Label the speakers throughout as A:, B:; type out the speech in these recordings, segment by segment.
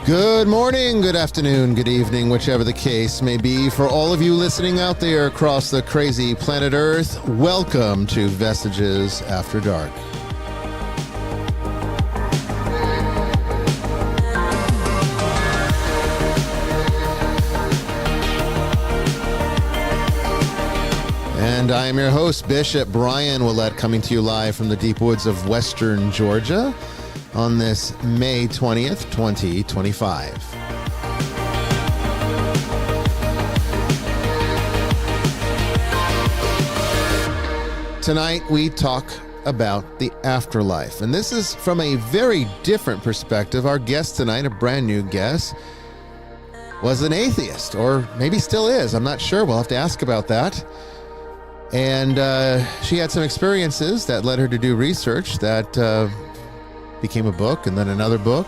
A: Good morning, good afternoon, good evening, whichever the case may be. For all of you listening out there across the crazy planet Earth, welcome to Vestiges After Dark. And I am your host, Bishop Brian Willett, coming to you live from the deep woods of western Georgia on this May 20th, 2025. Tonight we talk about the afterlife, and this is from a very different perspective. Our guest tonight, a brand new guest, was an atheist, or maybe still is. I'm not sure. We'll have to ask about that. And she had some experiences that led her to do research that became a book and then another book.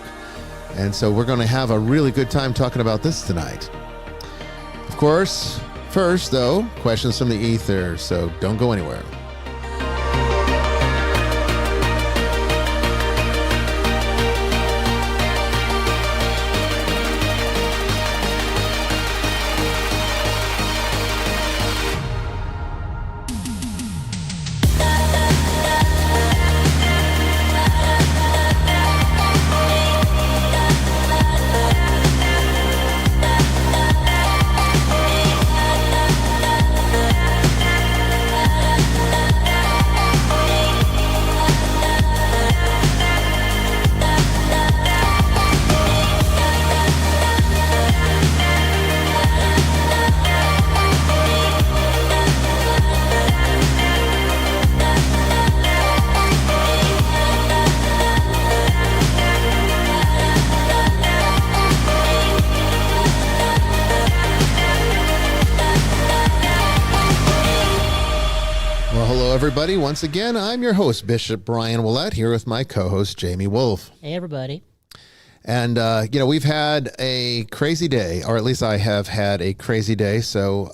A: And so we're going to have a really good time talking about this tonight. Of course, first, though, questions from the ether. So don't go anywhere. Everybody, once again, I'm your host, Bishop Brian Willett, here with my co-host, Jamie Wolf.
B: Hey, everybody.
A: And, we've had a crazy day, or at least I have had a crazy day, so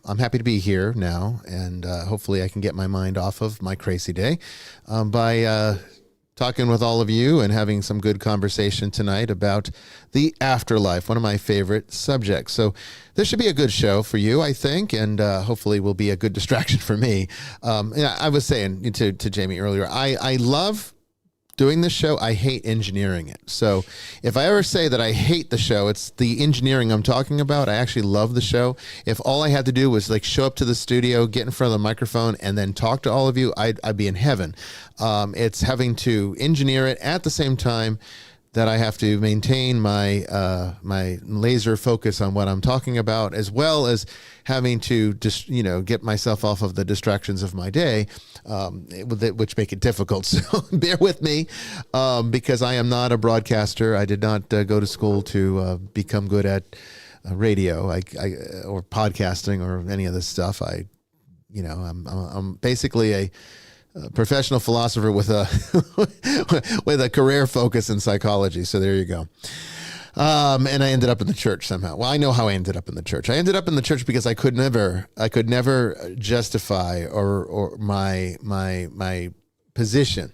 A: I'm happy to be here now, and hopefully I can get my mind off of my crazy day by talking with all of you and having some good conversation tonight about the afterlife, one of my favorite subjects. So this should be a good show for you, I think, and hopefully will be a good distraction for me. I was saying to Jamie earlier, I love doing this show. I hate engineering it. So if I ever say that I hate the show, it's the engineering I'm talking about. I actually love the show. If all I had to do was like show up to the studio, get in front of the microphone, and then talk to all of you, I'd be in heaven. It's having to engineer it at the same time that I have to maintain my my laser focus on what I'm talking about, as well as having to just get myself off of the distractions of my day, which make it difficult. So bear with me, because I am not a broadcaster. I did not go to school to become good at radio, or podcasting or any of this stuff. I'm basically a professional philosopher with a with a career focus in psychology. So there you go. And I ended up in the church somehow. Well, I know how I ended up in the church. I ended up in the church because I could never justify or my position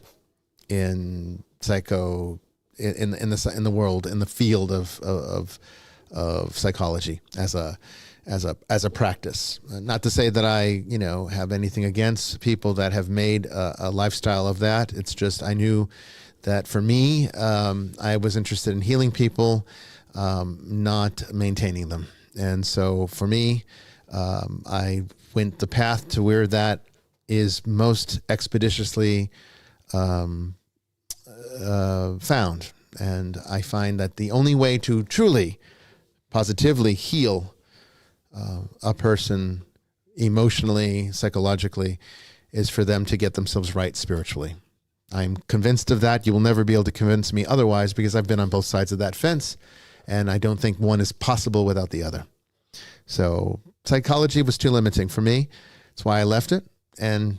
A: in in the world, in the field of psychology as a practice. Not to say that I, have anything against people that have made a lifestyle of that. It's just I knew that for me, I was interested in healing people, not maintaining them. And so for me, I went the path to where that is most expeditiously found. And I find that the only way to truly, positively heal a person emotionally, psychologically, is for them to get themselves right spiritually. I'm convinced of that. You will never be able to convince me otherwise, because I've been on both sides of that fence, and I don't think one is possible without the other. So psychology was too limiting for me. That's why I left it, and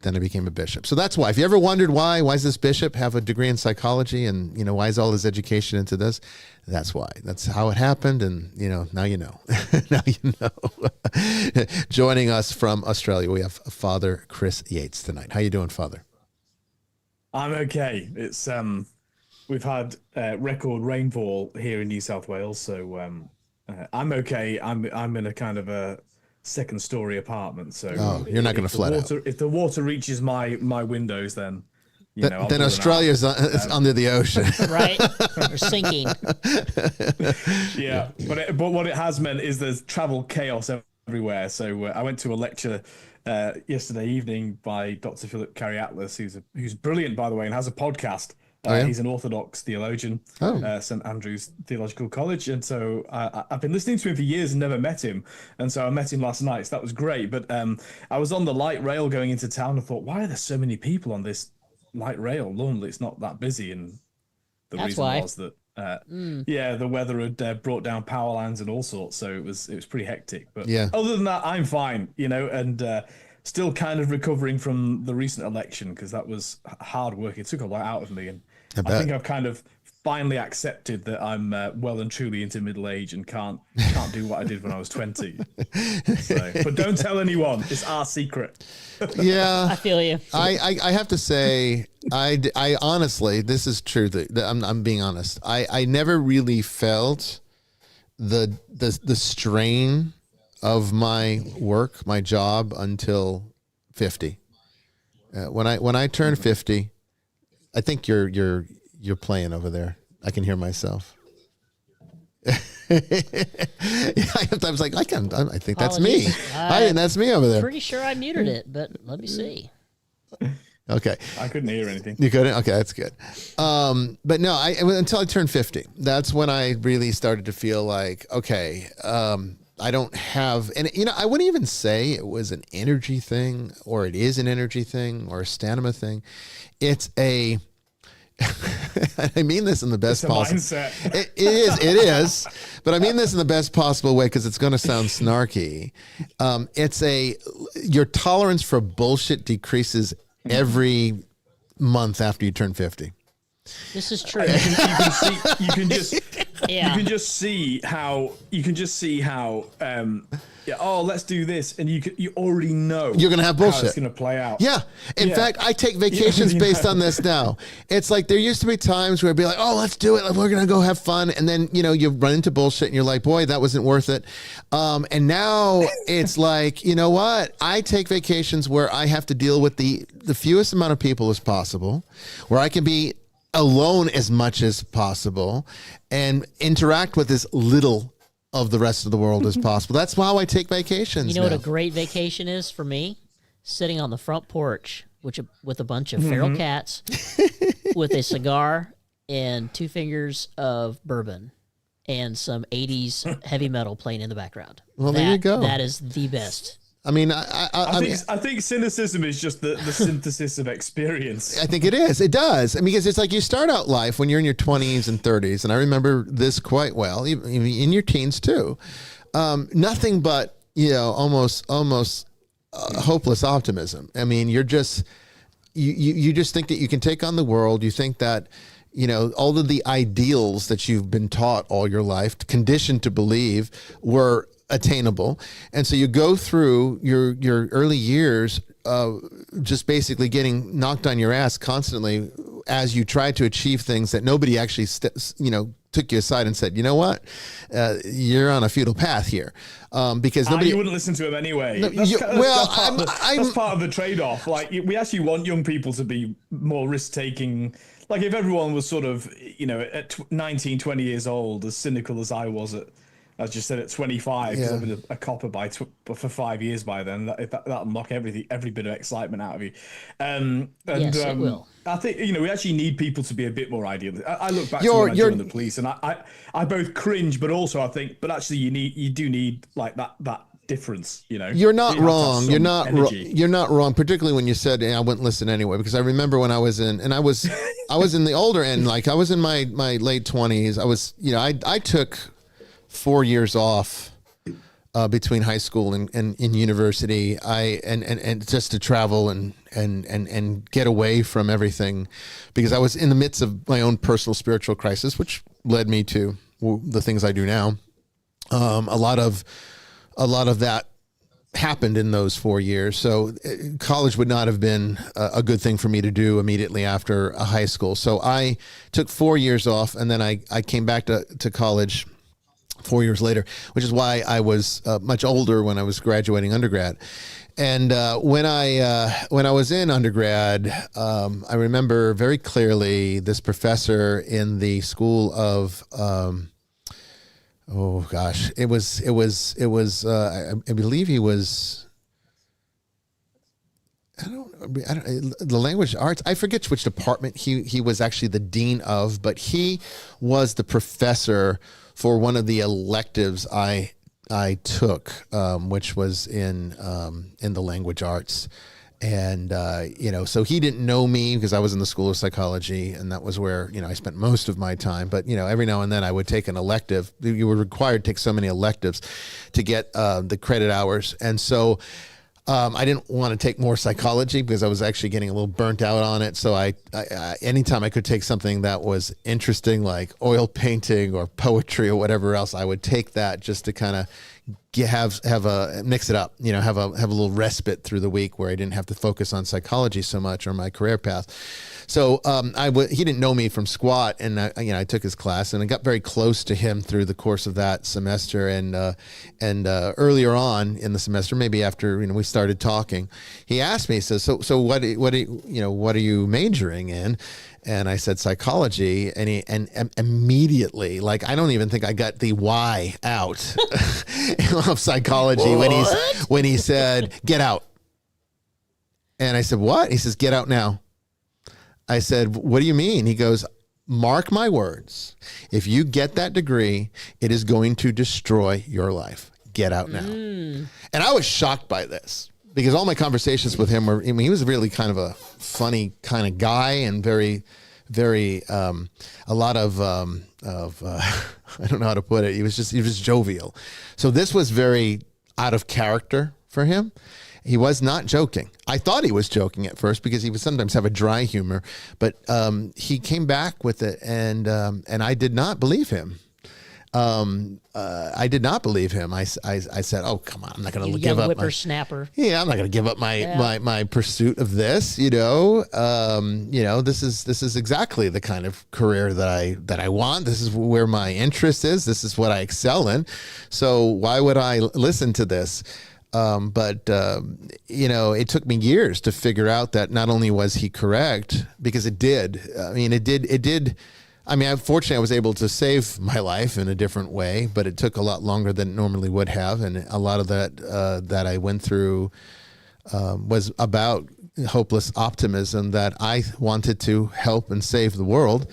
A: then I became a bishop. So that's why. If you ever wondered why does this bishop have a degree in psychology, and why is all his education into this? That's why. That's how it happened, and now you know. Now you know. Joining us from Australia, we have Father Chris Yates tonight. How you doing, Father?
C: I'm okay. It's
B: we've had record rainfall here in New South Wales, so I'm okay. I'm in a kind of a second story apartment, so
A: You're not going to flood out.
B: If the water reaches my windows, then
A: Then Australia's under the ocean.
C: Right? We're sinking.
B: Yeah, but what it has meant is there's travel chaos everywhere. So I went to a lecture yesterday evening by Dr. Philip Cariatlis, who's brilliant, by the way, and has a podcast. He's an Orthodox theologian, St. Andrew's Theological College. And so I've been listening to him for years and never met him. And so I met him last night. So that was great. But I was on the light rail going into town and thought, why are there so many people on this light rail? Normally it's not that busy. And the reason was that, the weather had brought down power lines and all sorts. So it was pretty hectic. But other than that, I'm fine, and still kind of recovering from the recent election, because that was hard work. It took a lot out of me. And I think I've kind of finally accepted that I'm well and truly into middle age and can't do what I did when I was 20. But don't tell anyone. It's our secret.
A: Yeah,
C: I feel you.
A: I have to say, I honestly, this is true. That I'm being honest. I never really felt the strain of my work, my job, until 50. When I turned 50, I think you're playing over there. I can hear myself. I was like, I think that's me. That's me over there.
C: Pretty sure I muted it, but let me see.
A: Okay.
B: I couldn't hear anything.
A: You couldn't? Okay, that's good. But no, until I turned 50, that's when I really started to feel like, okay, I don't have, and I wouldn't even say it was an energy thing, or it is an energy thing, or a stamina thing. It's a, I mean this in the best possible.
B: Mindset.
A: It is, but I mean this in the best possible way, because it's going to sound snarky. Your tolerance for bullshit decreases every month after you turn 50.
C: This is true.
B: You can just see how let's do this, and you already know
A: you're gonna have bullshit.
B: How it's gonna play out.
A: Yeah. In fact, I take vacations based on this now. It's like there used to be times where I'd be like, oh, let's do it. Like, we're gonna go have fun, and then you run into bullshit, and you're like, boy, that wasn't worth it. And now it's like, you know what? I take vacations where I have to deal with the fewest amount of people as possible, where I can be alone as much as possible and interact with as little of the rest of the world as possible. That's how I take vacations.
C: You know what a great vacation is for me? Sitting on the front porch with a bunch of feral cats with a cigar and 2 fingers of bourbon and some 80s heavy metal playing in the background.
A: Well, there you go.
C: That is the best.
A: I mean,
B: I think cynicism is just the synthesis of experience.
A: I think it is. It does. I mean, because it's like you start out life when you're in your 20s and 30s, and I remember this quite well, even in your teens too. Nothing but almost hopeless optimism. I mean, you're just you just think that you can take on the world. You think that all of the ideals that you've been taught all your life, conditioned to believe, were attainable. And so you go through your early years just basically getting knocked on your ass constantly as you try to achieve things that nobody actually took you aside and said, you know what, you're on a futile path here, because nobody.
B: You wouldn't listen to him anyway.
A: No,
B: that's part of the trade-off. Like, we actually want young people to be more risk-taking. Like, if everyone was sort of at 19, 20 years old, as cynical as I was at, as you said, at 25, because I've been a copper for 5 years by then. That'll knock every bit of excitement out of you.
C: Yes, it will.
B: I think we actually need people to be a bit more idealistic. I look back to when I joined the police, and I both cringe, but also I think, but actually you do need like that difference.
A: You're not wrong. You're not wrong. Particularly when you said, I wouldn't listen anyway, because I remember when I was in, and I was in the older end, like I was in my late 20s. I was, I took 4 years off between high school and university. And just to travel and get away from everything, because I was in the midst of my own personal spiritual crisis, which led me to the things I do now. A lot of that happened in those 4 years. So college would not have been a good thing for me to do immediately after high school. So I took 4 years off, and then I came back to college 4 years later, which is why I was much older when I was graduating undergrad. And when I was in undergrad, I remember very clearly this professor in the school of oh gosh, it was I believe he was, I don't the language arts. I forget which department he was actually the dean of, but he was the professor for one of the electives I took, which was in the language arts. And, so he didn't know me because I was in the School of Psychology, and that was where, I spent most of my time. But, every now and then I would take an elective. You were required to take so many electives to get the credit hours. And so I didn't want to take more psychology because I was actually getting a little burnt out on it. So I anytime I could take something that was interesting, like oil painting or poetry or whatever else, I would take that just to kind of mix it up, have a little respite through the week where I didn't have to focus on psychology so much or my career path. So he didn't know me from squat, and I took his class, and I got very close to him through the course of that semester. And earlier on in the semester, maybe after we started talking, he asked me, so what are you majoring in? And I said psychology, and immediately, like, I don't even think I got the Y out of psychology when he said, "Get out." And I said, "What?" He says, "Get out now." I said, "What do you mean?" He goes, "Mark my words. If you get that degree, it is going to destroy your life. Get out now." And I was shocked by this, because all my conversations with him were, he was really kind of a funny kind of guy, and very, very, a lot of I don't know how to put it. He was just jovial. So this was very out of character for him. He was not joking. I thought he was joking at first because he would sometimes have a dry humor, but he came back with it, and I did not believe him. I did not believe him. I said, "Oh, come on, I'm not going to give up."
C: Whippersnapper.
A: Yeah, I'm not going to give up my pursuit of this. This is exactly the kind of career that I want. This is where my interest is. This is what I excel in. So why would I listen to this? But it took me years to figure out that not only was he correct, because it did. Fortunately, I was able to save my life in a different way, but it took a lot longer than it normally would have. And a lot of that I went through was about hopeless optimism that I wanted to help and save the world.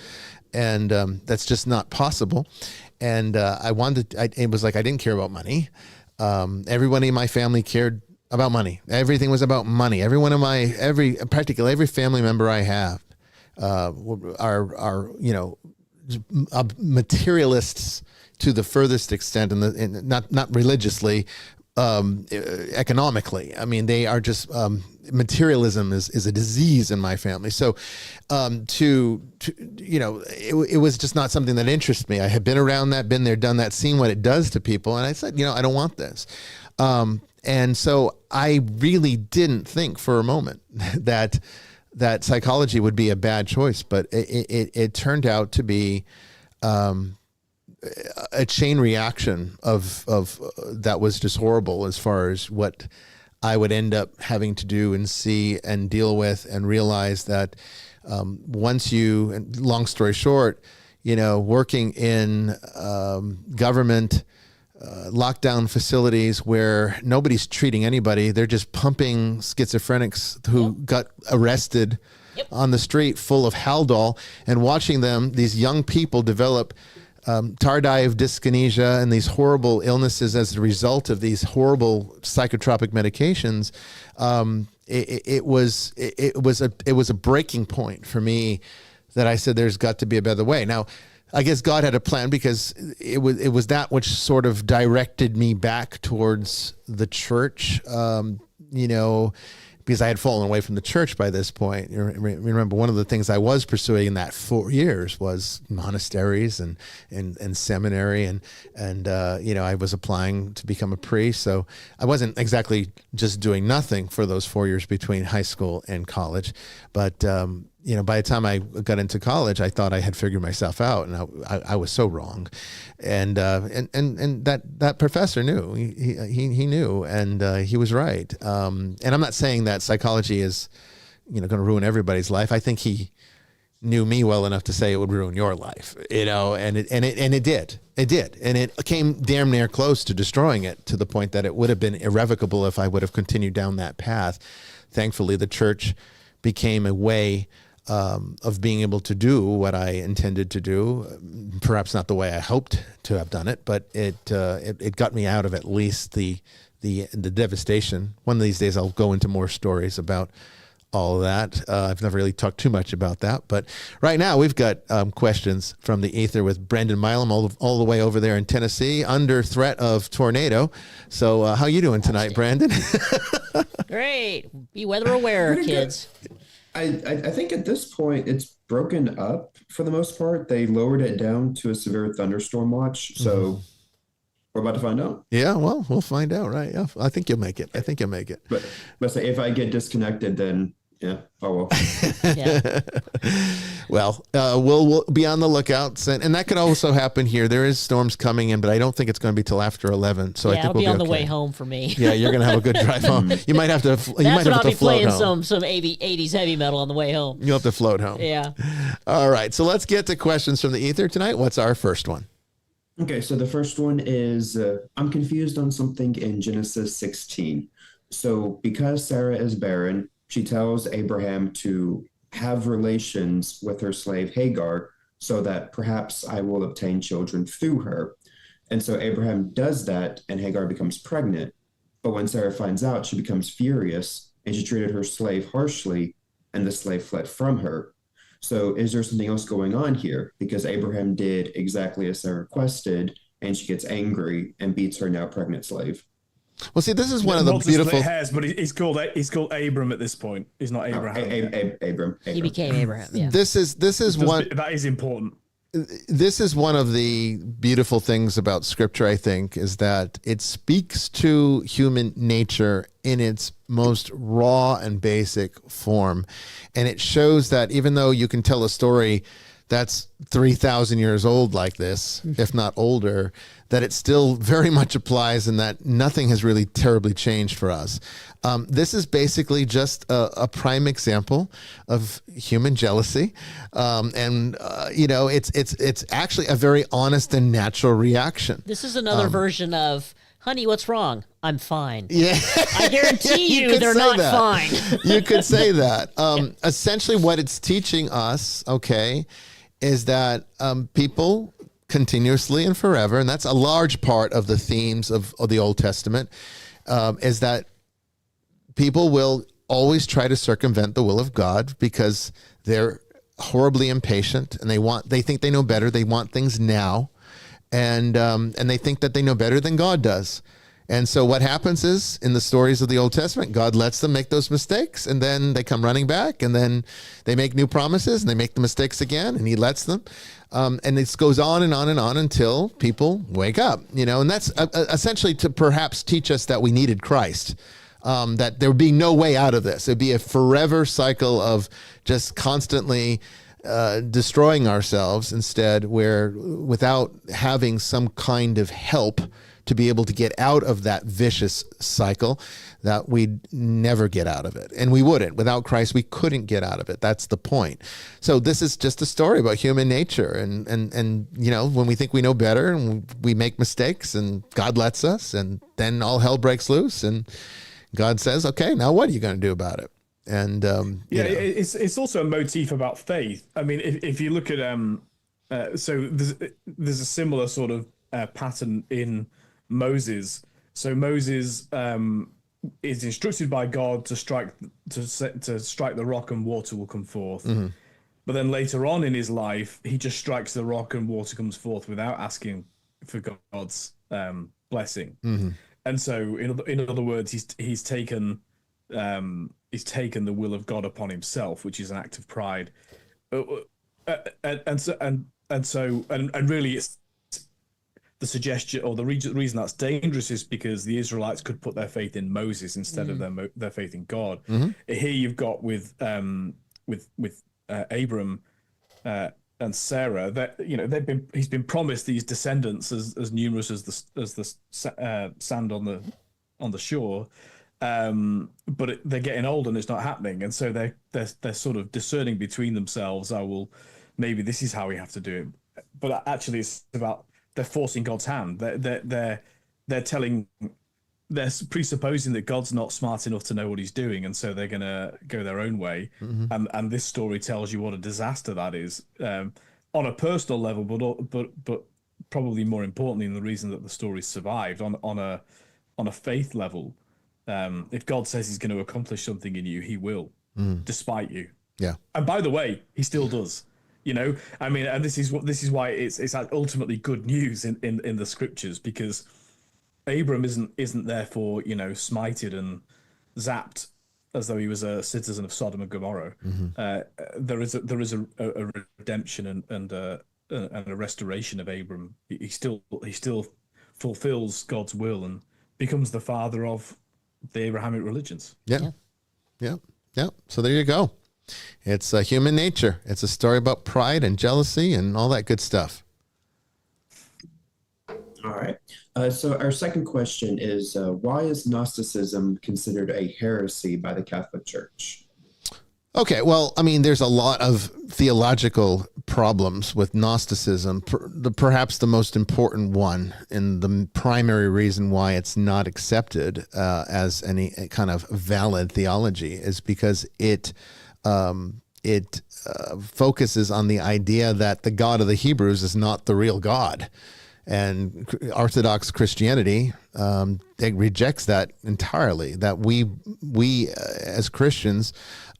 A: And that's just not possible. And it was like I didn't care about money. Everybody in my family cared about money. Everything was about money. Practically every family member I have are materialists to the furthest extent, and not religiously, economically. I mean, they are just materialism is a disease in my family. So, it was just not something that interested me. I had been around that, been there, done that, seen what it does to people, and I said, I don't want this. And so I really didn't think for a moment that psychology would be a bad choice, but it turned out to be a chain reaction of that was just horrible as far as what I would end up having to do and see and deal with, and realize that long story short, working in government lockdown facilities where nobody's treating anybody, they're just pumping schizophrenics who got arrested on the street full of Haldol, and watching these young people develop tardive dyskinesia and these horrible illnesses as a result of these horrible psychotropic medications. It was a breaking point for me that I said, there's got to be a better way. Now, I guess God had a plan, because it was that which sort of directed me back towards the church, because I had fallen away from the church by this point. You remember, one of the things I was pursuing in that 4 years was monasteries and seminary, and I was applying to become a priest. So I wasn't exactly just doing nothing for those 4 years between high school and college, but by the time I got into college, I thought I had figured myself out, and I was so wrong. And that professor knew. He knew, and he was right. And I'm not saying that psychology is, going to ruin everybody's life. I think he knew me well enough to say it would ruin your life, and it did. It did, and it came damn near close to destroying it, to the point that it would have been irrevocable if I would have continued down that path. Thankfully, the church became a way of being able to do what I intended to do, perhaps not the way I hoped to have done it, but it got me out of at least the devastation. One of these days I'll go into more stories about all of that. I've never really talked too much about that, but right now we've got questions from the ether with Brendan Milam all the way over there in Tennessee, under threat of tornado. So how you doing tonight, Brandon?
C: Great. Be weather aware, kids.
D: I think at this point it's broken up for the most part. They lowered it down to a severe thunderstorm watch. So we're about to find out.
A: Yeah, well, we'll find out, right? Yeah, I think you'll make it. But
D: say if I get disconnected, then yeah, oh well.
C: Yeah.
A: Well, we'll be on the lookout, and that could also happen here. There is storms coming in, but I don't think it's going to be till after 11. So I think
C: it'll
A: we'll
C: be on the
A: okay.
C: way home for me.
A: Yeah, you're going to have a good drive home. You might have to.
C: That's when I'll be
A: float
C: playing
A: home.
C: some 80s heavy metal on the way home.
A: You'll have to float home.
C: Yeah.
A: All right, so let's get to questions from the ether tonight. What's our first one?
D: Okay, so the first one is I'm confused on something in Genesis 16. So because Sarah is barren, she tells Abraham to have relations with her slave Hagar so that perhaps I will obtain children through her. And so Abraham does that, and Hagar becomes pregnant. But when Sarah finds out, she becomes furious, and she treated her slave harshly, and the slave fled from her. So is there something else going on here? Because Abraham did exactly as Sarah requested, and she gets angry and beats her now pregnant slave.
A: Well, see, this is one of the beautiful.
B: Hairs, but he's called Abram at this point. He's not Abraham.
D: Abram.
C: He became Abraham. Yeah.
A: This is one
B: that is important.
A: This is one of the beautiful things about Scripture, I think, is that it speaks to human nature in its most raw and basic form, and it shows that even though you can tell a story that's 3,000 years old like this, if not older, that it still very much applies, and that nothing has really terribly changed for us. This is basically just a prime example of human jealousy. It's actually a very honest and natural reaction.
C: This is another version of, honey, what's wrong? I'm fine.
A: Yeah.
C: I guarantee you they're not fine.
A: You could say that. Essentially what it's teaching us, okay, is that people continuously and forever, and that's a large part of the themes of the Old Testament, is that people will always try to circumvent the will of God because they're horribly impatient, and they think they know better. They want things now, and they think that they know better than God does. And so what happens is, in the stories of the Old Testament, God lets them make those mistakes, and then they come running back, and then they make new promises, and they make the mistakes again, and he lets them. And this goes on and on and on until people wake up, and that's essentially to perhaps teach us that we needed Christ, that there would be no way out of this. It'd be a forever cycle of just constantly destroying ourselves instead, where without having some kind of help to be able to get out of that vicious cycle, that we'd never get out of it. And we wouldn't. Without Christ, we couldn't get out of it. That's the point. So this is just a story about human nature. And when we think we know better and we make mistakes, and God lets us, and then all hell breaks loose, and God says, okay, now what are you going to do about it? And
B: it's also a motif about faith. I mean, if you look at so there's a similar sort of pattern in Moses. So Moses is instructed by God to strike the rock, and water will come forth. Mm-hmm. But then later on in his life, he just strikes the rock and water comes forth without asking for God's blessing. Mm-hmm. And so, in other words, he's taken he's taken the will of God upon himself, which is an act of pride. And really, it's the suggestion, or the reason that's dangerous is because the Israelites could put their faith in Moses instead of their faith in God. Here you've got with Abram and Sarah, that he's been promised these descendants as numerous as the sand on the shore, but they're getting old and it's not happening, and so they're sort of discerning between themselves. Maybe this is how we have to do it, but actually it's about they're forcing God's hand. They're presupposing that God's not smart enough to know what he's doing, and so they're going to go their own way. And this story tells you what a disaster that is, on a personal level, but probably more importantly, in the reason that the story survived on a faith level. If God says he's going to accomplish something in you, he will, despite you.
A: Yeah.
B: And by the way, he still does. I mean, and this is why it's ultimately good news in the scriptures, because Abram isn't therefore smited and zapped as though he was a citizen of Sodom and Gomorrah. There is a redemption and a restoration of Abram. He still fulfills God's will and becomes the father of the Abrahamic religions.
A: Yeah. So there you go. It's human nature. It's a story about pride and jealousy and all that good stuff.
D: All right. So our second question is, why is Gnosticism considered a heresy by the Catholic Church?
A: Okay, well, I mean, there's a lot of theological problems with Gnosticism. Perhaps the most important one, and the primary reason why it's not accepted as any kind of valid theology, is because it focuses on the idea that the God of the Hebrews is not the real God. And Orthodox Christianity it rejects that entirely, that we as Christians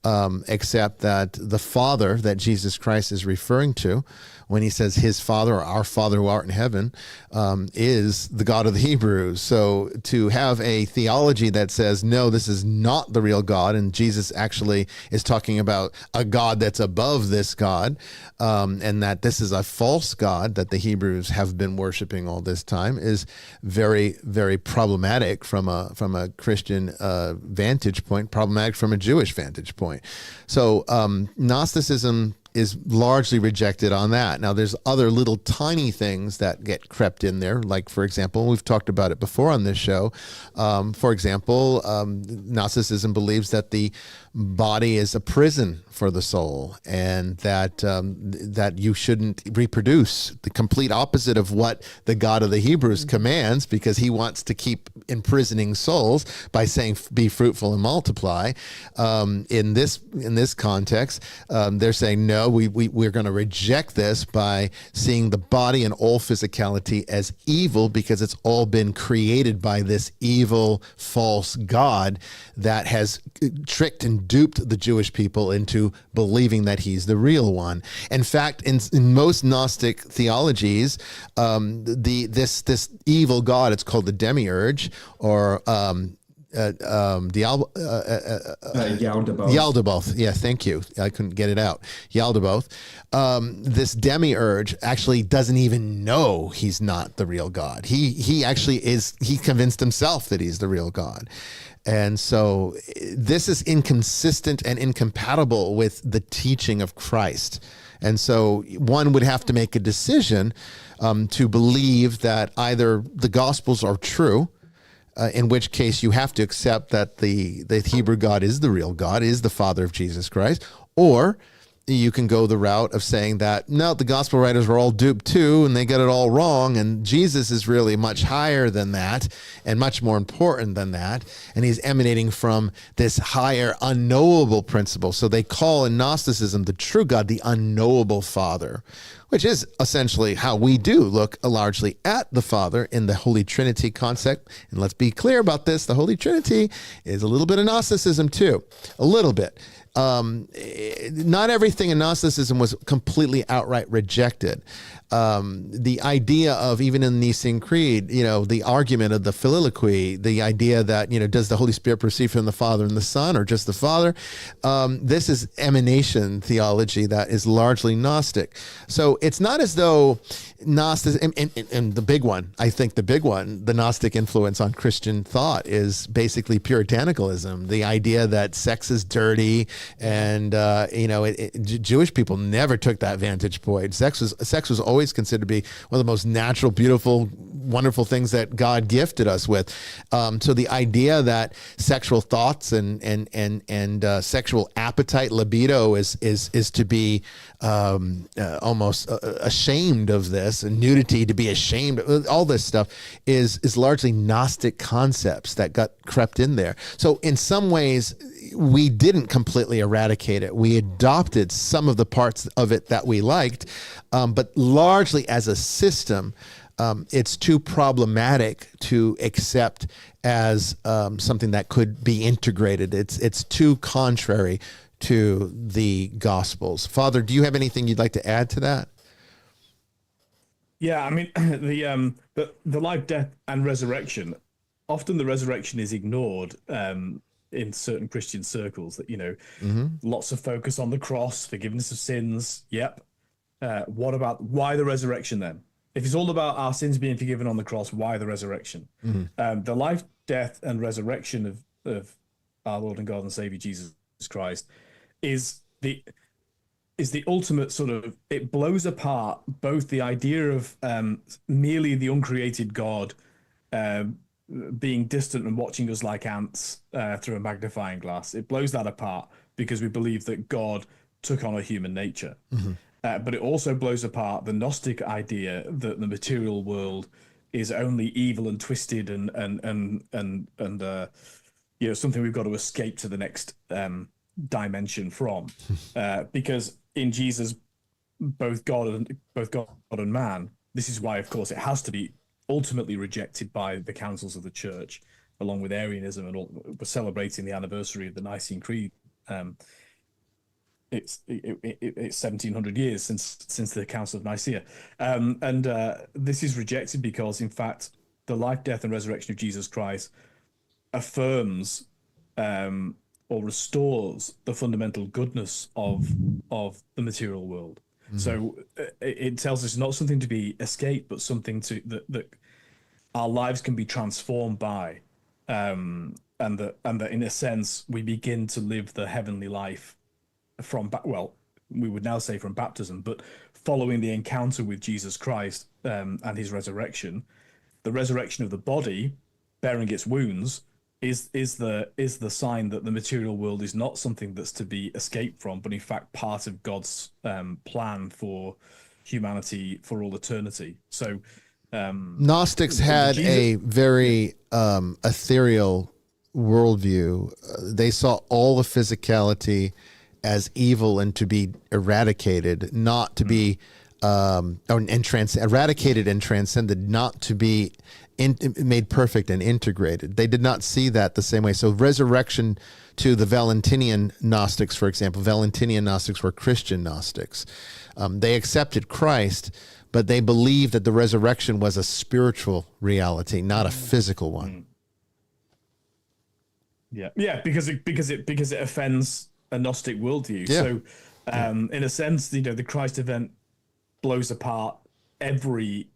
A: accept that the Father that Jesus Christ is referring to when he says his Father, or our Father who art in heaven, is the God of the Hebrews. So to have a theology that says, no, this is not the real God, and Jesus actually is talking about a God that's above this God, and that this is a false God that the Hebrews have been worshiping all this time, is very, very problematic from a Christian vantage point, problematic from a Jewish vantage point. So Gnosticism is largely rejected on that. Now, there's other little tiny things that get crept in there. Like, for example, we've talked about it before on this show. For example, Gnosticism believes that the body is a prison for the soul, and that you shouldn't reproduce, the complete opposite of what the God of the Hebrews commands, because he wants to keep imprisoning souls by saying, be fruitful and multiply. In this context, they're saying, no, we're going to reject this by seeing the body and all physicality as evil, because it's all been created by this evil, false God that has tricked and duped the Jewish people into believing that he's the real one. In fact, in most Gnostic theologies, this evil God, it's called the demiurge, or Yaldabaoth. Yaldabaoth. Yeah, thank you. I couldn't get it out. Yaldabaoth. This demiurge actually doesn't even know he's not the real God. He actually is. He convinced himself that he's the real God. And so this is inconsistent and incompatible with the teaching of Christ. And so one would have to make a decision to believe that either the Gospels are true, in which case you have to accept that the Hebrew God is the real God, is the Father of Jesus Christ, or you can go the route of saying that, no, the gospel writers were all duped too, and they got it all wrong, and Jesus is really much higher than that and much more important than that, and he's emanating from this higher unknowable principle. So they call in Gnosticism the true God the unknowable Father, which is essentially how we do look largely at the Father in the Holy Trinity concept. And let's be clear about this, the Holy Trinity is a little bit of Gnosticism too, a little bit. not everything in Gnosticism was completely outright rejected. The idea of, even in the Nicene Creed, the argument of the Filioque, the idea that, does the Holy Spirit proceed from the Father and the Son, or just the Father? This is emanation theology that is largely Gnostic. So it's not as though Gnosticism, and the big one, the Gnostic influence on Christian thought is basically Puritanicalism, the idea that sex is dirty, and Jewish people never took that vantage point. Sex was always considered to be one of the most natural, beautiful, wonderful things that God gifted us with. So the idea that sexual thoughts and sexual appetite, libido, is to be almost ashamed of this, and nudity to be ashamed of, all this stuff is largely Gnostic concepts that got crept in there. So in some ways, we didn't completely eradicate it. We adopted some of the parts of it that we liked, but largely as a system, it's too problematic to accept as something that could be integrated. It's too contrary to the Gospels. Father, do you have anything you'd like to add to that?
B: Yeah, I mean, the life, death, and resurrection. Often the resurrection is ignored in certain Christian circles. That lots of focus on the cross, forgiveness of sins. Yep. What about why the resurrection then? If it's all about our sins being forgiven on the cross, why the resurrection? The life, death, and resurrection of our Lord and God and Savior Jesus Christ is the ultimate sort of, it blows apart both the idea of merely the uncreated God being distant and watching us like ants through a magnifying glass. It blows that apart because we believe that God took on a human nature. But it also blows apart the Gnostic idea that the material world is only evil and twisted and something we've got to escape to the next dimension from. Because in Jesus, both God and man. This is why, of course, it has to be ultimately rejected by the councils of the church, along with Arianism, and all. We're celebrating the anniversary of the Nicene Creed. It's 1700 years since the Council of Nicaea, and this is rejected because, in fact, the life, death, and resurrection of Jesus Christ affirms or restores the fundamental goodness of the material world. So it tells us not something to be escaped, but something that our lives can be transformed by, and that in a sense we begin to live the heavenly life from, well, we would now say from baptism, but following the encounter with Jesus Christ and his resurrection. The resurrection of the body, bearing its wounds, is the sign that the material world is not something that's to be escaped from, but in fact part of God's plan for humanity for all eternity. So
A: Gnostics had a very ethereal worldview. They saw all the physicality as evil and to be eradicated, not to be eradicated and transcended, not to be made perfect and integrated. They did not see that the same way. So resurrection to the Valentinian Gnostics, for example, Valentinian Gnostics were Christian Gnostics. They accepted Christ, but they believed that the resurrection was a spiritual reality, not a physical one.
B: Yeah, because it offends a Gnostic worldview.
A: Yeah.
B: So, in a sense, the Christ event blows apart every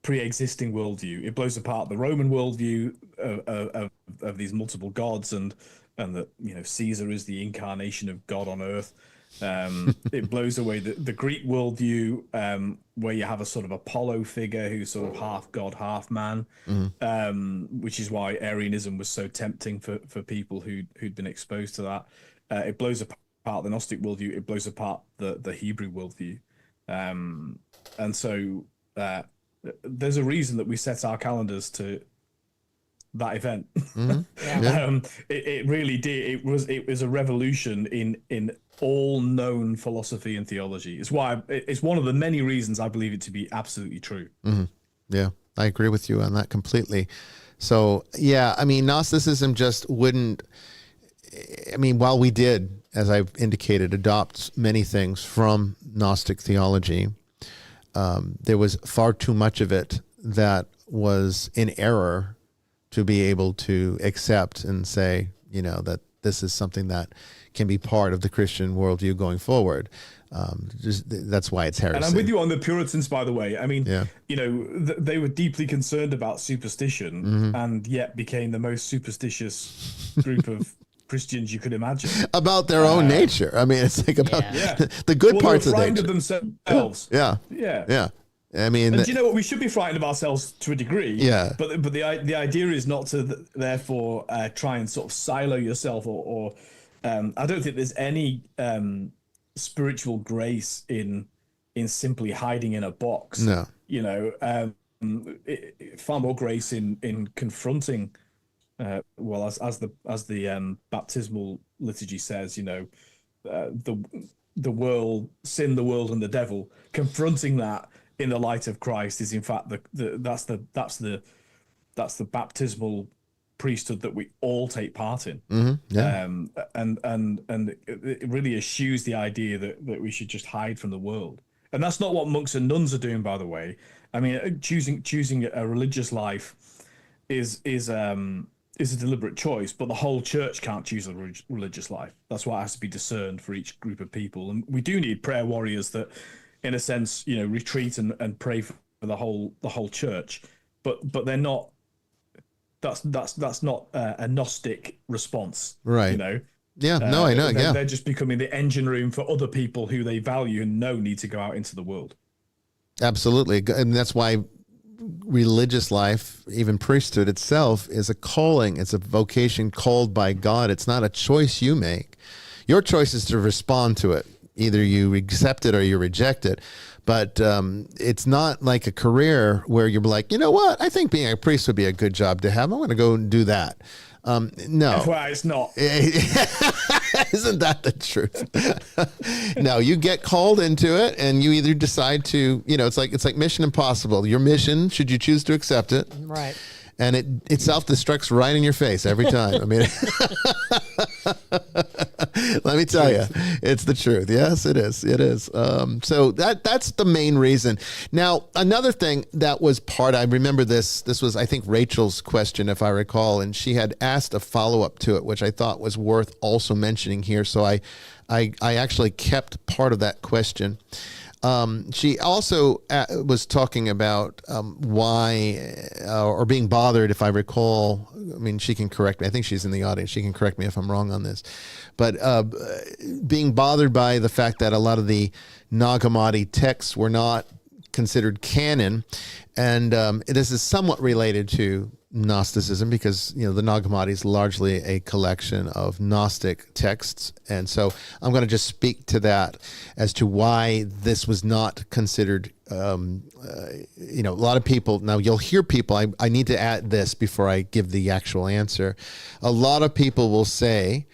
B: pre-existing worldview. It blows apart the Roman worldview of these multiple gods, and that Caesar is the incarnation of God on earth. It blows away the Greek worldview, where you have a sort of Apollo figure who's sort of half god, half man, which is why Arianism was so tempting for people who'd been exposed to that. It blows apart the Gnostic worldview. It blows apart the Hebrew worldview, and so there's a reason that we set our calendars to that event. It really did. It was a revolution in all known philosophy and theology. It's one of the many reasons I believe it to be absolutely true.
A: Yeah, I agree with you on that completely. So yeah, I mean, Gnosticism just wouldn't. I mean, while we did, as I've indicated, adopt many things from Gnostic theology, there was far too much of it that was in error to be able to accept and say, that this is something that can be part of the Christian worldview going forward. That's why it's heresy.
B: And I'm with you on the Puritans, by the way. I mean,
A: Yeah.
B: They were deeply concerned about superstition and yet became the most superstitious group of Christians you could imagine.
A: About their own nature. I mean, it's like about the good parts
B: they were
A: of
B: frightened
A: nature.
B: of themselves.
A: Yeah. I mean,
B: and do you know what? We should be frightened of ourselves to a degree.
A: Yeah.
B: But the idea is not to therefore try and sort of silo yourself or I don't think there's any spiritual grace in simply hiding in a box.
A: No.
B: Far more grace in confronting. As the baptismal liturgy says, the world, sin, the world, and the devil. Confronting that in the light of Christ is in fact that's the baptismal priesthood that we all take part in.
A: Yeah.
B: And it really eschews the idea that we should just hide from the world. And that's not what monks and nuns are doing, by the way. I mean, choosing a religious life is a deliberate choice, but the whole church can't choose a religious life. That's why it has to be discerned for each group of people. And we do need prayer warriors that, in a sense, retreat and pray for the whole church. But they're not. That's not a Gnostic response,
A: right? Yeah. No, I know.
B: They're just becoming the engine room for other people who they value and know need to go out into the world.
A: Absolutely, and that's why religious life, even priesthood itself, is a calling. It's a vocation called by God. It's not a choice you make. Your choice is to respond to it. Either you accept it or you reject it. But it's not like a career where you're like, you know what? I think being a priest would be a good job to have. I'm going to go and do that. No.
B: That's why it's not.
A: Isn't that the truth? No, you get called into it and you either decide to, it's like Mission Impossible. Your mission, should you choose to accept it.
C: Right.
A: And it self-destructs right in your face every time. I mean, let me tell you, it's the truth. Yes, it is. It is. So that's the main reason. Now, another thing that was I remember this was, I think, Rachel's question, if I recall, and she had asked a follow-up to it, which I thought was worth also mentioning here. So I actually kept part of that question. She also was talking about why, or being bothered, if I recall. I mean, she can correct me. I think she's in the audience. She can correct me if I'm wrong on this. But being bothered by the fact that a lot of the Nag Hammadi texts were not considered canon. And this is somewhat related to Gnosticism because, the Nag Hammadi is largely a collection of Gnostic texts. And so I'm going to just speak to that as to why this was not considered, a lot of people, now you'll hear people, I need to add this before I give the actual answer. A lot of people will say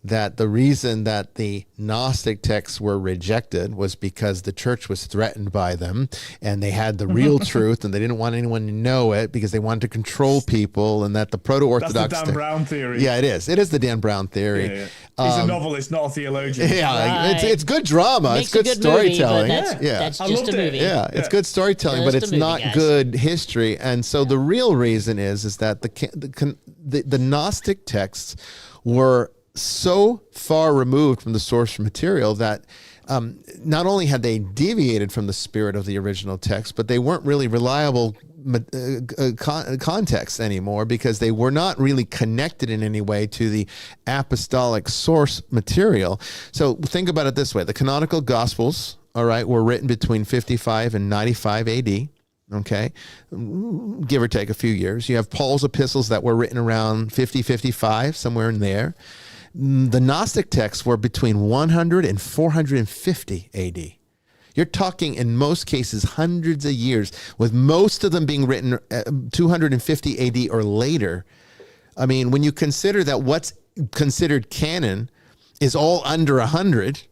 A: that the reason that the Gnostic texts were rejected was because the church was threatened by them and they had the real truth and they didn't want anyone to know it because they wanted to control people, and that the proto-Orthodox...
B: That's the Dan Brown theory.
A: Yeah, it is. It is the Dan Brown theory.
B: Yeah. He's a novelist, not a theologian.
A: Yeah,
C: Right.
A: it's good drama.
C: Makes
A: it's good storytelling.
C: Movie, but that's
B: I
C: just
B: loved
C: a
B: it.
C: movie.
A: Yeah, it's good storytelling,
C: Just
A: but it's
C: a movie,
A: not
C: guys.
A: good history. And so the real reason is that the Gnostic texts were so far removed from the source material that not only had they deviated from the spirit of the original text, but they weren't really reliable context anymore because they were not really connected in any way to the apostolic source material. So think about it this way. The canonical Gospels, all right, were written between 55 and 95 AD. Okay, give or take a few years. You have Paul's epistles that were written around 50, 55, somewhere in there. The Gnostic texts were between 100 and 450 AD. You're talking, in most cases, hundreds of years, with most of them being written 250 AD or later. I mean, when you consider that what's considered canon is all under 100,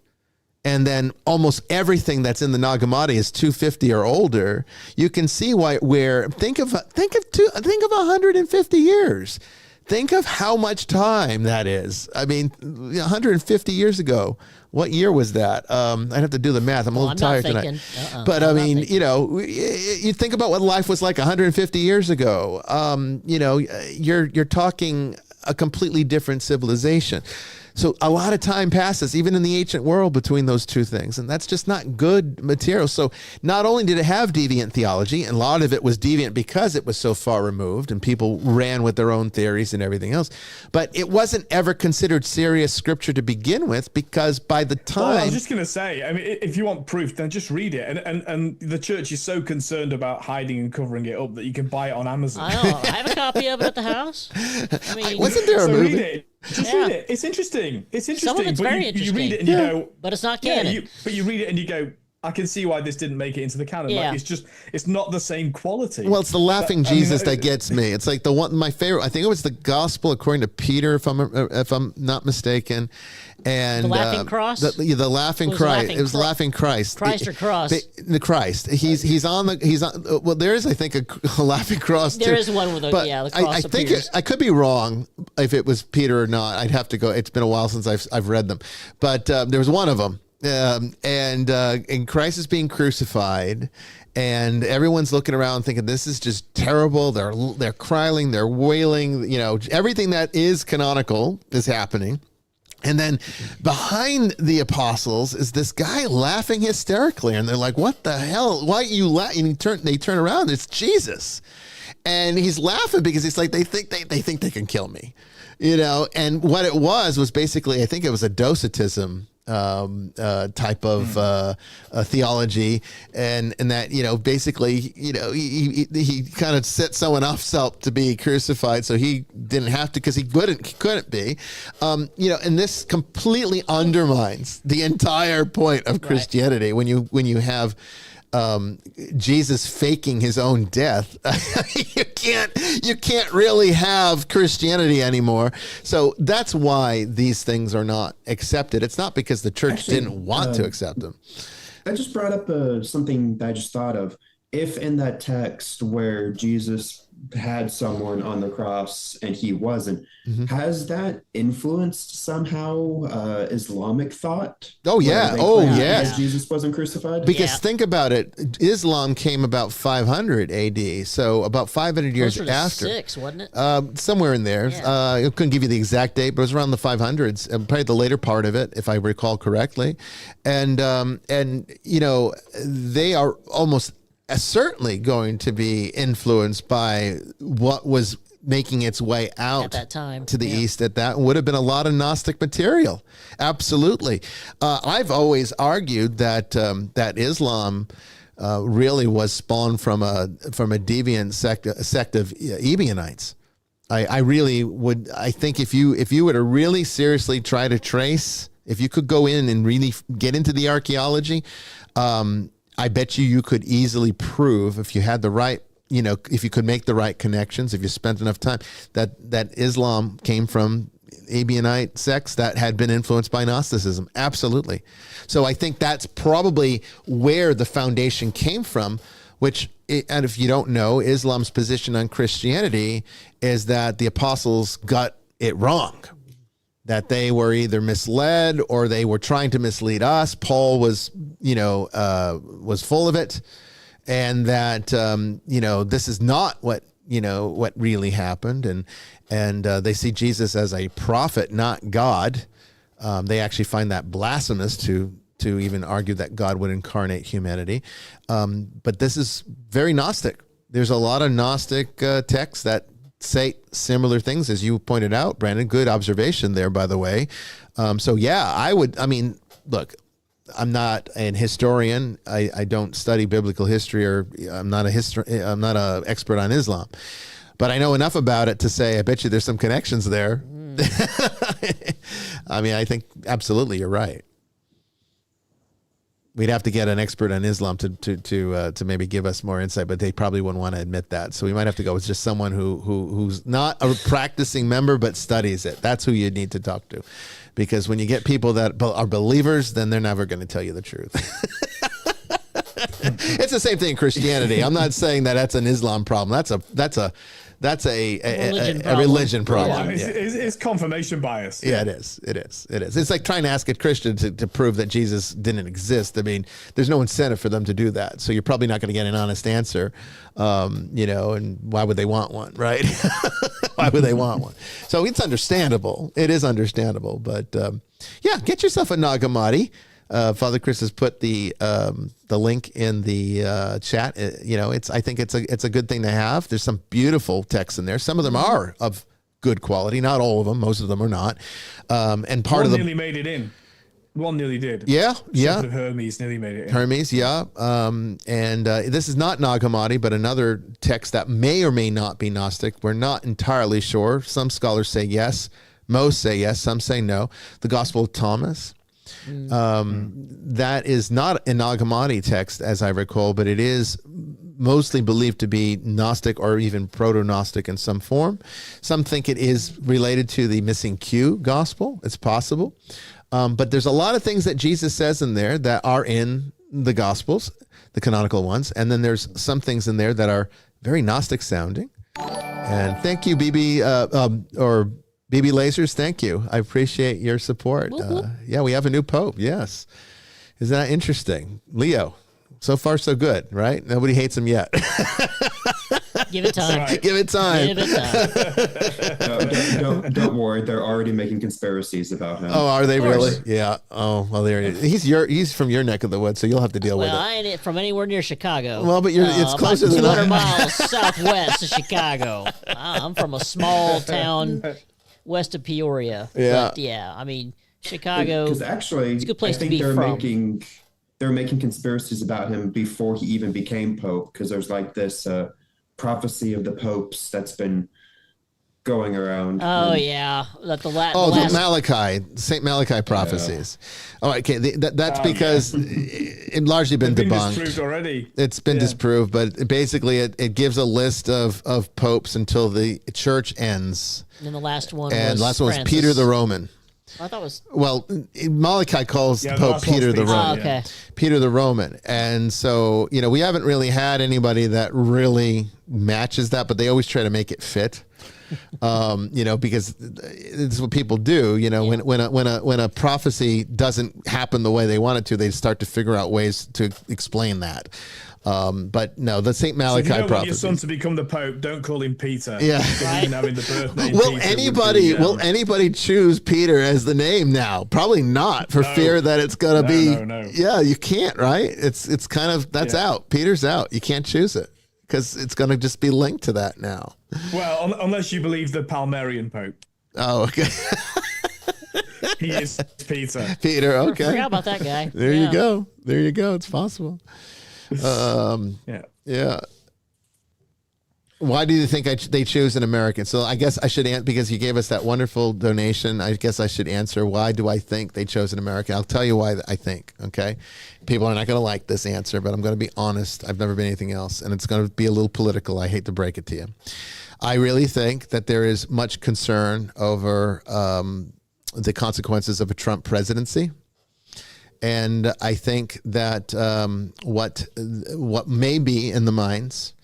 A: and then almost everything that's in the Nag Hammadi is 250 or older, you can see think of 150 years. Think of how much time that is. I mean, 150 years ago. What year was that? I'd have to do the math. I'm a little tired tonight. But I mean, you know, you think about what life was like 150 years ago. You know, you're talking a completely different civilization. So a lot of time passes, even in the ancient world, between those two things. And that's just not good material. So not only did it have deviant theology, and a lot of it was deviant because it was so far removed and people ran with their own theories and everything else, but it wasn't ever considered serious scripture to begin with, because by the time...
B: Well, I was just going to say, I mean, if you want proof, then just read it. And the church is so concerned about hiding and covering it up that you can buy it on Amazon.
C: I know. I have a copy of it at the house. I mean,
A: wasn't there a movie?
B: Read it. Just read it. It's interesting. It's interesting.
C: Some of it's very
B: interesting. You read it and you go,
C: but it's not canon.
B: But you read it and you go, I can see why this didn't make it into the canon.
C: Yeah.
B: Like, it's not the same quality.
A: Well, it's the laughing Jesus that gets me. It's like the one, my favorite. I think it was the Gospel according to Peter, if I'm not mistaken. And
C: the laughing cross.
A: The laughing Christ. It was laughing Christ.
C: Christ or cross.
A: The Christ. He's on. Well, there is, I think, a laughing cross.
C: There
A: too.
C: is one with the
A: But
C: the cross.
A: I think I could be wrong if it was Peter or not. I'd have to go. It's been a while since I've read them, but there was one of them. And Christ is being crucified, and everyone's looking around thinking this is just terrible. They're crying, they're wailing. You know, everything that is canonical is happening. And then behind the apostles is this guy laughing hysterically, and they're like, "What the hell? Why are you laughing?" And they turn around. It's Jesus, and he's laughing because he's like, they think they can kill me, you know. And what it was basically, I think it was a docetism type of theology, and that, you know, basically, you know, he kind of set someone else up to be crucified, so he didn't have to, because he couldn't be, you know. And this completely undermines the entire point of Christianity. Right. When you have Jesus faking his own death, you can't really have Christianity anymore. So that's why these things are not accepted. It's not because the church didn't want to accept them.
D: I just brought up something that I just thought of. If in that text where Jesus had someone on the cross and he wasn't, has that influenced somehow Islamic thought?
A: Oh yeah.
D: Jesus wasn't crucified?
A: Because think about it, Islam came about 500 AD, so about 500 years after.
C: 6, wasn't it?
A: Somewhere in there.
C: Yeah.
A: I couldn't give you the exact date, but it was around the 500s, probably the later part of it, if I recall correctly. And you know, they are almost certainly going to be influenced by what was making its way out
C: at that time
A: to the east. At that would have been a lot of Gnostic material. Absolutely. I've always argued that that Islam really was spawned from a deviant sect of Ebionites. I really would. I think if you were to really seriously try to trace, if you could go in and really get into the archaeology, I bet you could easily prove, if you had the right, you know, if you could make the right connections, if you spent enough time, that Islam came from Ebionite sects that had been influenced by Gnosticism. Absolutely. So I think that's probably where the foundation came from, and if you don't know, Islam's position on Christianity is that the apostles got it wrong, that they were either misled or they were trying to mislead us. Paul was, you know, was full of it, and that, you know, this is not what really happened. And they see Jesus as a prophet, not God. They actually find that blasphemous to even argue that God would incarnate humanity. But this is very Gnostic. There's a lot of Gnostic texts that say similar things, as you pointed out, Brandon. Good observation there, by the way. So yeah, I mean, look, I'm not an historian. I don't study biblical history, or I'm not an expert on Islam, but I know enough about it to say, I bet you there's some connections there. I mean, I think absolutely you're right. We'd have to get an expert on Islam to maybe give us more insight, but they probably wouldn't want to admit that. So we might have to go with just someone who's not a practicing member but studies it. That's who you need to talk to, because when you get people that are believers, then they're never going to tell you the truth. It's the same thing in Christianity. I'm not saying that that's an Islam problem. That's That's a
C: Religion
A: religion
C: problem.
A: problem.
B: Yeah, it's confirmation bias.
A: Yeah, it is. It is. It is. It's like trying to ask a Christian to prove that Jesus didn't exist. I mean, there's no incentive for them to do that. So you're probably not going to get an honest answer, and why would they want one, right? Why would they want one? So it's understandable. It is understandable. But yeah, get yourself a Nagamati. Father Chris has put the link in the chat. I think it's a good thing to have. There's some beautiful texts in there. Some of them are of good quality. Not all of them. Most of them are not. And part
B: One
A: of them
B: nearly made it in. One nearly did.
A: Yeah.
B: Shepherd of Hermes nearly made it in.
A: Hermes, yeah. And this is not Nag Hammadi, but another text that may or may not be Gnostic. We're not entirely sure. Some scholars say yes. Most say yes. Some say no. The Gospel of Thomas. That is not a Nag Hammadi text, as I recall, but it is mostly believed to be Gnostic or even proto-Gnostic in some form. Some think it is related to the missing Q gospel. It's possible. But there's a lot of things that Jesus says in there that are in the Gospels, the canonical ones. And then there's some things in there that are very Gnostic sounding. And thank you, BB, or BB Lasers. Thank you. I appreciate your support. Yeah, we have a new Pope. Yes. Isn't that interesting? Leo, so far so good, right? Nobody hates him yet.
C: Give it time.
B: Right.
A: Give it time.
C: Give it time.
D: No, don't worry. They're already making conspiracies about him.
A: Oh, are they really?
C: course.
A: Yeah. Oh, well, there it is. He's from your neck of the woods, so you'll have to deal with
C: Well,
A: it.
C: I ain't from anywhere near Chicago.
A: Well, but it's closer
C: about
A: than
C: 200
A: I-
C: miles southwest of Chicago. I'm from a small town west of Peoria.
A: Yeah.
C: But yeah, I mean, Chicago.
D: Because actually,
C: it's a good place
D: I
C: to
D: think
C: be
D: they're
C: from.
D: making conspiracies about him before he even became Pope. Because there's like this prophecy of the popes that's been going around.
C: Oh yeah, that the last.
A: The Malachi, Saint Malachi prophecies. Oh, okay. That's because it largely been
B: They've been
A: debunked.
B: disproved already.
A: It's been disproved, but basically it gives a list of popes until the church ends.
C: And then the last one.
A: And
C: was
A: the last one was
C: Francis.
A: Peter the Roman.
C: I thought it was.
A: Well, Malachi calls the
B: the
A: Pope
B: last one's
A: Peter the
B: Peter.
A: Roman.
C: Oh, okay.
A: Peter the Roman. And so, we haven't really had anybody that really matches that, but they always try to make it fit. Because it's what people do. When a prophecy doesn't happen the way they want it to, they start to figure out ways to explain that. But no, the Saint
B: So
A: Malachi
B: if you don't want your
A: prophecy.
B: son to become the Pope, don't call him Peter.
A: Yeah.
B: Because even having the birth name
A: Will
B: Peter would be,
A: anybody choose Peter as the name now? Probably not, for fear that it's gonna be.
B: No.
A: Yeah, you can't, right? It's kind of that's out. Peter's out. You can't choose it because it's gonna just be linked to that now.
B: Well, unless you believe the Palmerian Pope.
A: Oh, okay.
B: He is Peter.
A: Peter.
C: I
A: Okay.
C: forgot about that guy.
A: There you go. There you go. It's possible.
B: Yeah.
A: Yeah. Why do you think they choose an American? So I guess I should answer, because you gave us that wonderful donation. I guess I should answer, why do I think they chose an American? I'll tell you why I think, okay? People are not going to like this answer, but I'm going to be honest. I've never been anything else, and it's going to be a little political. I hate to break it to you. I really think that there is much concern over the consequences of a Trump presidency. And I think that what may be in the minds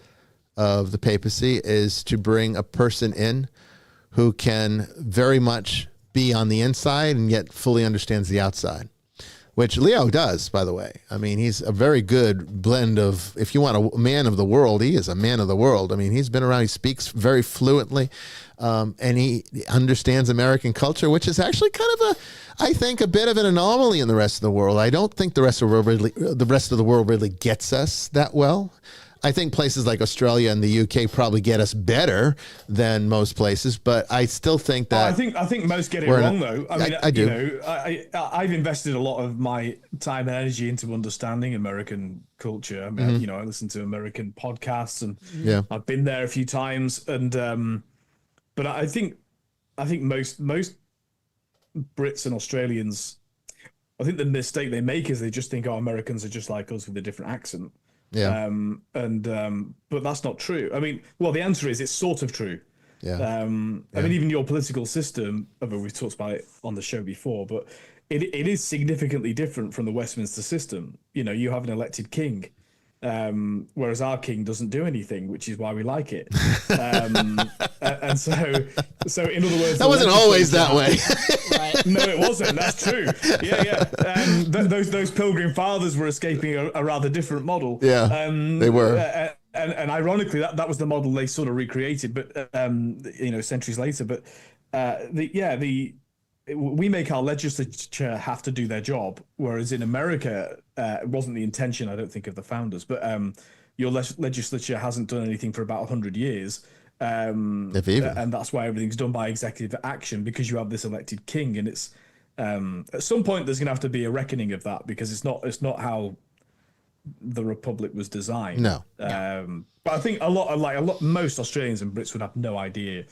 A: of the papacy is to bring a person in who can very much be on the inside and yet fully understands the outside, which Leo does, by the way. I mean, he's a very good blend of, if you want a man of the world, he is a man of the world. I mean, he's been around, he speaks very fluently, and he understands American culture, which is actually kind of I think, a bit of an anomaly in the rest of the world. I don't think the rest of the world really gets us that well. I think places like Australia and the UK probably get us better than most places, but I still think that
B: I think most get it wrong though. I mean,
A: I do.
B: I've invested a lot of my time and energy into understanding American culture. I mean, I listen to American podcasts, and I've been there a few times, and but I think most Brits and Australians, I think the mistake they make is they just think, Americans are just like us with a different accent.
A: Yeah.
B: But that's not true. I mean, well, the answer is it's sort of true.
A: Yeah.
B: I mean, even your political system, we've talked about it on the show before, but it is significantly different from the Westminster system. You have an elected king, whereas our king doesn't do anything, which is why we like it. And so in other words,
A: that wasn't always that way.
C: Right.
B: No, it wasn't. That's true. Yeah. Those Pilgrim Fathers were escaping a rather different model.
A: Yeah, they were.
B: And ironically, that was the model they sort of recreated, but centuries later. But we make our legislature have to do their job, whereas in America, it wasn't the intention, I don't think, of the founders. But your legislature hasn't done anything for about 100 years.
A: If even.
B: And that's why everything's done by executive action, because you have this elected king, and it's at some point there's going to have to be a reckoning of that, because it's not how the republic was designed.
A: No.
B: But I think most Australians and Brits would have no idea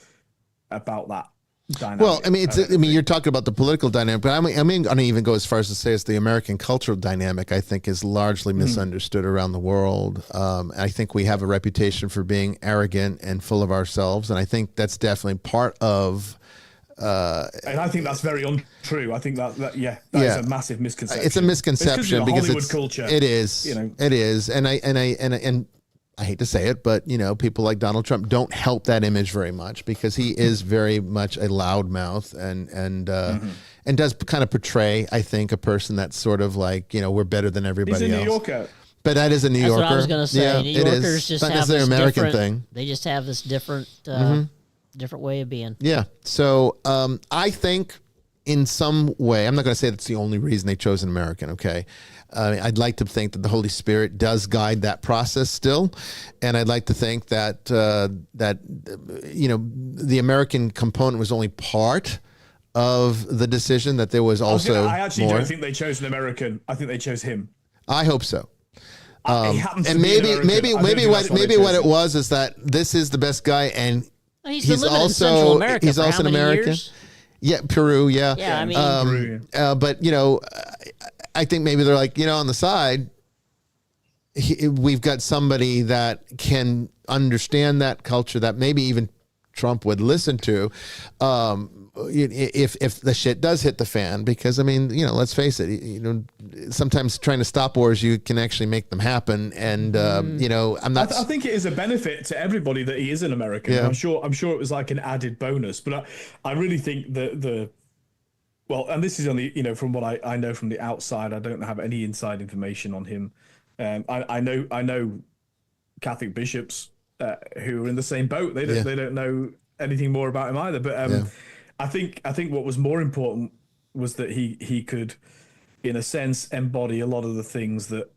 B: about that dynamic.
A: Well, I mean, you're talking about the political dynamic, but I mean, I don't even go as far as to say it's the American cultural dynamic. I think is largely misunderstood around the world. I think we have a reputation for being arrogant and full of ourselves, and I think that's definitely part of.
B: And I think that's very untrue. I think that is a massive misconception.
A: It's a misconception because
B: Hollywood
A: it's
B: culture.
A: It is. It is, and I hate to say it, but people like Donald Trump don't help that image very much, because he is very much a loudmouth and does kind of portray, I think, a person that's sort of like, we're better than everybody else.
B: He's a New Yorker.
A: But that is a New Yorker.
C: That's what I was going to say.
A: Yeah,
C: New Yorkers just
A: not
C: have
A: necessarily
C: this
A: American
C: different
A: thing.
C: They just have this different different way of being.
A: Yeah. So I think in some way, I'm not going to say that's the only reason they chose an American. Okay. I'd like to think that the Holy Spirit does guide that process still, and I'd like to think that the American component was only part of the decision. That there was also
B: I actually
A: more.
B: don't think they chose an American. I think they chose him.
A: I hope so.
B: And
A: maybe what it was is that this is the best guy, and
C: he's also America
A: he's also an American.
C: Years?
A: Yeah, Peru. Yeah.
C: Yeah, I mean,
A: but I think maybe they're like, on the side, we've got somebody that can understand that culture that maybe even Trump would listen to, if the shit does hit the fan. Because I mean, let's face it, sometimes trying to stop wars, you can actually make them happen. And I'm not.
B: I think it is a benefit to everybody that he is an American.
A: Yeah.
B: I'm sure it was like an added bonus. But I really think that well, and this is only, from what I know from the outside. I don't have any inside information on him. I know Catholic bishops who are in the same boat. They don't know anything more about him either. But I think what was more important was that he could, in a sense, embody a lot of the things that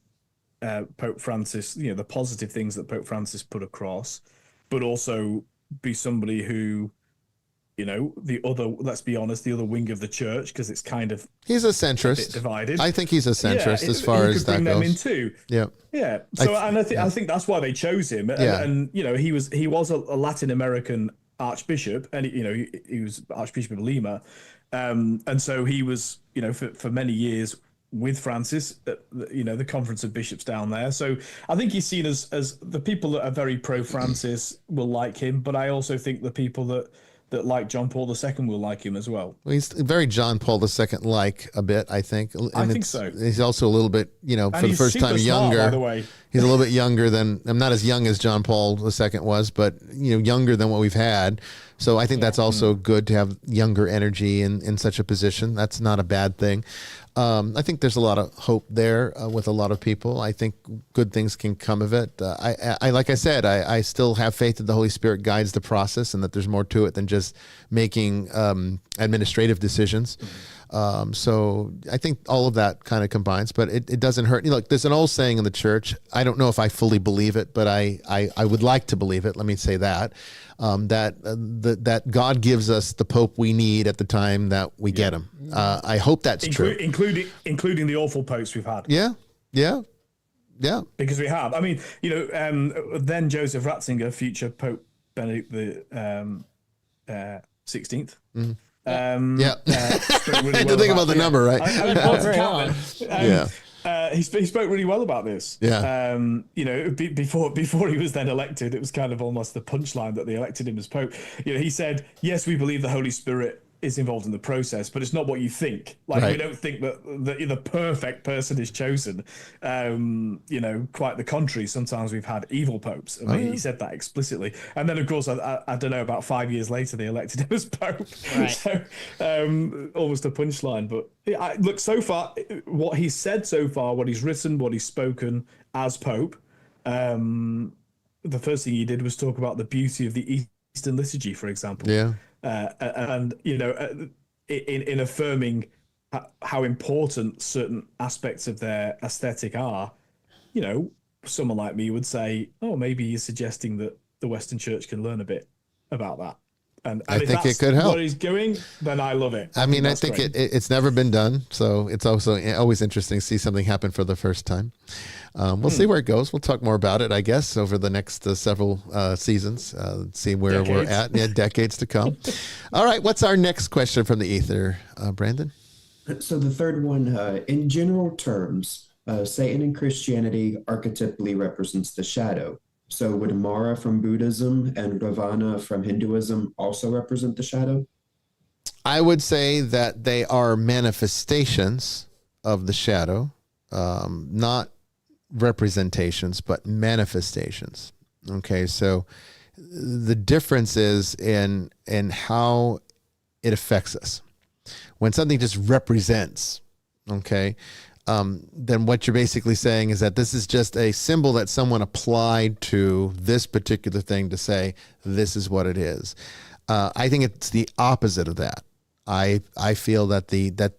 B: Pope Francis, the positive things that Pope Francis put across, but also be somebody who, let's be honest, the other wing of the church, because it's kind of
A: he's a centrist,
B: divided.
A: I think he's a centrist as far as that goes.
B: Them in too.
A: Yeah.
B: So I think that's why they chose him. And he was a Latin American archbishop, and he was Archbishop of Lima, and so he was for many years with Francis at the Conference of Bishops down there. So I think he's seen as the people that are very pro Francis will like him, but I also think the people that like John Paul II will like him as well.
A: Well, he's very John Paul II like a bit, I think. And
B: I think so.
A: He's also a little bit, for the first time,
B: younger.
A: younger.
B: By the way,
A: he's a little bit younger than. I'm not as young as John Paul II was, but younger than what we've had. So I think that's also good to have younger energy in such a position. That's not a bad thing. I think there's a lot of hope there with a lot of people. I think good things can come of it. I like I said, I still have faith that the Holy Spirit guides the process, and that there's more to it than just making administrative decisions. So I think all of that kind of combines, but it doesn't hurt. Look, there's an old saying in the church. I don't know if I fully believe it, but I would like to believe it. Let me say that. That God gives us the Pope we need at the time that we get him. I hope that's true.
B: Including the awful popes we've had.
A: Yeah.
B: Because we have. I mean, then Joseph Ratzinger, future Pope Benedict the 16th.
A: Mm-hmm.
B: Really
A: I had to think about the number, right?
B: He spoke really well about this.
A: Yeah.
B: Before he was then elected, it was kind of almost the punchline that they elected him as Pope. He said, "Yes, we believe the Holy Spirit is involved in the process, but it's not what you think. Like,
A: Right.
B: we don't think that the perfect person is chosen. Quite the contrary. Sometimes we've had evil popes. I mean, he said that explicitly. And then, of course, I don't know, about 5 years later, they elected him as pope.
C: Right.
B: So, almost a punchline. But look, so far, what he's said so far, what he's written, what he's spoken as pope, the first thing he did was talk about the beauty of the Eastern liturgy, for example.
A: Yeah.
B: And in affirming how important certain aspects of their aesthetic are, someone like me would say, oh, maybe he's suggesting that the Western Church can learn a bit about that. And
A: I
B: if
A: think
B: that's
A: it could help.
B: what he's doing, then I love it.
A: I think
B: great.
A: it's never been done, so it's also always interesting to see something happen for the first time. We'll see where it goes. We'll talk more about it, I guess, over the next several seasons. See where we're at. Yeah, decades to come. All right, what's our next question from the ether, Brandon?
D: So the third one, in general terms, Satan in Christianity archetypally represents the shadow. So would Mara from Buddhism and Ravana from Hinduism also represent the shadow?
A: I would say that they are manifestations of the shadow, not representations, but manifestations. Okay, so the difference is in how it affects us. When something just represents, okay, then what you're basically saying is that this is just a symbol that someone applied to this particular thing to say this is what it is. I think it's the opposite of that. I feel that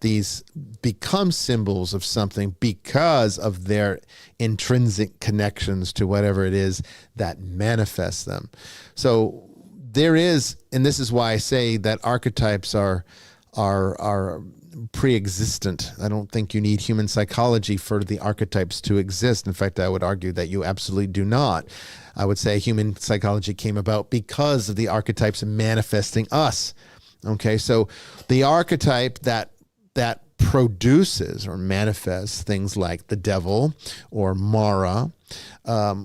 A: these become symbols of something because of their intrinsic connections to whatever it is that manifests them. So there is, and this is why I say that archetypes are pre-existent. I don't think you need human psychology for the archetypes to exist. In fact, I would argue that you absolutely do not. I would say human psychology came about because of the archetypes manifesting us. Okay, so the archetype that produces or manifests things like the devil or Mara,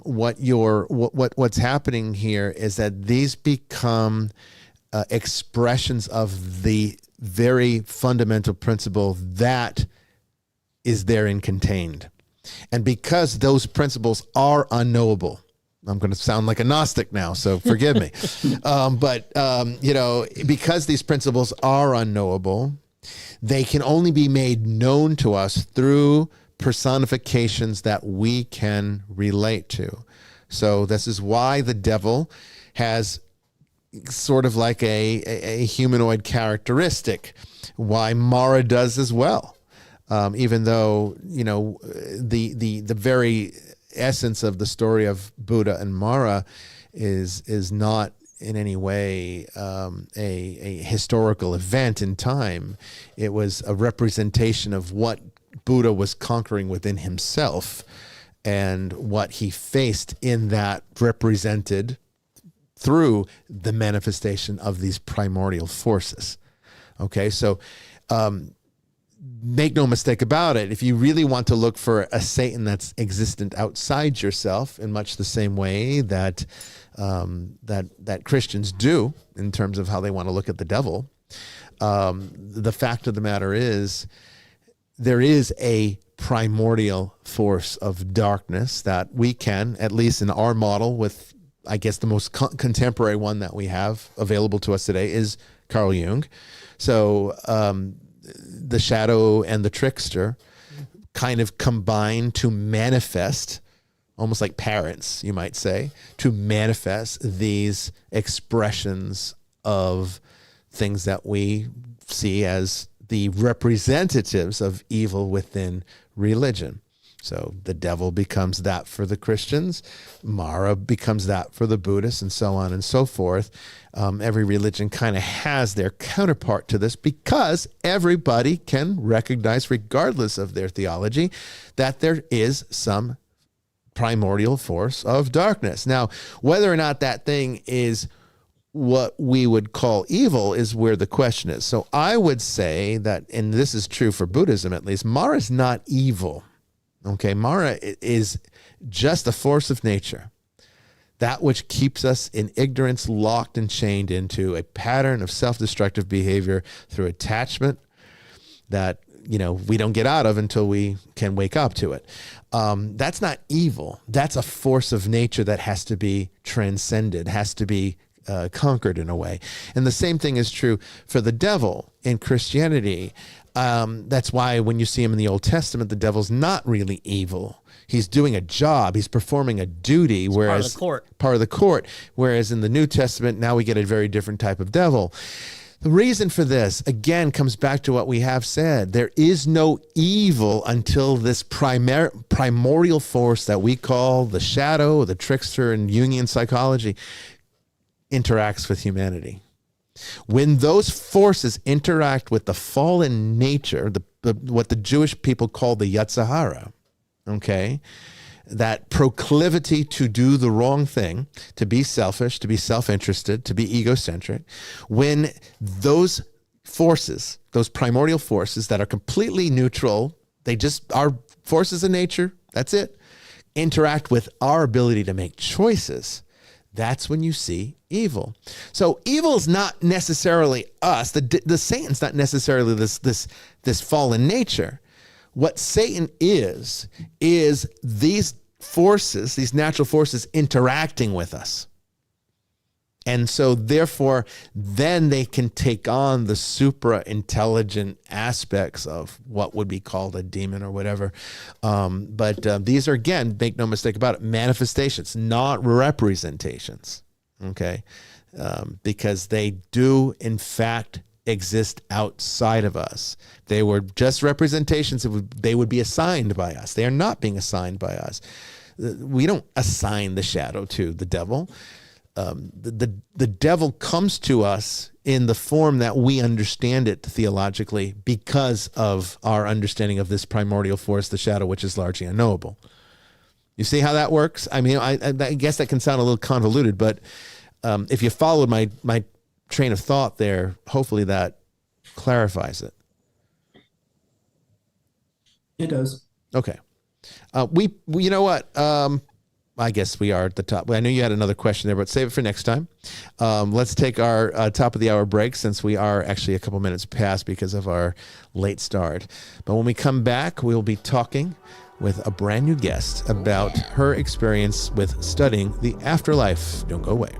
A: what's happening here is that these become expressions of the very fundamental principle that is therein contained. And because those principles are unknowable, I'm going to sound like a Gnostic now, so forgive me. Because these principles are unknowable, they can only be made known to us through personifications that we can relate to. So this is why the devil has sort of like a humanoid characteristic, why Mara does as well. Even though, the very essence of the story of Buddha and Mara is not in any way a historical event in time. It was a representation of what Buddha was conquering within himself and what he faced in that represented through the manifestation of these primordial forces. Okay, so make no mistake about it. If you really want to look for a Satan that's existent outside yourself, in much the same way that that Christians do in terms of how they want to look at the devil, the fact of the matter is there is a primordial force of darkness that we can, at least in our model with, I guess, the most contemporary one that we have available to us today is Carl Jung. So the shadow and the trickster kind of combine to manifest, almost like parents, you might say, to manifest these expressions of things that we see as the representatives of evil within religion. So the devil becomes that for the Christians, Mara becomes that for the Buddhists, and so on and so forth. Every religion kind of has their counterpart to this because everybody can recognize, regardless of their theology, that there is some primordial force of darkness. Now, whether or not that thing is what we would call evil is where the question is. So I would say that, and this is true for Buddhism at least, Mara is not evil. Okay, Mara is just a force of nature that which keeps us in ignorance, locked and chained into a pattern of self-destructive behavior through attachment that, we don't get out of until we can wake up to it. That's not evil. That's a force of nature that has to be transcended, has to be conquered in a way. And the same thing is true for the devil in Christianity. That's why when you see him in the Old Testament, the devil's not really evil. He's doing a job. He's performing a duty, whereas part of the court. Whereas in the New Testament, now we get a very different type of devil. The reason for this, again, comes back to what we have said. There is no evil until this primordial force that we call the shadow, the trickster in Jungian psychology, interacts with humanity. When those forces interact with the fallen nature, what the Jewish people call the Yetzer Hara, okay, that proclivity to do the wrong thing, to be selfish, to be self-interested, to be egocentric, when those forces, those primordial forces that are completely neutral, they just are forces of nature, that's it, interact with our ability to make choices, that's when you see evil. So evil is not necessarily us. The Satan's not necessarily this fallen nature. What Satan is these forces, these natural forces interacting with us. And so therefore, then they can take on the supra-intelligent aspects of what would be called a demon or whatever. But these are, again, make no mistake about it, manifestations, not representations, okay? Because they do, in fact, exist outside of us. They were just representations. They would be assigned by us. They are not being assigned by us. We don't assign the shadow to the devil. The devil comes to us in the form that we understand it theologically because of our understanding of this primordial force, the shadow, which is largely unknowable. You see how that works? I mean, I guess that can sound a little convoluted, but if you followed my train of thought there, hopefully that clarifies it.
D: It does.
A: Okay. We you know what? I guess we are at the top. I knew you had another question there, but save it for next time. Let's take our top of the hour break since we are actually a couple minutes past because of our late start. But when we come back, we'll be talking with a brand new guest about her experience with studying the afterlife. Don't go away.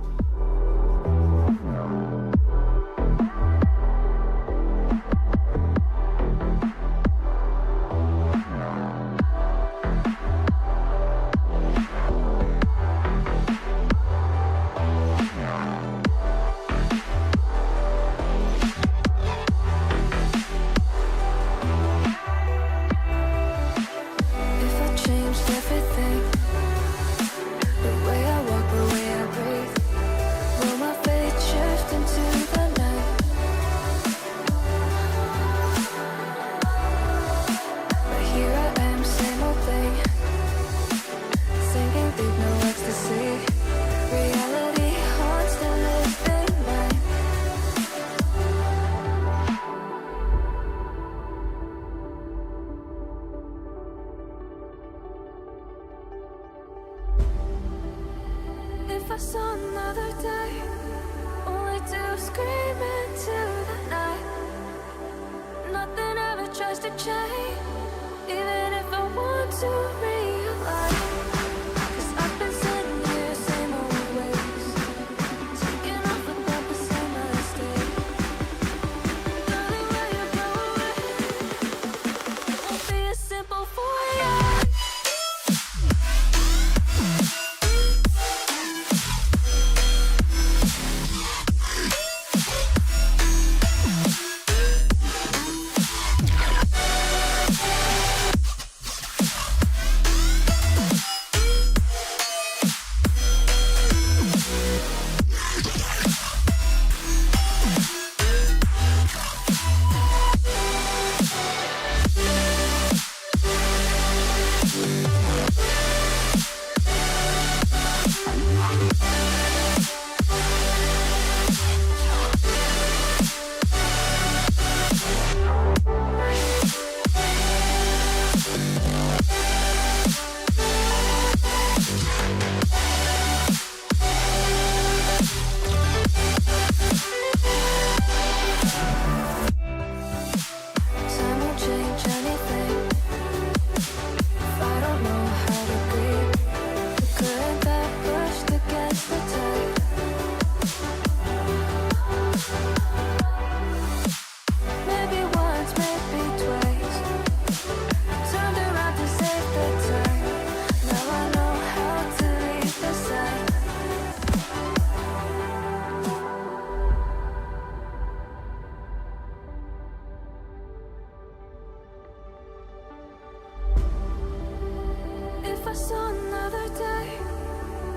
E: promise on another day,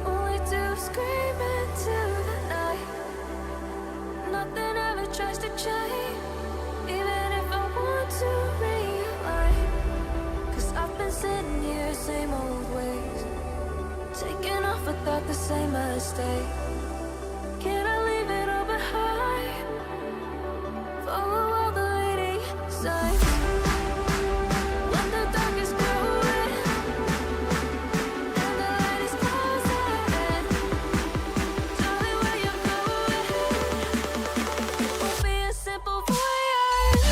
E: only to scream into the night. Nothing ever tries to change, even if I want to realign. 'Cause I've been sitting here, same old ways, taking off without the same mistake. Can I leave it all behind? Follow all the leading signs. When the dark is growing and the light is closing in, tell me where you're going. It won't be a simple voyage.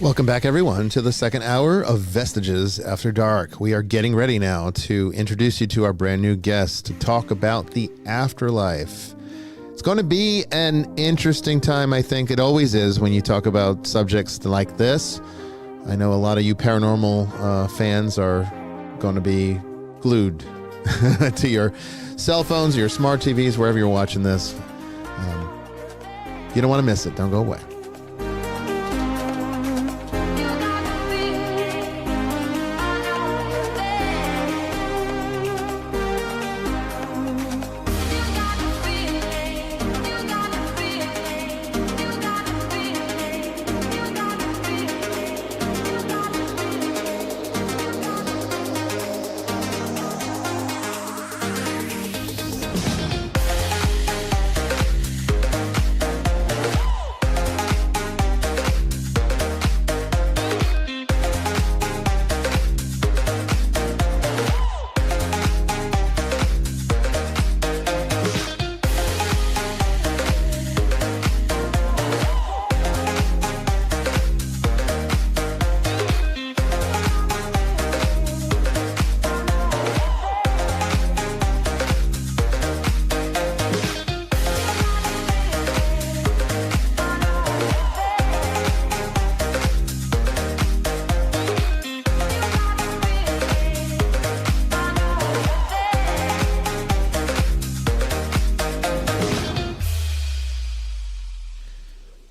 A: Welcome back, everyone, to the second hour of Vestiges After Dark. We are getting ready now to introduce you to our brand new guest to talk about the afterlife. It's going to be an interesting time, I think. It always is when you talk about subjects like this. I know a lot of you paranormal fans are going to be glued to your cell phones or your smart TVs, wherever you're watching this. You don't want to miss it. Don't go away.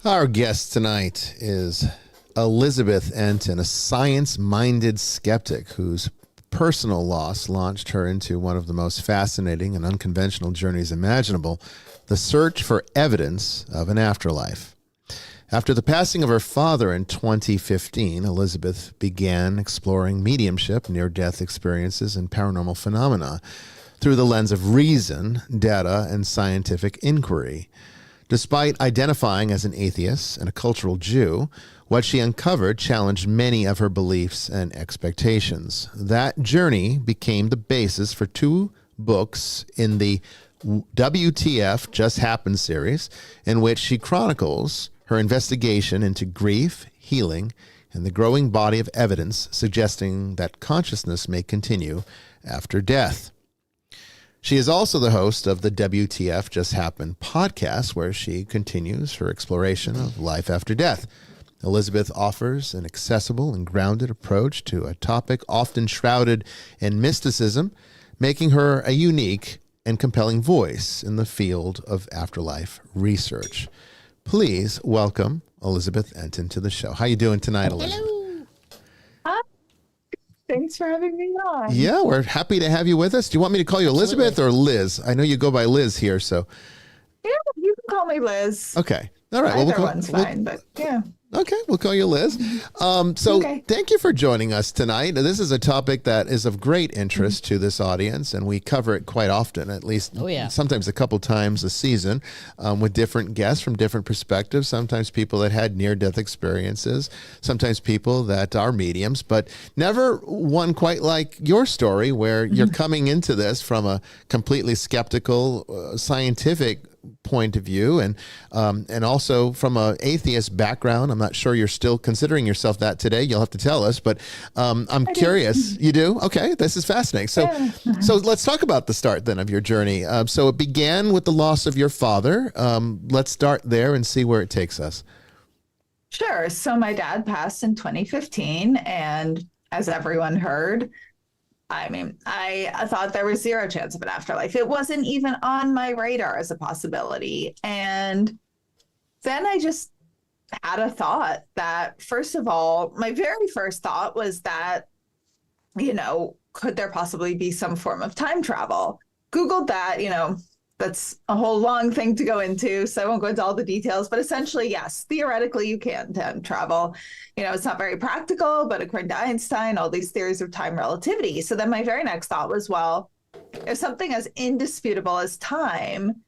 A: Our guest tonight is Elizabeth Entin, a science-minded skeptic whose personal loss launched her into one of the most fascinating and unconventional journeys imaginable, the search for evidence of an afterlife. After the passing of her father in 2015, Elizabeth began exploring mediumship, near-death experiences, and paranormal phenomena through the lens of reason, data, and scientific inquiry. Despite identifying as an atheist and a cultural Jew, what she uncovered challenged many of her beliefs and expectations. That journey became the basis for two books in the WTF Just Happened series, in which she chronicles her investigation into grief, healing, and the growing body of evidence suggesting that consciousness may continue after death. She is also the host of the WTF Just Happened podcast, where she continues her exploration of life after death. Elizabeth offers an accessible and grounded approach to a topic often shrouded in mysticism, making her a unique and compelling voice in the field of afterlife research. Please welcome Elizabeth Entin to the show. How you doing tonight, Elizabeth?
C: Hello.
F: Thanks for having me on.
A: Yeah, we're happy to have you with us. Do you want me to call you Elizabeth or Liz? I know you go by Liz here, so.
F: Yeah, you can call me Liz.
A: Okay. All right.
F: Either one's fine, but yeah.
A: Okay, we'll call you Liz. Thank you for joining us tonight. This is a topic that is of great interest to this audience, and we cover it quite often, at least sometimes a couple times a season, with different guests from different perspectives, sometimes people that had near-death experiences, sometimes people that are mediums, but never one quite like your story, where you're coming into this from a completely skeptical, scientific point of view, and also from a atheist background. I'm not sure you're still considering yourself that today. You'll have to tell us, but I'm curious. You do? Okay, this is fascinating. So let's talk about the start then of your journey. So it began with the loss of your father. Let's start there and see where it takes us.
F: Sure. So my dad passed in 2015, and as everyone heard, I mean, I thought there was zero chance of an afterlife. It wasn't even on my radar as a possibility. And then I just had a thought that, first of all, my very first thought was that, could there possibly be some form of time travel? Googled that, that's a whole long thing to go into, so I won't go into all the details, but essentially, yes, theoretically you can time travel. It's not very practical, but according to Einstein, all these theories of time relativity. So then my very next thought was, well, if something as indisputable as time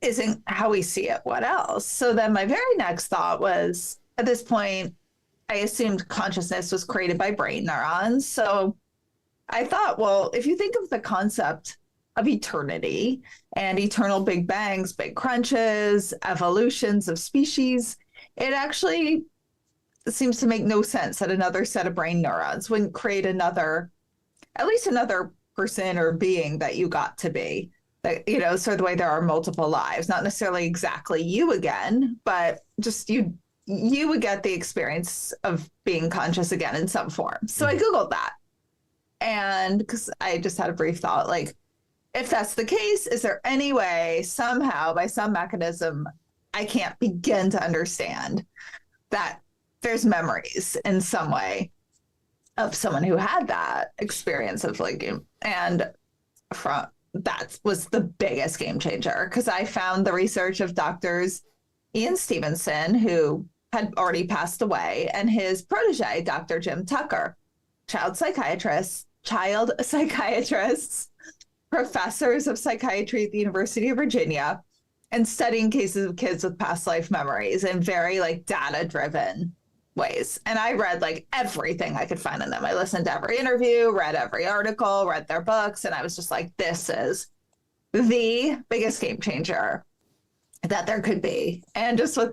F: isn't how we see it, what else? So then my very next thought was, at this point, I assumed consciousness was created by brain neurons. So I thought, well, if you think of the concept of eternity and eternal big bangs, big crunches, evolutions of species, it actually it seems to make no sense that another set of brain neurons wouldn't create at least another person or being that you got to be. That, sort of the way there are multiple lives, not necessarily exactly you again, but just you would get the experience of being conscious again in some form. So I Googled that. And because I just had a brief thought, like, if that's the case, is there any way somehow by some mechanism I can't begin to understand that there's memories in some way of someone who had that experience of like, and that was the biggest game changer, because I found the research of doctors Ian Stevenson, who had already passed away, and his protege, Dr. Jim Tucker, child psychiatrists, professors of psychiatry at the University of Virginia, and studying cases of kids with past life memories in very like data-driven ways. And I read like everything I could find on them. I listened to every interview, read every article, read their books, and I was just like, this is the biggest game changer that there could be. And just with,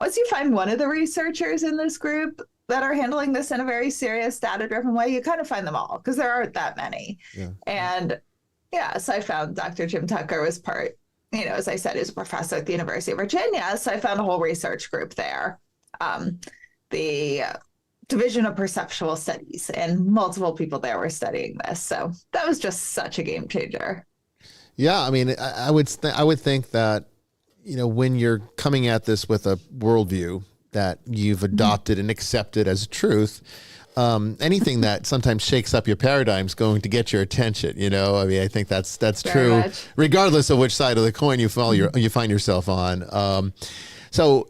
F: once you find one of the researchers in this group that are handling this in a very serious data-driven way, you kind of find them all, because there aren't that many. Yeah. And so I found Dr. Jim Tucker was part, as I said, he's a professor at the University of Virginia. So I found a whole research group there. The Division of Perceptual Studies, and multiple people there were studying this. So that was just such a game changer.
A: Yeah, I mean, I would think that, when you're coming at this with a worldview that you've adopted and accepted as truth, anything that sometimes shakes up your paradigm is going to get your attention. I mean, I think that's true, regardless of which side of the coin you find yourself on. So,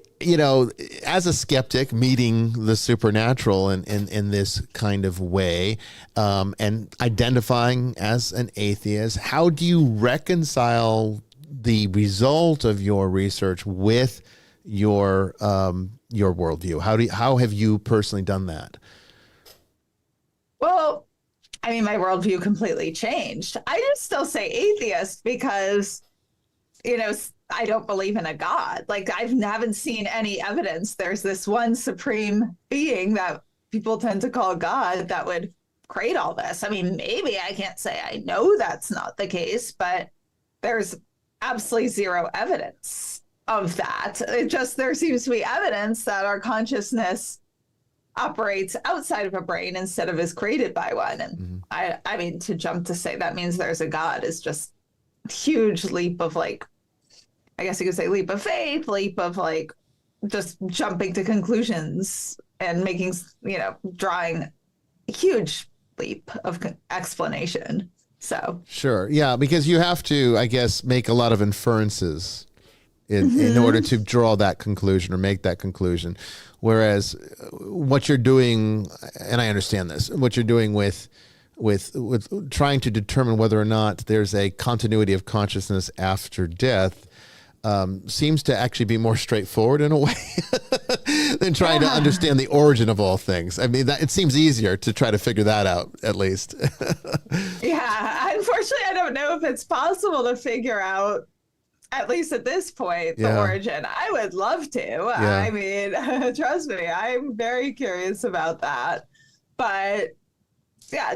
A: as a skeptic meeting the supernatural in this kind of way, and identifying as an atheist, how do you reconcile the result of your research with your worldview? How have you personally done that?
F: Well, I mean, my worldview completely changed. I just still say atheist because, I don't believe in a God. Like, I haven't seen any evidence there's this one supreme being that people tend to call God that would create all this. I mean, maybe I can't say I know that's not the case, but there's absolutely zero evidence of that. There seems to be evidence that our consciousness operates outside of a brain instead of is created by one. And I mean, to jump to say that means there's a God is just a huge leap of like, I guess you could say leap of faith, leap of like just jumping to conclusions and making, drawing a huge leap of explanation. So
A: sure. Yeah. Because you have to, I guess, make a lot of inferences in order to draw that conclusion or make that conclusion. Whereas what you're doing, and I understand this, what you're doing with trying to determine whether or not there's a continuity of consciousness after death, seems to actually be more straightforward in a way than trying to understand the origin of all things. I mean, it seems easier to try to figure that out, at least.
F: Yeah, unfortunately, I don't know if it's possible to figure out, at least at this point, the origin. I would love to. Yeah. I mean, trust me, I'm very curious about that. But yeah,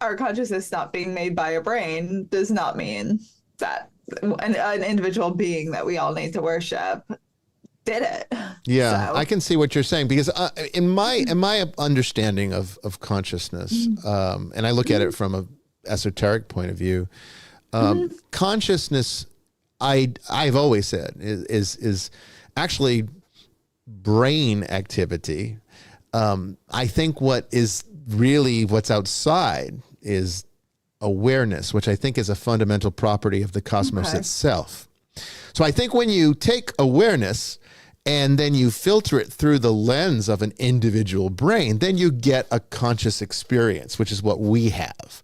F: our consciousness not being made by a brain does not mean that an individual being that we all need to worship did it.
A: Yeah, so. I can see what you're saying, because in my understanding of consciousness, and I look at it from a esoteric point of view, consciousness, I've always said is actually brain activity. I think what's outside is awareness, which I think is a fundamental property of the cosmos itself. So I think when you take awareness and then you filter it through the lens of an individual brain, then you get a conscious experience, which is what we have.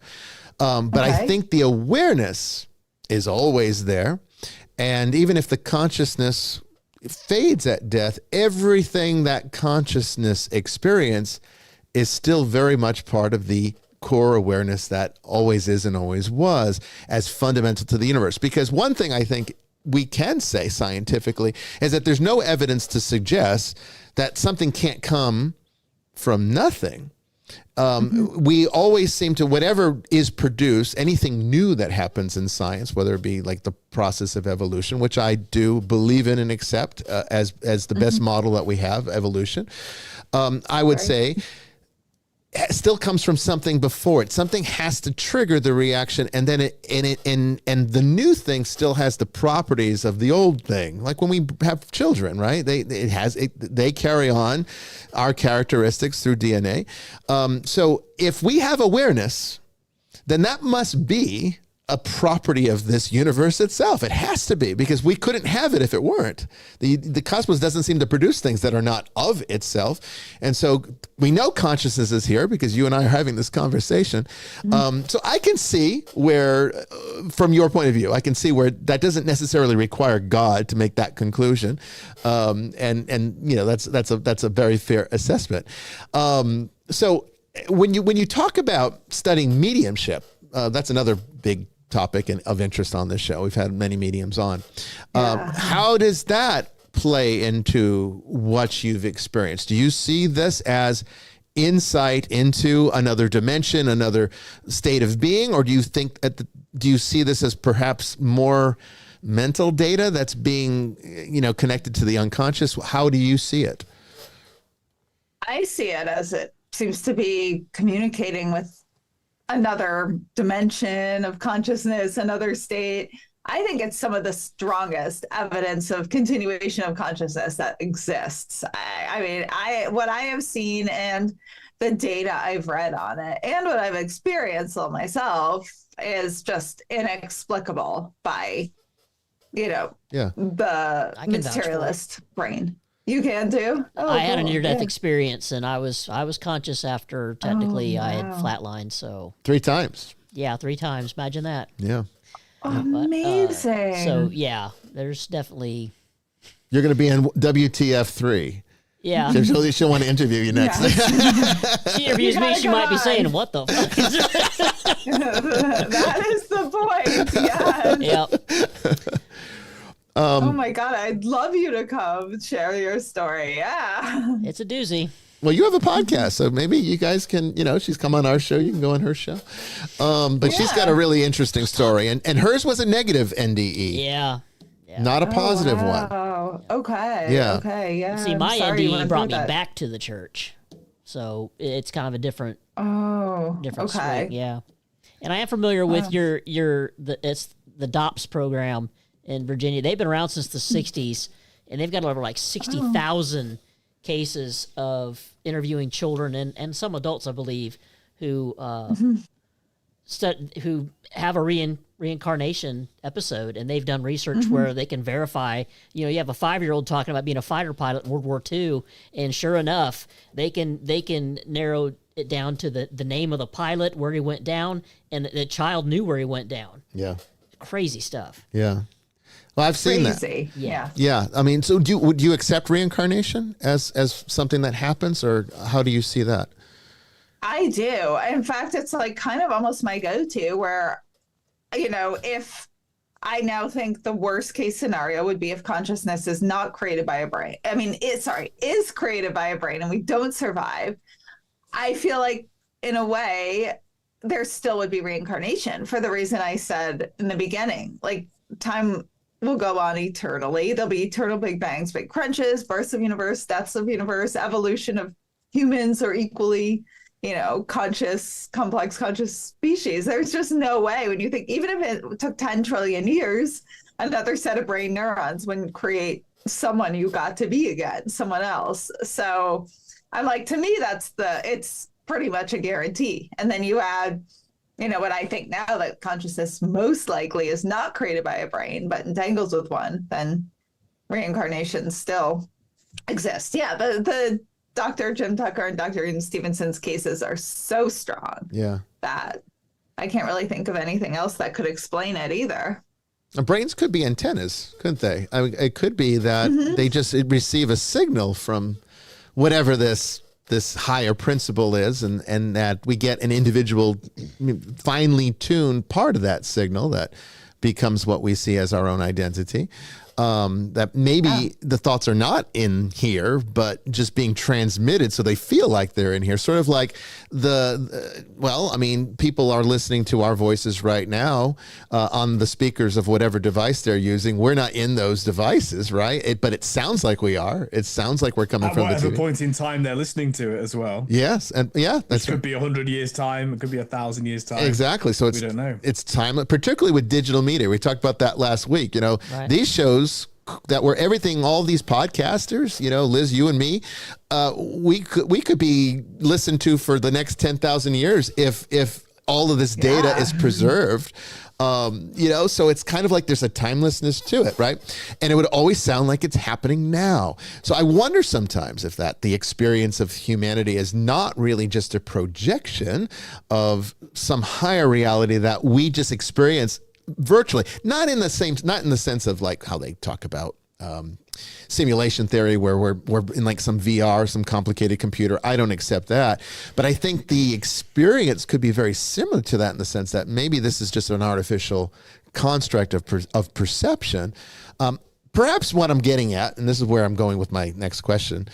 A: But I think the awareness is always there. And even if the consciousness fades at death, everything that consciousness experience is still very much part of the core awareness that always is and always was, as fundamental to the universe. Because one thing I think we can say scientifically is that there's no evidence to suggest that something can't come from nothing. We always seem to, whatever is produced, anything new that happens in science, whether it be like the process of evolution, which I do believe in and accept as the best model that we have, evolution, I would say it still comes from something before it. Something has to trigger the reaction, and then and the new thing still has the properties of the old thing. Like when we have children, right? They carry on our characteristics through DNA. So if we have awareness, then that must be a property of this universe itself. It has to be, because we couldn't have it if it weren't. The cosmos doesn't seem to produce things that are not of itself. And so we know consciousness is here because you and I are having this conversation. So I can see where, from your point of view, I can see where that doesn't necessarily require God to make that conclusion. And you know, that's a very fair assessment. So when you talk about studying mediumship, that's another big topic and of interest on this show. We've had many mediums on. How does that play into what you've experienced? Do you see this as insight into another dimension, another state of being, or do you think do you see this as perhaps more mental data that's being, you know, connected to the unconscious? How do you see it?
F: I see it as it seems to be communicating with another dimension of consciousness, another state. I think it's some of the strongest evidence of continuation of consciousness that exists. I mean, what I have seen and the data I've read on it and what I've experienced on myself is just inexplicable by, you know, the materialist brain. You can too?
C: I had a near-death experience, and I was conscious after technically I had flatlined. So
A: 3 times.
C: Yeah, 3 times. Imagine that.
A: Yeah.
F: Amazing.
C: So yeah, there's definitely.
A: You're going to be in WTF 3.
C: Yeah.
A: She'll want to interview you next.
C: She interviews me, she might be saying, "What the fuck?"
F: That is the point. Yeah.
C: Yep.
F: Oh my God, I'd love you to come share your story. Yeah.
C: It's a doozy.
A: Well, you have a podcast, so maybe you guys can, you know, she's come on our show, you can go on her show. But she's got a really interesting story, and hers was a negative NDE.
C: Yeah.
A: Not a positive one.
F: Oh, okay.
A: Yeah.
F: Okay. Yeah.
C: See, my
F: sorry you
C: NDE
F: went
C: brought
F: through
C: me
F: that.
C: back to the church. So it's kind of a different
F: okay.
C: swing. Yeah. And I am familiar with it's the DOPS program in Virginia. They've been around since the 60s, and they've got over like 60,000 cases of interviewing children and some adults, I believe, who who have a reincarnation episode, and they've done research where they can verify. You know, you have a 5-year-old talking about being a fighter pilot in World War II, and sure enough, they can narrow it down to the name of the pilot, where he went down, and the child knew where he went down.
A: Yeah.
C: Crazy stuff.
A: Yeah. Well, I've seen
F: Crazy.
A: that.
F: Yeah.
A: Yeah. I mean, so would you accept reincarnation as something that happens, or how do you see that?
F: I do. In fact, it's like kind of almost my go-to where, you know, if I now think the worst case scenario would be if consciousness is not created by a brain. I mean, is created by a brain and we don't survive. I feel like in a way there still would be reincarnation for the reason I said in the beginning. Like time will go on eternally. There'll be eternal big bangs, big crunches, births of universe, deaths of universe, evolution of humans are equally, you know, complex conscious species. There's just no way when you think, even if it took 10 trillion years, another set of brain neurons wouldn't create someone you got to be again, someone else. So I'm like, to me, it's pretty much a guarantee. And then you add, you know, what I think now that consciousness most likely is not created by a brain, but entangles with one, then reincarnation still exists. Yeah, the Dr. Jim Tucker and Dr. Ian Stevenson's cases are so strong that I can't really think of anything else that could explain it either.
A: Brains could be antennas, couldn't they? I mean, it could be that they just receive a signal from whatever this higher principle is, and that we get an individual finely tuned part of that signal that becomes what we see as our own identity. that maybe the thoughts are not in here, but just being transmitted so they feel like they're in here. Sort of like people are listening to our voices right now on the speakers of whatever device they're using. We're not in those devices, right? But it sounds like we are. It sounds like we're coming
B: At
A: from the
B: whatever
A: TV.
B: point in time they're listening to it as well.
A: Yes, and that's
B: It could be 100 years time. It could be 1,000 years time.
A: exactly. So
B: We don't know.
A: it's time, particularly with digital media. We talked about that last week.
C: Right.
A: These shows that were everything, all these podcasters, Liz, you and me, we could be listened to for the next 10,000 years if all of this data is preserved. So it's kind of like there's a timelessness to it, right? And it would always sound like it's happening now. So I wonder sometimes if the experience of humanity is not really just a projection of some higher reality that we just experience virtually, not in the sense of like how they talk about simulation theory where we're in like some VR, some complicated computer. I don't accept that. But I think the experience could be very similar to that in the sense that maybe this is just an artificial construct of perception. Perhaps what I'm getting at, and this is where I'm going with my next question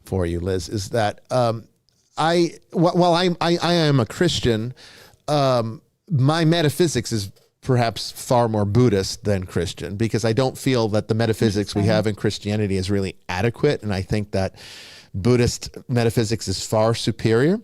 A: for you, Liz, is that while I am a Christian, my metaphysics is perhaps far more Buddhist than Christian, because I don't feel that the metaphysics we have in Christianity is really adequate. And I think that Buddhist metaphysics is far superior.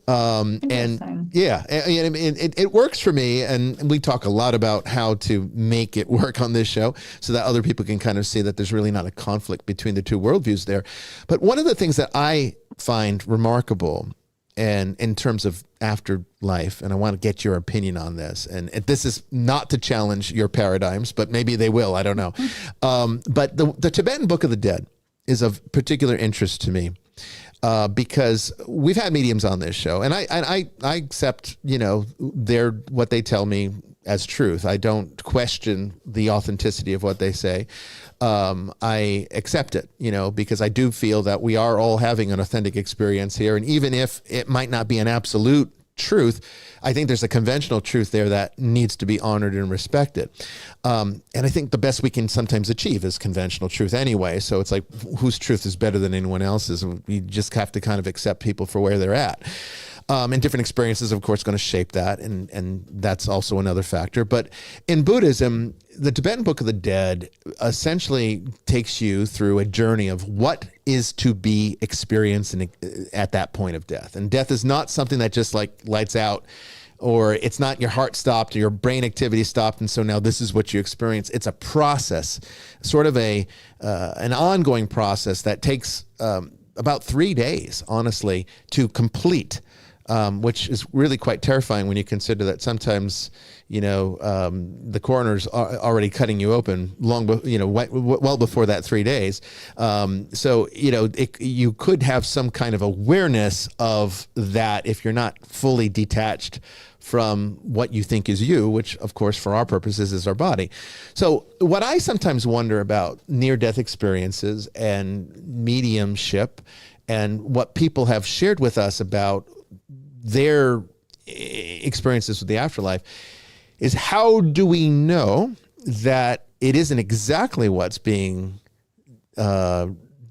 A: And yeah, it works for me. And we talk a lot about how to make it work on this show so that other people can kind of see that there's really not a conflict between the two worldviews there. But one of the things that I find remarkable, and in terms of afterlife, and I want to get your opinion on this, and this is not to challenge your paradigms, but maybe they will, I don't know. But the Tibetan Book of the Dead is of particular interest to me because we've had mediums on this show, and I accept, what they tell me as truth. I don't question the authenticity of what they say. I accept it, because I do feel that we are all having an authentic experience here. And even if it might not be an absolute truth, I think there's a conventional truth there that needs to be honored and respected. And I think the best we can sometimes achieve is conventional truth anyway. So it's like, whose truth is better than anyone else's? And we just have to kind of accept people for where they're at. And different experiences, of course, going to shape that. And that's also another factor. But in Buddhism, the Tibetan Book of the Dead essentially takes you through a journey of what is to be experienced at that point of death. And death is not something that just like lights out, or it's not your heart stopped or your brain activity stopped, and so now this is what you experience. It's a process, sort of an ongoing process that takes about 3 days, honestly, to complete. Which is really quite terrifying when you consider that sometimes, the coroner's already cutting you open well before that 3 days. So you could have some kind of awareness of that if you're not fully detached from what you think is you, which of course for our purposes is our body. So what I sometimes wonder about near-death experiences and mediumship and what people have shared with us about their experiences with the afterlife is, how do we know that it isn't exactly what's being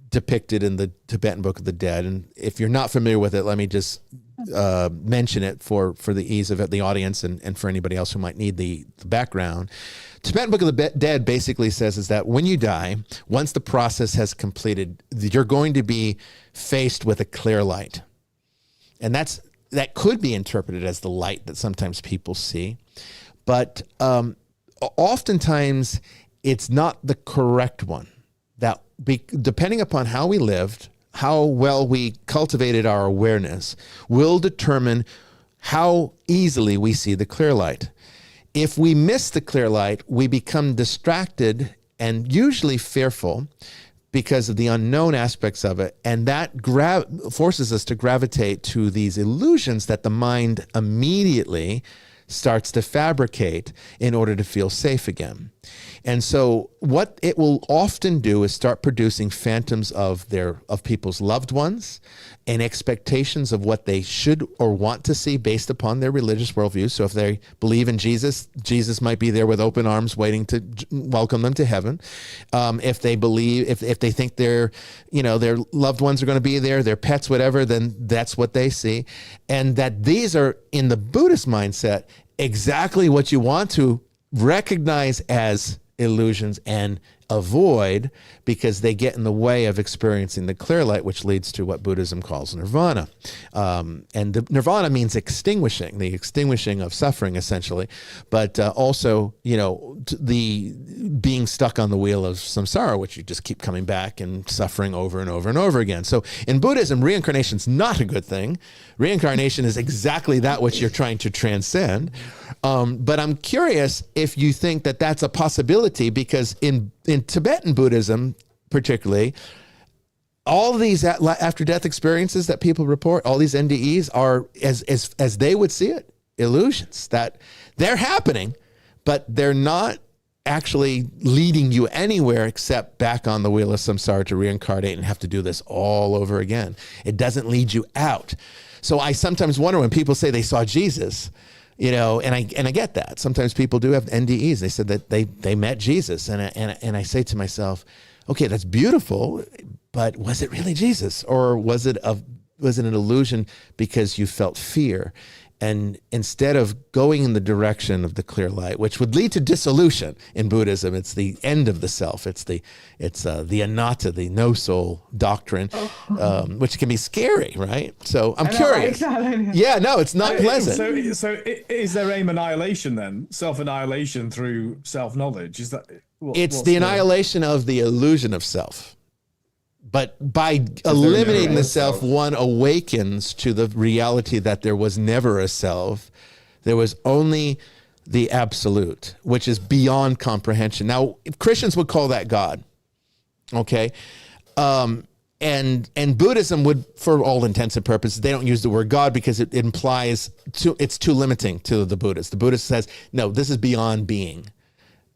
A: depicted in the Tibetan Book of the Dead? And if you're not familiar with it, let me just mention it for the ease of the audience and for anybody else who might need the background. Tibetan Book of the Dead basically says is that when you die, once the process has completed, you're going to be faced with a clear light. And that could be interpreted as the light that sometimes people see. But oftentimes it's not the correct one. That depending upon how we lived, how well we cultivated our awareness, will determine how easily we see the clear light. If we miss the clear light, we become distracted and usually fearful because of the unknown aspects of it. And that forces us to gravitate to these illusions that the mind immediately starts to fabricate in order to feel safe again. And so what it will often do is start producing phantoms of people's loved ones and expectations of what they should or want to see based upon their religious worldview. So if they believe in Jesus, Jesus might be there with open arms waiting to welcome them to heaven. If they believe, if they think their loved ones are going to be there, their pets, whatever, then that's what they see. And that these are, in the Buddhist mindset, exactly what you want to recognize as illusions and avoid, because they get in the way of experiencing the clear light, which leads to what Buddhism calls nirvana. And the nirvana means extinguishing, the extinguishing of suffering, essentially, but also, the being stuck on the wheel of samsara, which you just keep coming back and suffering over and over and over again. So in Buddhism, reincarnation is not a good thing. Reincarnation is exactly that which you're trying to transcend. But I'm curious if you think that that's a possibility, because in Tibetan Buddhism, particularly, all these after-death experiences that people report, all these NDEs are, as they would see it, illusions, that they're happening, but they're not actually leading you anywhere except back on the wheel of samsara to reincarnate and have to do this all over again. It doesn't lead you out. So I sometimes wonder when people say they saw Jesus, and I get that. Sometimes people do have NDEs. They said that they met Jesus, and I say to myself, okay, that's beautiful, but was it really Jesus, or was it an illusion because you felt fear? And instead of going in the direction of the clear light, which would lead to dissolution in Buddhism, it's the end of the self. It's the anatta, the no soul doctrine, which can be scary, right? So I'm curious. Yeah, no, it's not pleasant.
B: So is their aim annihilation then? Self-annihilation through self-knowledge? Is that?
A: It's the annihilation of the illusion of self. But by eliminating the self, one awakens to the reality that there was never a self. There was only the absolute, which is beyond comprehension. Now, Christians would call that God, okay? And Buddhism would, for all intents and purposes, they don't use the word God because it implies it's too limiting to the Buddhist. The Buddhist says, no, this is beyond being.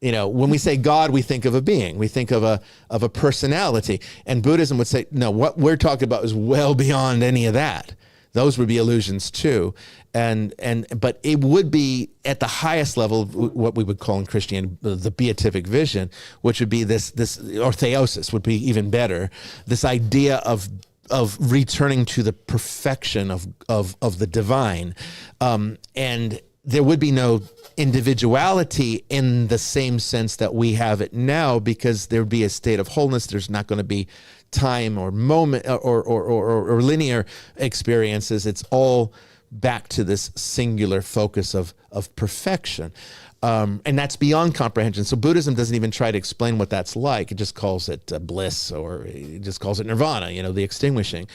A: When we say God, we think of a being, we think of a personality, and Buddhism would say, no, what we're talking about is well beyond any of that. Those would be illusions too. But it would be at the highest level of what we would call in Christianity the beatific vision, which would be this or theosis would be even better. This idea of returning to the perfection of the divine, and there would be no individuality in the same sense that we have it now, because there would be a state of wholeness. There's not going to be time or moment or linear experiences. It's all back to this singular focus of perfection. And that's beyond comprehension. So Buddhism doesn't even try to explain what that's like. It just calls it bliss, or it just calls it nirvana, the extinguishing.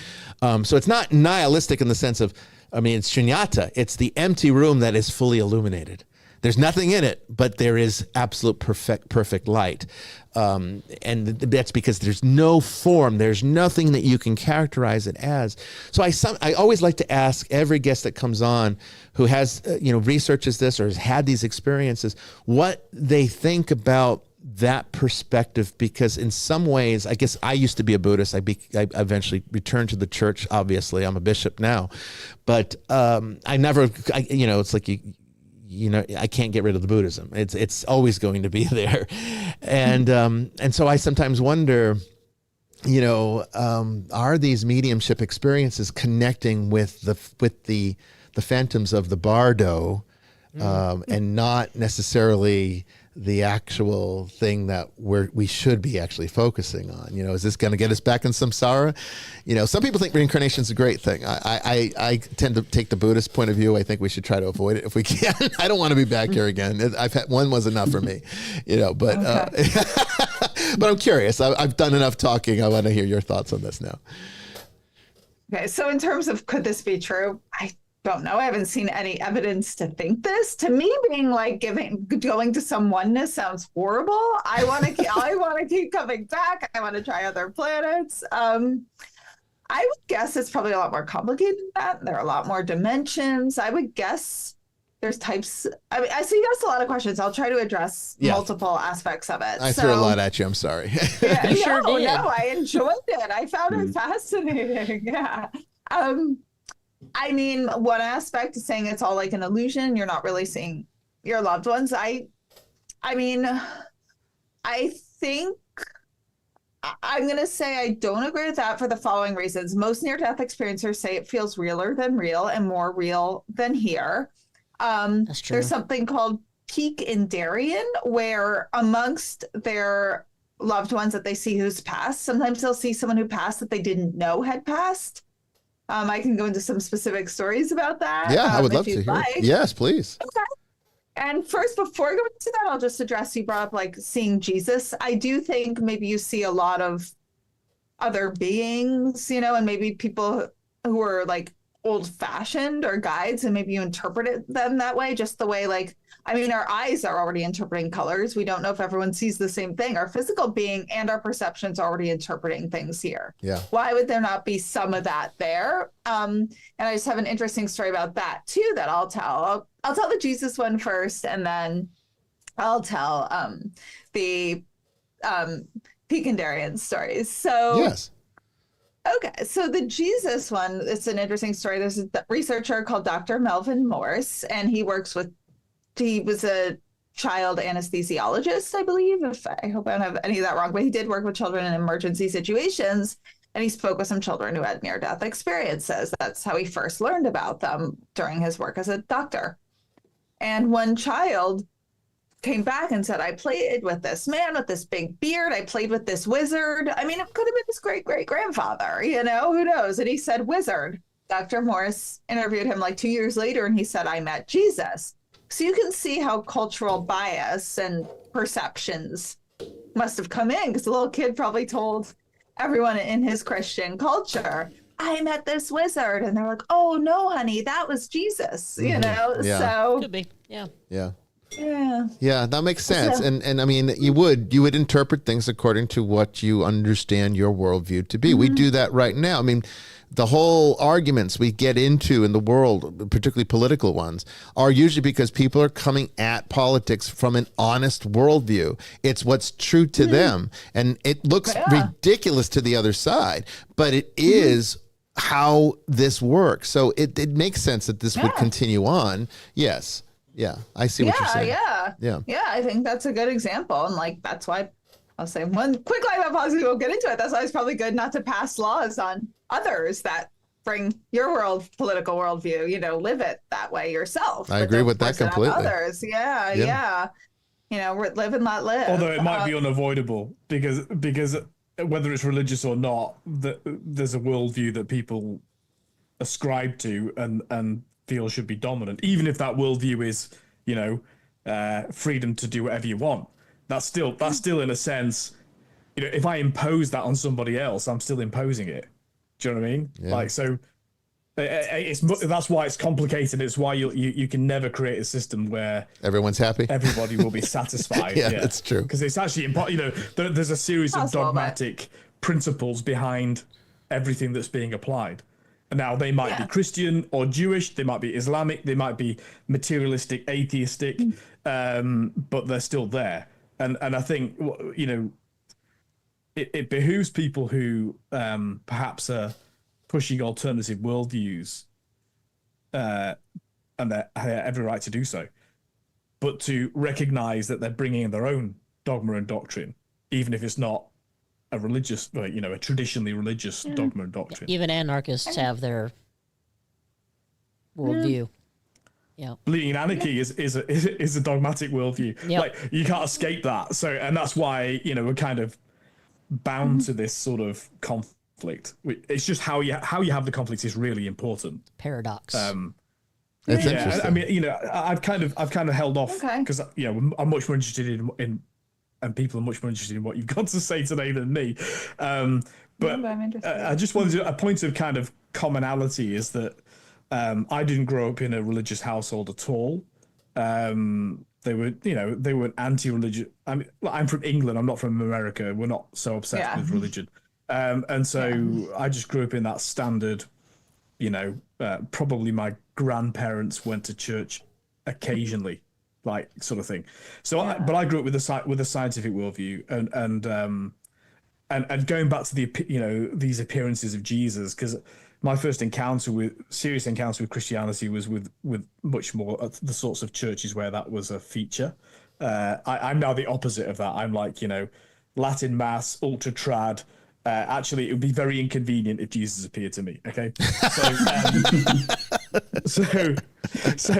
A: So it's not nihilistic in the sense of, it's shunyata. It's the empty room that is fully illuminated. There's nothing in it, but there is absolute perfect light. And that's because there's no form. There's nothing that you can characterize it as. So I always like to ask every guest that comes on who has, researches this or has had these experiences, what they think about that perspective, because in some ways, I guess I used to be a Buddhist. I eventually returned to the church. Obviously, I'm a bishop now, but it's like I can't get rid of the Buddhism. It's always going to be there, and so I sometimes wonder, are these mediumship experiences connecting with the phantoms of the bardo, and not necessarily the actual thing that we should be actually focusing on? Is this going to get us back in samsara? Some people think reincarnation is a great thing. I tend to take the Buddhist point of view. I think we should try to avoid it if we can. I don't want to be back here again. I've had one was enough for me, but but I'm curious. I've done enough talking. I want to hear your thoughts on this now.
F: Okay, so in terms of could this be true, I don't know. I haven't seen any evidence to think this. To me, being like going to some oneness sounds horrible. I want to keep coming back. I want to try other planets. I would guess it's probably a lot more complicated than that. There are a lot more dimensions. I would guess there's types. I mean, I see you asked a lot of questions. I'll try to address
A: Yeah.
F: multiple aspects of it.
A: I threw a lot at you. I'm sorry.
F: Yeah,
C: You sure
F: no,
C: did.
F: I enjoyed it. I found it fascinating. Yeah. I mean, one aspect is saying it's all like an illusion. You're not really seeing your loved ones. I mean, I think I'm going to say I don't agree with that for the following reasons. Most near-death experiencers say it feels realer than real and more real than here.
C: That's true.
F: There's something called peak in Darien, where amongst their loved ones that they see who's passed, sometimes they'll see someone who passed that they didn't know had passed. I can go into some specific stories about that.
A: Yeah, I would love
F: if
A: to
F: you'd
A: hear.
F: like.
A: Yes, please.
F: Okay. And first, before going into that, I'll just address, you brought up like seeing Jesus. I do think maybe you see a lot of other beings, you know, and maybe people who are like old fashioned or guides, and maybe you interpret them that way, just the way, like, I mean, our eyes are already interpreting colors. We don't know if everyone sees the same thing. Our physical being and our perceptions are already interpreting things here.
A: Yeah.
F: Why would there not be some of that there? And I just have an interesting story about that too that I'll tell. I'll tell the Jesus one first, and then I'll tell the Pekindarian stories. So
A: Yes.
F: okay, so the Jesus one, it's an interesting story. There's a researcher called Dr. Melvin Morse, and he was a child anesthesiologist, I believe. I hope I don't have any of that wrong, but he did work with children in emergency situations, and he spoke with some children who had near-death experiences. That's how he first learned about them during his work as a doctor. And one child came back and said, I played with this man with this big beard. I played with this wizard. I mean, it could have been his great-great-grandfather, you know, who knows? And he said, wizard. Dr. Morris interviewed him like 2 years later, and he said, I met Jesus. So you can see how cultural bias and perceptions must have come in, because the little kid probably told everyone in his Christian culture, I met this wizard. And they're like, oh, no, honey, that was Jesus, you know?
A: Yeah.
F: So,
C: Could be. Yeah.
A: Yeah.
F: yeah.
A: Yeah, that makes sense.
F: So-
A: And I mean, you would interpret things according to what you understand your worldview to be. We do that right now. I mean, the whole arguments we get into in the world, particularly political ones, are usually because people are coming at politics from an honest worldview. It's what's true to them. And it looks ridiculous to the other side, but it is how this works. So it makes sense that this would continue on. Yes. Yeah. I see what you're saying.
F: Yeah. I think that's a good example. And like, that's why I'll say one quick line about policy, we'll get into it. That's why it's probably good not to pass laws on others that bring your political worldview, you know, live it that way yourself.
A: I agree with that completely.
F: Others. Yeah. You know, live and let live.
B: Although it might be unavoidable because whether it's religious or not, there's a worldview that people ascribe to and feel should be dominant, even if that worldview is, you know, freedom to do whatever you want. That's still in a sense, you know, if I impose that on somebody else, I'm still imposing it. Do you know what I mean?
A: Yeah.
B: Like, so that's why it's complicated. It's why you can never create a system where
A: Everyone's happy.
B: everybody will be satisfied.
A: Yeah, that's true.
B: Because it's actually you know, there's a series of
F: Possible,
B: dogmatic principles behind everything that's being applied. And now they might be Christian or Jewish, they might be Islamic, they might be materialistic, atheistic, but they're still there. And I think, you know, it behooves people who perhaps are pushing alternative worldviews, and they have every right to do so, but to recognize that they're bringing in their own dogma and doctrine, even if it's not a religious, you know, a traditionally religious dogma and doctrine.
C: Even anarchists have their worldview. Yeah.
B: Bleeding anarchy is a dogmatic worldview.
C: Yep.
B: Like, you can't escape that. So, and that's why, you know, we're kind of bound to this sort of conflict. It's just how you have the conflict is really important.
C: Paradox.
A: That's interesting.
B: I mean, you know, I've kind of held off because you know, I'm much more interested in and people are much more interested in what you've got to say today than me. But
F: I'm interested.
B: I just wanted a point of kind of commonality is that I didn't grow up in a religious household at all. They were anti-religious. I mean, I'm from England. I'm not from America. We're not so obsessed with religion. And so I just grew up in that standard, you know, probably my grandparents went to church occasionally, like sort of thing. So, but I grew up with a scientific worldview, and going back to these appearances of Jesus, because my first serious encounter with Christianity was with much more the sorts of churches where that was a feature. I'm now the opposite of that. I'm like, Latin Mass, ultra trad. Actually, it would be very inconvenient if Jesus appeared to me. Okay, so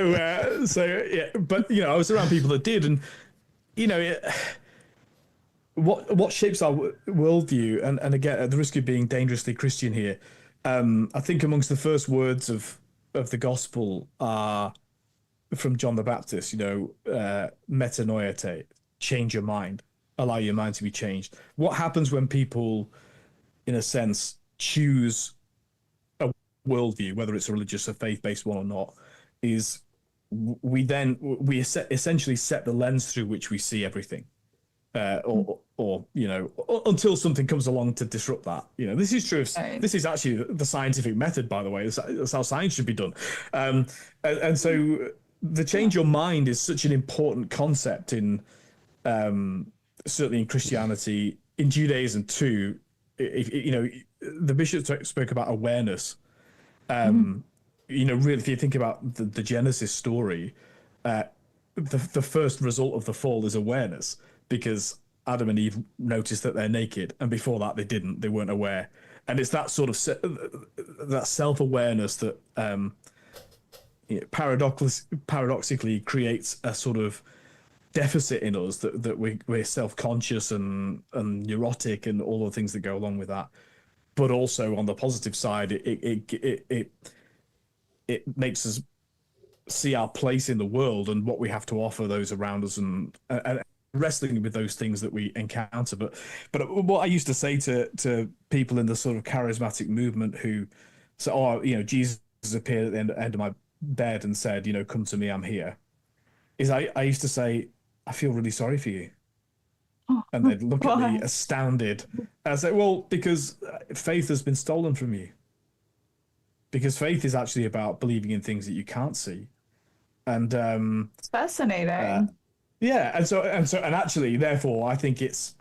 B: yeah. But I was around people that did, and what shapes our worldview, and again, at the risk of being dangerously Christian here, I think amongst the first words of the gospel are from John the Baptist. Metanoia, change your mind, allow your mind to be changed. What happens when people, in a sense, choose a worldview, whether it's a religious or faith-based one or not, is we essentially set the lens through which we see everything. Or until something comes along to disrupt that. This is true. This is actually the scientific method, by the way. That's how science should be done. And so the change your mind is such an important concept in certainly in Christianity, in Judaism too. The bishop spoke about awareness. Really, if you think about the Genesis story, the first result of the fall is awareness, because Adam and Eve noticed that they're naked, and before that they weren't aware. And it's that sort of that self-awareness that paradoxically creates a sort of deficit in us, that we're self-conscious and neurotic and all the things that go along with that. But also on the positive side, it makes us see our place in the world and what we have to offer those around us, and wrestling with those things that we encounter. But what I used to say to people in the sort of charismatic movement who say, Jesus appeared at the end of my bed and said, come to me, I'm here, is I used to say, I feel really sorry for you. And they'd look at me astounded. And I say, well, because faith has been stolen from you. Because faith is actually about believing in things that you can't see. And
F: it's fascinating.
B: And actually, therefore, I think it's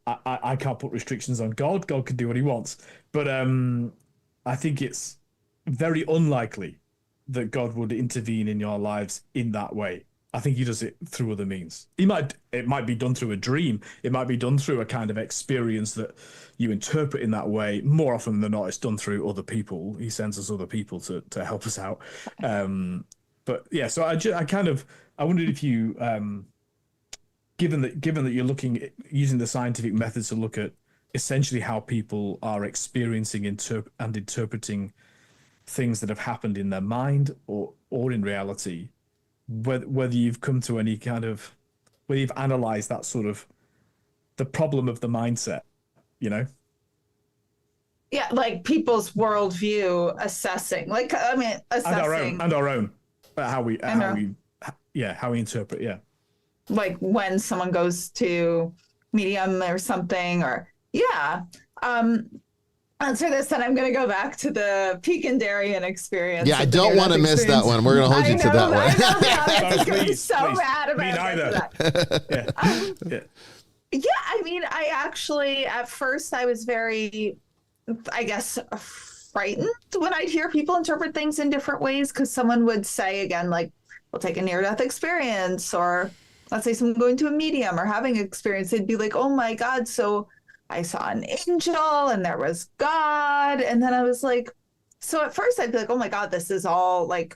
B: I can't put restrictions on God. God can do what he wants. But I think it's very unlikely that God would intervene in your lives in that way. I think he does it through other means. It might be done through a dream. It might be done through a kind of experience that you interpret in that way. More often than not, it's done through other people. He sends us other people to help us out. But yeah, so I wondered if you, given that you're using the scientific methods to look at essentially how people are experiencing and interpreting things that have happened in their mind or in reality, whether you've come to any kind of, whether you've analyzed that sort of the problem of the mindset, Yeah,
F: like people's worldview, assessing, assessing
B: and our own, how we interpret,
F: like when someone goes to medium or something, or answer this, and I'm going to go back to the Pecandarian experience.
A: Yeah, I don't want to miss that one. We're going to hold you to that one.
F: I know, please, so mad about
B: me neither.
F: that. I mean, I actually, at first, I was very, I guess, frightened when I'd hear people interpret things in different ways, because someone would say, again, like, we'll take a near-death experience, or let's say someone going to a medium or having an experience, they'd be like, oh my God, so I saw an angel and there was God. And then I was like, so at first I'd be like, oh my God, this is all like,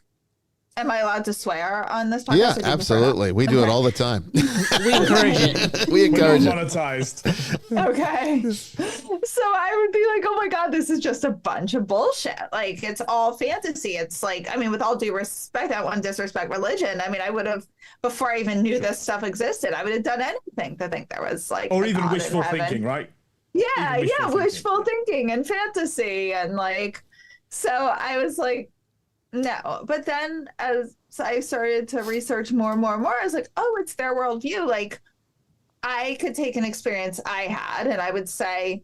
F: am I allowed to swear on this podcast?
A: Yeah, absolutely. We do it all the time.
C: We encourage it.
A: We encourage it.
B: Monetized.
F: Okay. So I would be like, oh my God, this is just a bunch of bullshit. Like, it's all fantasy. It's like, I mean, with all due respect, I don't want to disrespect religion. I mean, I would have, before I even knew this stuff existed, I would have done anything to think there was like,
B: or even wishful thinking, right?
F: Wishful thinking and fantasy, and like, so I was like, no. But then as I started to research more and more and more, I was like, oh, it's their worldview. Like, I could take an experience I had and I would say,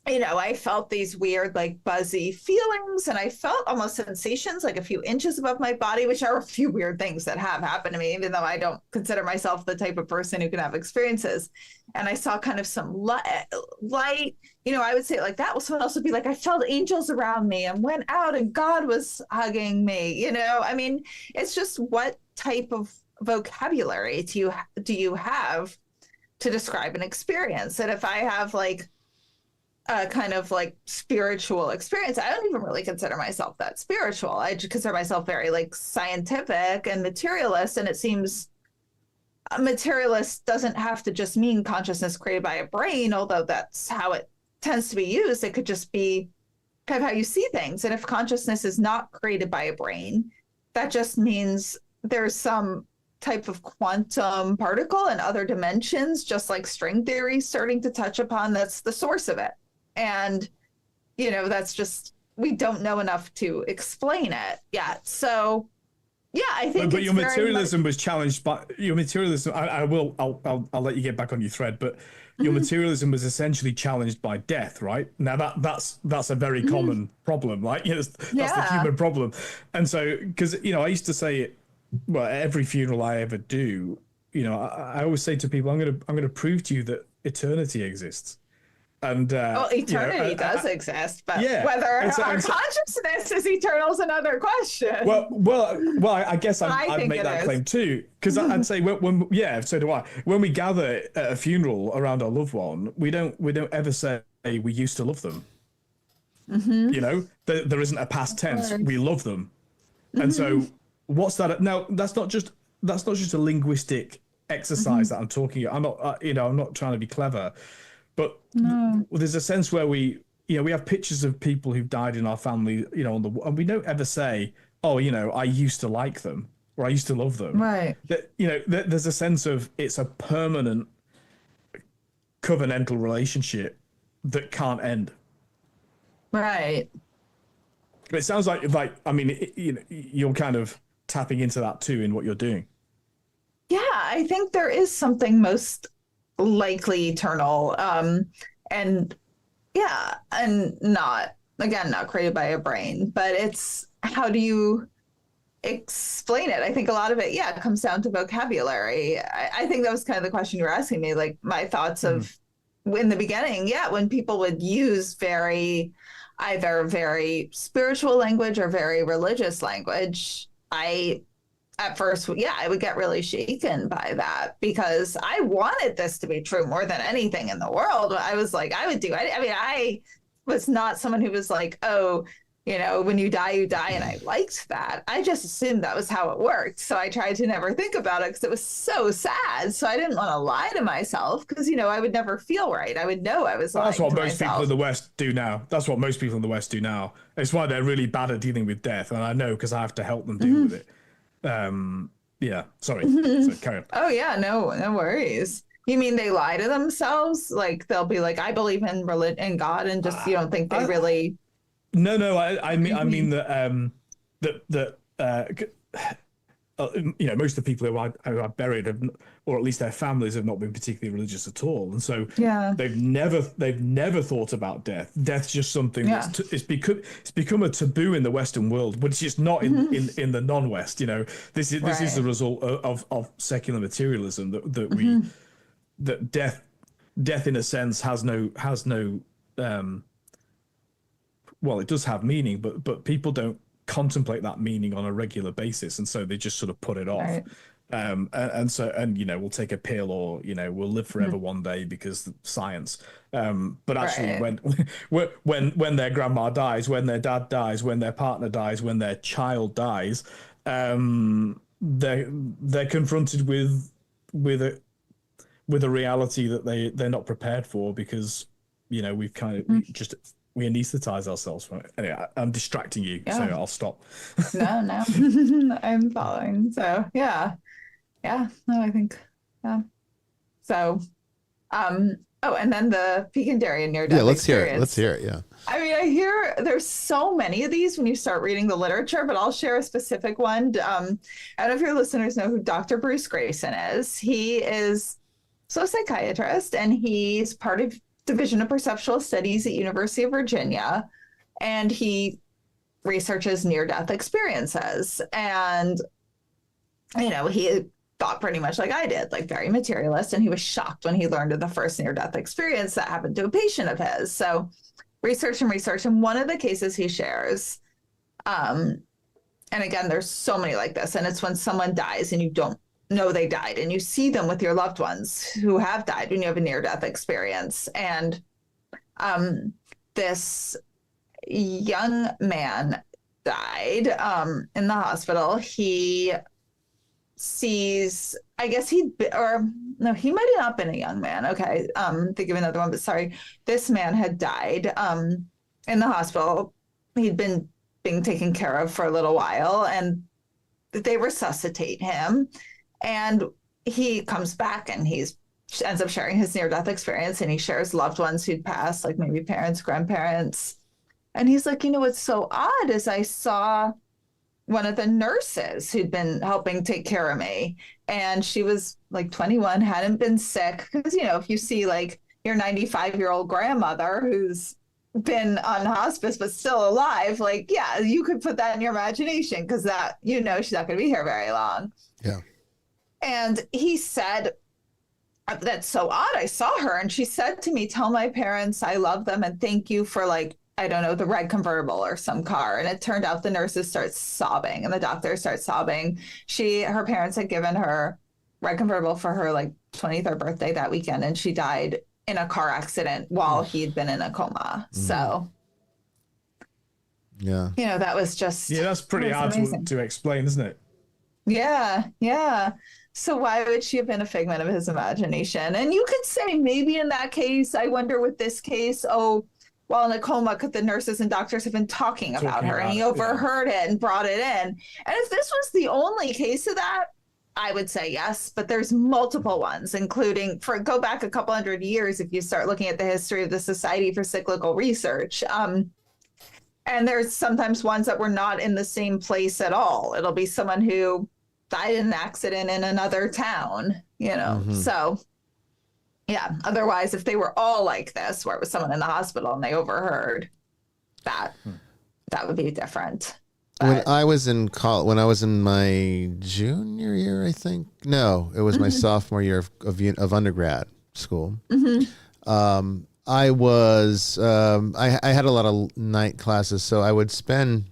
F: I felt these weird, like buzzy feelings, and I felt almost sensations like a few inches above my body, which are a few weird things that have happened to me, even though I don't consider myself the type of person who can have experiences. And I saw kind of some light, I would say like that. Was someone else would be like, I felt angels around me and went out and God was hugging me. I mean, it's just what type of vocabulary do you have to describe an experience? And if I have like a kind of like spiritual experience, I don't even really consider myself that spiritual. I just consider myself very like scientific and materialist. And it seems a materialist doesn't have to just mean consciousness created by a brain, although that's how it tends to be used. It could just be kind of how you see things. And if consciousness is not created by a brain, that just means there's some type of quantum particle in other dimensions, just like string theory starting to touch upon. That's the source of it. And, that's just, we don't know enough to explain it yet. So, yeah, I think.
B: But your materialism was challenged by your materialism. I'll let you get back on your thread, but your materialism was essentially challenged by death, right? Now that's a very common problem, right? That's the human problem. And so, because, I used to say it, well, every funeral I ever do, I always say to people, I'm going to prove to you that eternity exists. And
F: eternity does exist, but whether our consciousness is eternal is another question.
B: Well, I guess I'd make that claim too, because I'd say so do I. When we gather at a funeral around our loved one, we don't ever say we used to love them. There isn't a past tense. We love them, and so what's that? Now that's not just a linguistic exercise that I'm talking about. I'm not trying to be clever. But there's a sense where we have pictures of people who've died in our family, and we don't ever say, oh, I used to like them or I used to love them.
F: Right.
B: There's a sense of it's a permanent covenantal relationship that can't end.
F: Right.
B: But it sounds like you're kind of tapping into that too in what you're doing.
F: Yeah, I think there is something most likely eternal, and not created by a brain, but it's how do you explain it? I think a lot of it comes down to vocabulary. I think that was kind of the question you were asking me, like my thoughts of in the beginning, when people would use either very spiritual language or very religious language. At first, I would get really shaken by that because I wanted this to be true more than anything in the world. I was like, I was not someone who was like, oh, when you die, you die. And I liked that. I just assumed that was how it worked. So I tried to never think about it because it was so sad. So I didn't want to lie to myself because, I would never feel right. I would know I was lying to myself.
B: That's what most people in the West do now. That's what most people in the West do now. It's why they're really bad at dealing with death. And I know because I have to help them deal with it. Sorry. So carry on.
F: Oh yeah, no worries. You mean they lie to themselves? Like they'll be like, I believe in religion and God, and just you don't think they really.
B: No. I mean that most of the people who are buried have, or at least their families have not been particularly religious at all, and so they've never thought about death. Death's just something that's it's become a taboo in the Western world, but it's just not in the non-West. This is the result of secular materialism that death in a sense has no it does have meaning, but people don't contemplate that meaning on a regular basis, and so they just sort of put it off. Right. We'll take a pill, or we'll live forever one day because science. But actually, when their grandma dies, when their dad dies, when their partner dies, when their child dies, they're confronted with a reality that they're not prepared for because we've kind of we anesthetize ourselves from it. Anyway, I'm distracting you, so I'll stop.
F: No, I'm following. So no, I think so. And then the pecan dairy and near-death experience.
A: Let's hear it. Yeah.
F: I mean, I hear there's so many of these when you start reading the literature, but I'll share a specific one. I don't know if your listeners know who Dr. Bruce Grayson is. He is a psychiatrist, and he's part of Division of Perceptual Studies at University of Virginia, and he researches near-death experiences. And, he thought pretty much like I did, like very materialist, and he was shocked when he learned of the first near-death experience that happened to a patient of his. So research, and one of the cases he shares, and again, there's so many like this, and it's when someone dies and you don't know they died, and you see them with your loved ones who have died when you have a near-death experience. And this young man died in the hospital. He sees, I guess he might have not been a young man. Okay. Think of another one, but sorry. This man had died in the hospital. He'd been being taken care of for a little while, and they resuscitate him, and he comes back, and ends up sharing his near-death experience, and he shares loved ones who'd passed, like maybe parents, grandparents. And he's like, what's so odd is I saw one of the nurses who'd been helping take care of me, and she was like 21, hadn't been sick. Because, if you see like your 95-year-old grandmother who's been on hospice but still alive, like, yeah, you could put that in your imagination, because that, she's not going to be here very long.
A: Yeah.
F: And he said, that's so odd. I saw her, and she said to me, tell my parents I love them and thank you for, like, I don't know, the red convertible or some car. And it turned out the nurses start sobbing and the doctors start sobbing. Her parents had given her red convertible for her like 23rd birthday that weekend, and she died in a car accident while he'd been in a coma. So,
A: yeah,
F: that was just,
B: that's pretty hard to explain, isn't it?
F: Yeah. So why would she have been a figment of his imagination? And you could say maybe in that case, I wonder with this case, while in a coma, could the nurses and doctors have been talking about her, and he overheard it and brought it in? And if this was the only case of that, I would say yes, but there's multiple ones, including, go back a couple hundred years if you start looking at the history of the Society for Cyclical Research. And there's sometimes ones that were not in the same place at all. It'll be someone who died in an accident in another town, So, yeah, otherwise, if they were all like this, where it was someone in the hospital and they overheard, that would be different.
A: When I was in college, when I was in my junior year, I think. No, it was my sophomore year of undergrad school. I was I had a lot of night classes, so I would spend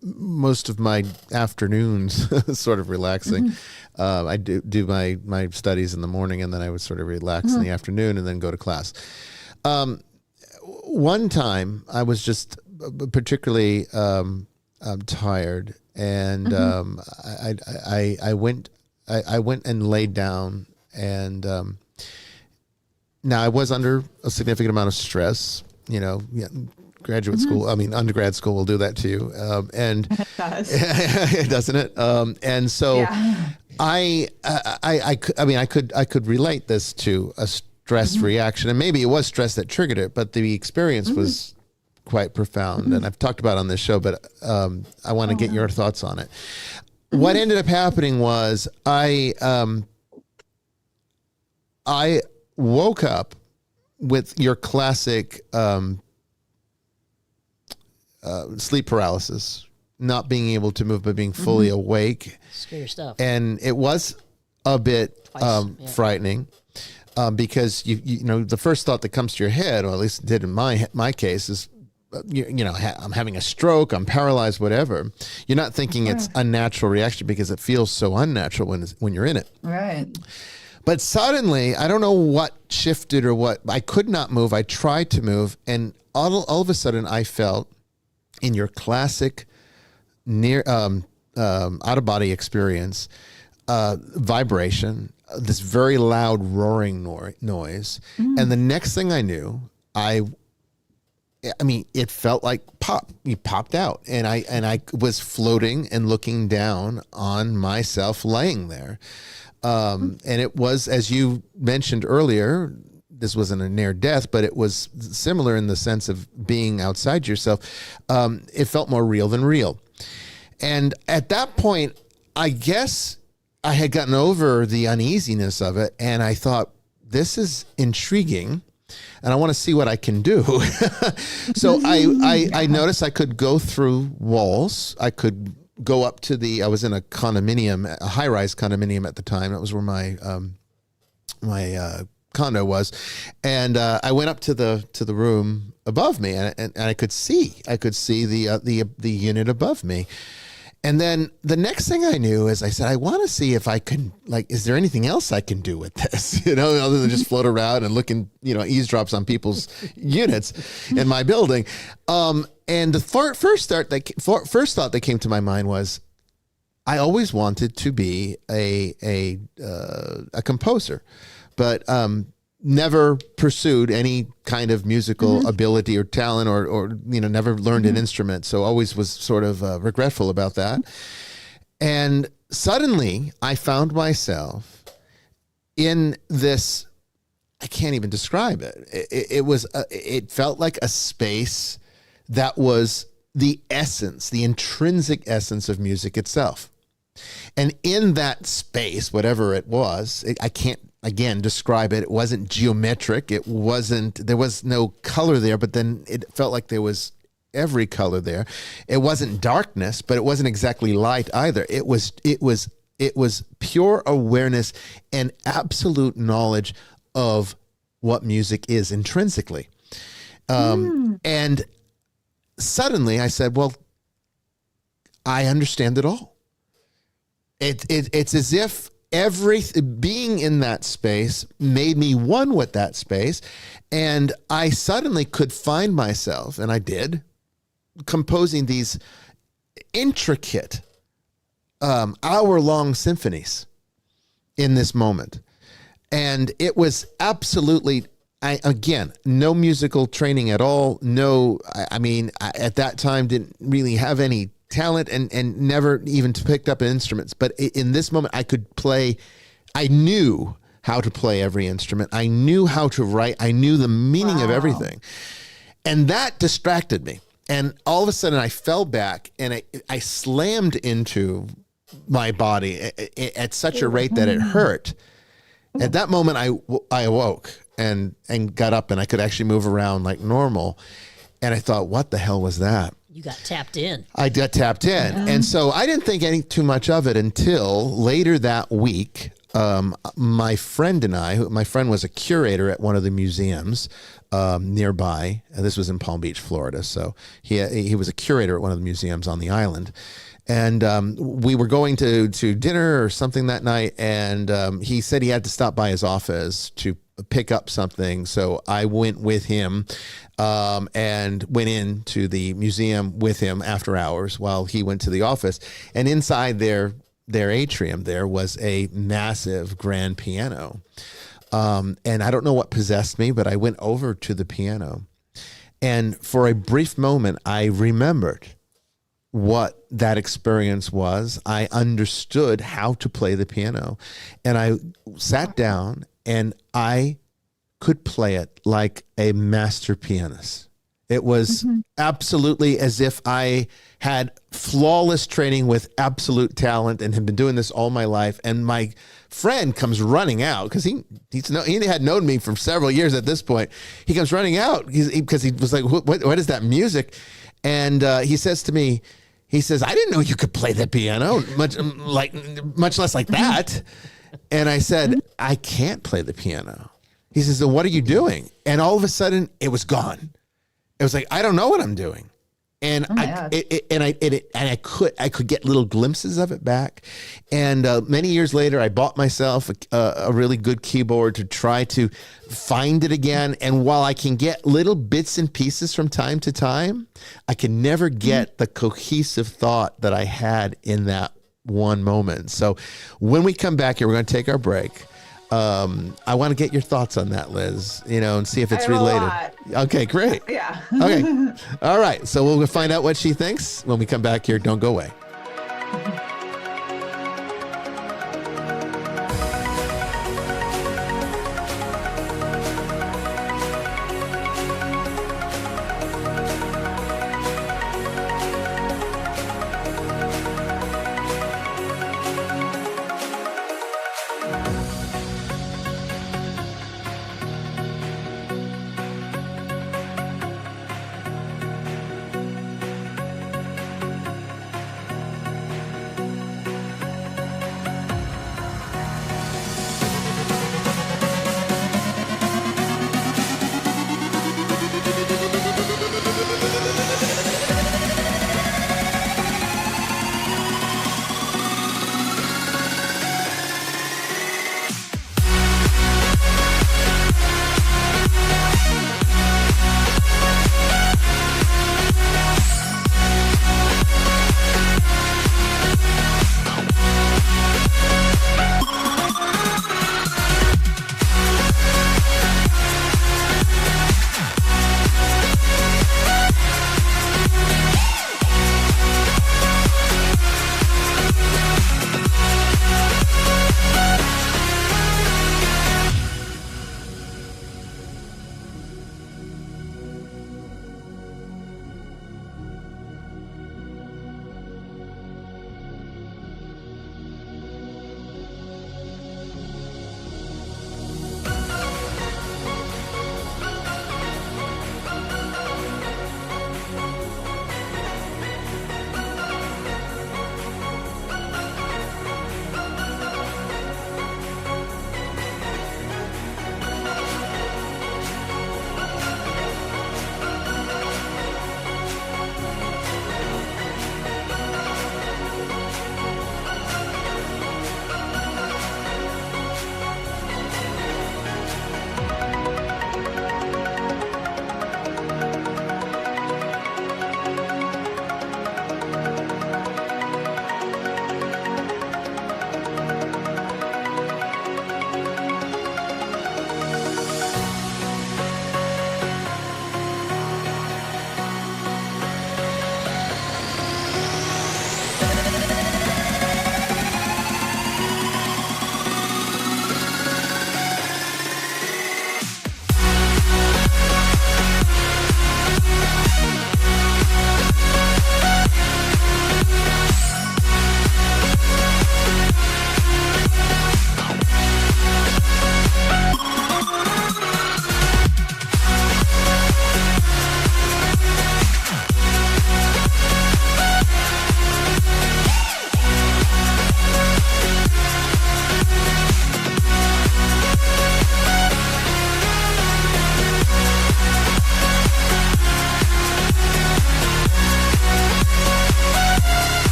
A: most of my afternoons sort of relaxing. I do my studies in the morning, and then I would sort of relax in the afternoon and then go to class. One time I was just particularly tired, and I went and laid down, and now I was under a significant amount of stress, graduate school, undergrad school will do that to you. And
F: it does.
A: doesn't it? And so
F: Yeah.
A: I could relate this to a stress reaction, and maybe it was stress that triggered it, but the experience was quite profound. And I've talked about it on this show, but I want to get your thoughts on it. What ended up happening was I woke up with your classic sleep paralysis, not being able to move but being fully awake.
C: Scary stuff.
A: And it was a bit frightening because you know the first thought that comes to your head, or at least it did in my case, is I'm having a stroke, I'm paralyzed, whatever. You're not thinking it's a natural reaction because it feels so unnatural when you're in it.
F: Right.
A: But suddenly, I don't know what shifted or what, I could not move. I tried to move, and all of a sudden I felt in your classic near out of body experience, vibration, this very loud roaring noise. And the next thing I knew, I mean, it felt like you popped out, and I was floating and looking down on myself laying there. And it was, as you mentioned earlier, this wasn't a near death, but it was similar in the sense of being outside yourself. It felt more real than real. And at that point, I guess I had gotten over the uneasiness of it, and I thought, this is intriguing, and I want to see what I can do. So I noticed I could go through walls. I could go up to I was in a condominium, a high-rise condominium at the time. That was where my condo was. And I went up to the room above me, and I could see the unit above me. And then the next thing I knew is I said, I want to see if I can, like, is there anything else I can do with this? Other than just float around and looking, eavesdrops on people's units in my building. And the first thought that came to my mind was, I always wanted to be a composer, but never pursued any kind of musical ability or talent, or never learned an instrument. So always was sort of regretful about that. And suddenly I found myself in this, I can't even describe it. It felt like a space that was the essence, the intrinsic essence of music itself. And in that space, whatever it was, I can't, again, describe it. It wasn't geometric. There was no color there, but then it felt like there was every color there. It wasn't darkness, but it wasn't exactly light either. It was pure awareness and absolute knowledge of what music is intrinsically. And suddenly I said, well, I understand it all. It's as if being in that space made me one with that space. And I suddenly could find myself, and I did, composing these intricate hour-long symphonies in this moment. And it was absolutely, no musical training at all. No, at that time didn't really have any talent and never even picked up instruments. But in this moment, I knew how to play every instrument. I knew how to write. I knew the meaning of everything. And that distracted me. And all of a sudden I fell back and I slammed into my body at such a rate that it hurt. At that moment, I awoke and got up, and I could actually move around like normal. And I thought, what the hell was that?
C: You got tapped in.
A: I got tapped in. And so I didn't think too much of it until later that week. My friend and my friend was a curator at one of the museums nearby. This was in Palm Beach, Florida. So he was a curator at one of the museums on the island. And we were going to dinner or something that night. And he said he had to stop by his office to pick up something. So I went with him and went into the museum with him after hours while he went to the office. And inside their atrium, there was a massive grand piano. And I don't know what possessed me, but I went over to the piano. And for a brief moment, I remembered what that experience was. I understood how to play the piano. And I sat down and I could play it like a master pianist. It was absolutely as if I had flawless training with absolute talent and had been doing this all my life. And my friend comes running out because he had known me for several years at this point. He comes running out because he was like, what is that music? And he says to me, I didn't know you could play the piano, much less like that. And I said, I can't play the piano. He says, then what are you doing? And all of a sudden it was gone. It was like, I don't know what I'm doing. And I could get little glimpses of it back. And many years later, I bought myself a really good keyboard to try to find it again. And while I can get little bits and pieces from time to time, I can never get the cohesive thought that I had in that one moment. So when we come back here, we're going to take our break. I want to get your thoughts on that, Liz, and see if it's related. Okay, great.
F: Yeah.
A: Okay. All right. So we'll find out what she thinks when we come back here. Don't go away.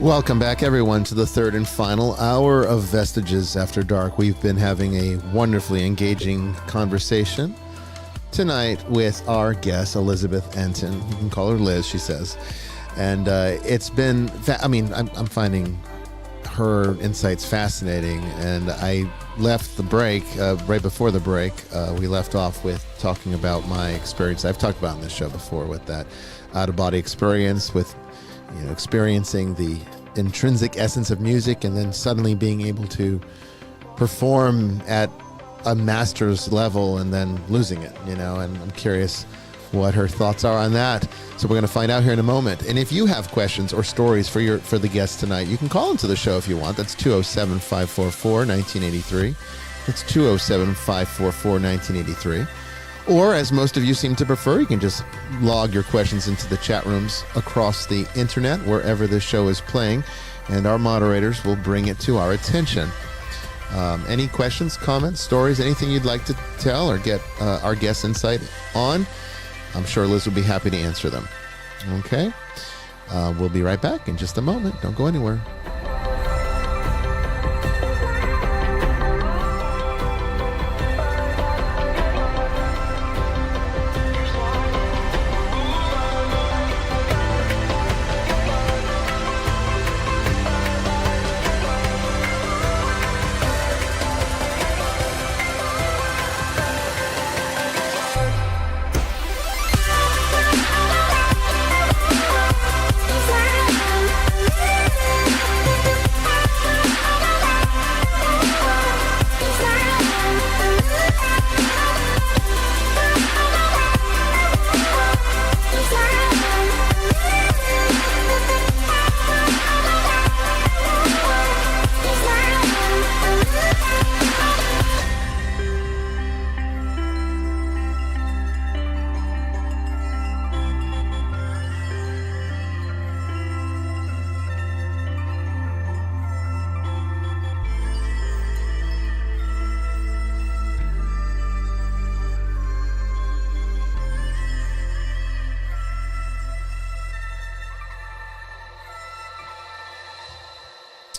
A: Welcome back, everyone, to the third and final hour of Vestiges After Dark. We've been having a wonderfully engaging conversation tonight with our guest, Elizabeth Entin. You can call her Liz, she says. And it's been, I'm finding her insights fascinating. And I left the break, right before the break, we left off with talking about my experience. I've talked about on this show before with that out-of-body experience with experiencing the intrinsic essence of music and then suddenly being able to perform at a master's level and then losing it, and I'm curious what her thoughts are on that. So we're going to find out here in a moment. And if you have questions or stories for the guests tonight, you can call into the show if you want. That's 207-544-1983. It's 207-544-1983. Or, as most of you seem to prefer, you can just log your questions into the chat rooms across the internet, wherever this show is playing, and our moderators will bring it to our attention. Any questions, comments, stories, anything you'd like to tell or get our guest insight on, I'm sure Liz will be happy to answer them. Okay? We'll be right back in just a moment. Don't go anywhere.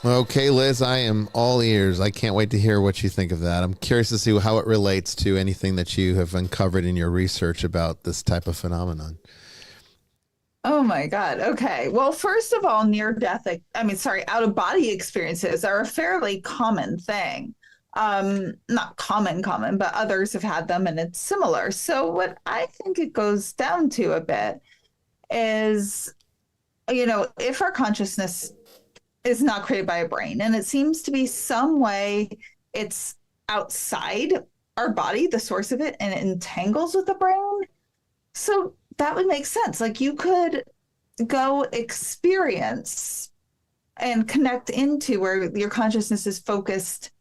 A: Okay, Liz, I am all ears. I can't wait to hear what you think of that. I'm curious to see how it relates to anything that you have uncovered in your research about this type of phenomenon.
F: Oh my God. Okay. Well, first of all, out-of-body experiences are a fairly common thing. Not common, but others have had them and it's similar. So what I think it goes down to a bit is, if our consciousness is not created by a brain, and it seems to be some way it's outside our body, the source of it, and it entangles with the brain. So that would make sense. Like you could go experience and connect into where your consciousness is focused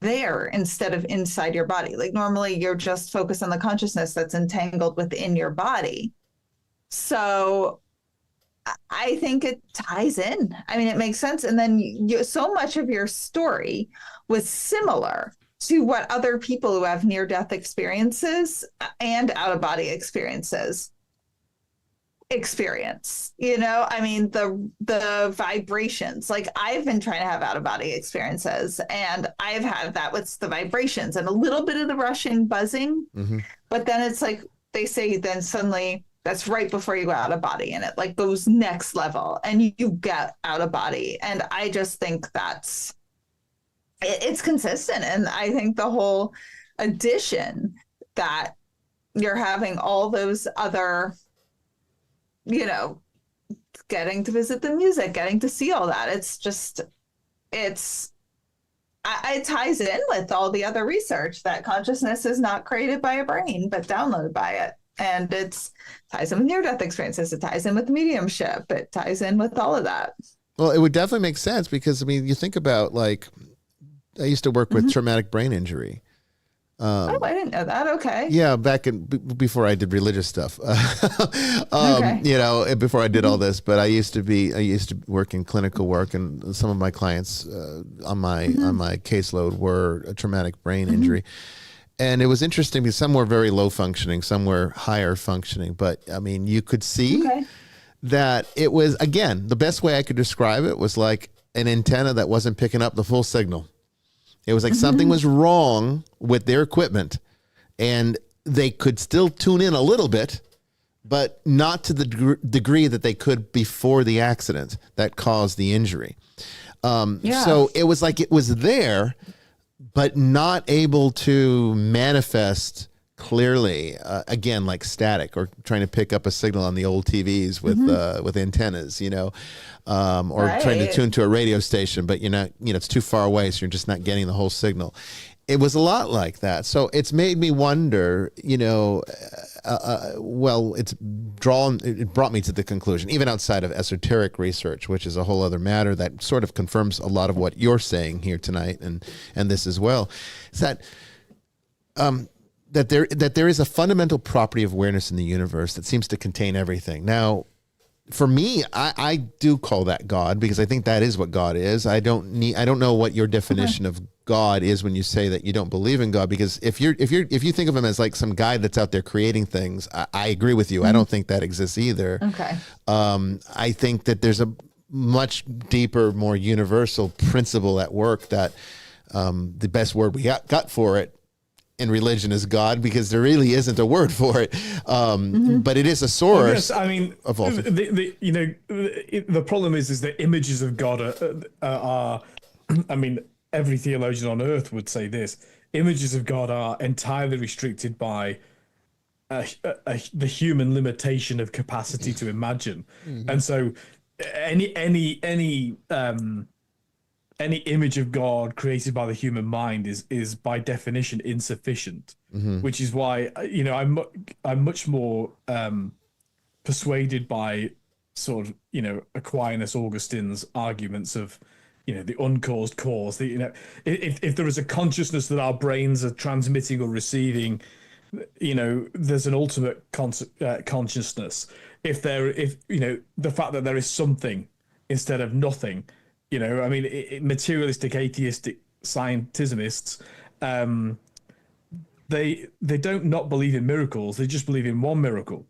F: there instead of inside your body. Like normally you're just focused on the consciousness that's entangled within your body. So I think it ties in. I mean, it makes sense. And then so much of your story was similar to what other people who have near-death experiences and out-of-body experience. I mean, the vibrations, like I've been trying to have out-of-body experiences and I've had that with the vibrations and a little bit of the rushing buzzing, but then it's like, they say then suddenly that's right before you go out of body and it like goes next level and you get out of body. And I just think it's consistent. And I think the whole addition that you're having all those other, getting to visit the music, getting to see all that. It ties in with all the other research that consciousness is not created by a brain, but downloaded by it. And it ties in with near-death experiences. It ties in with mediumship. It ties in with all of that.
A: Well, it would definitely make sense because, I mean, you think about, like, I used to work with traumatic brain injury.
F: I didn't know that. Okay.
A: Yeah, before I did religious stuff,
F: okay.
A: Before I did all this, but I used to work in clinical work, and some of my clients on my caseload were a traumatic brain injury. And it was interesting because some were very low functioning, some were higher functioning. But I mean, you could see that it was, again, the best way I could describe it was like an antenna that wasn't picking up the full signal. It was like something was wrong with their equipment, and they could still tune in a little bit, but not to the degree that they could before the accident that caused the injury. So it was like it was there, but not able to manifest clearly, again, like static or trying to pick up a signal on the old TVs with antennas, or trying to tune to a radio station, but you're not, it's too far away, so you're just not getting the whole signal. It was a lot like that. So it's made me wonder, it brought me to the conclusion, even outside of esoteric research, which is a whole other matter that sort of confirms a lot of what you're saying here tonight and this as well, is that there is a fundamental property of awareness in the universe that seems to contain everything. Now, for me, I do call that God, because I think that is what God is. I don't know what your definition of God is when you say that you don't believe in God, because if you think of him as like some guy that's out there creating things, I agree with you. I don't think that exists either.
F: Okay.
A: I think that there's a much deeper, more universal principle at work that the best word we got for it in religion is God, because there really isn't a word for it, but it is a source.
B: Well, yes,
A: of all
B: the problem is that images of God are every theologian on earth would say this: images of God are entirely restricted by the human limitation of capacity to imagine, and so any image of God created by the human mind is by definition insufficient, which is why I'm much more persuaded by sort of Aquinas, Augustine's arguments of the uncaused cause. If there is a consciousness that our brains are transmitting or receiving, there's an ultimate consciousness. If the fact that there is something instead of nothing. Materialistic, atheistic scientismists, they don't not believe in miracles. They just believe in one miracle,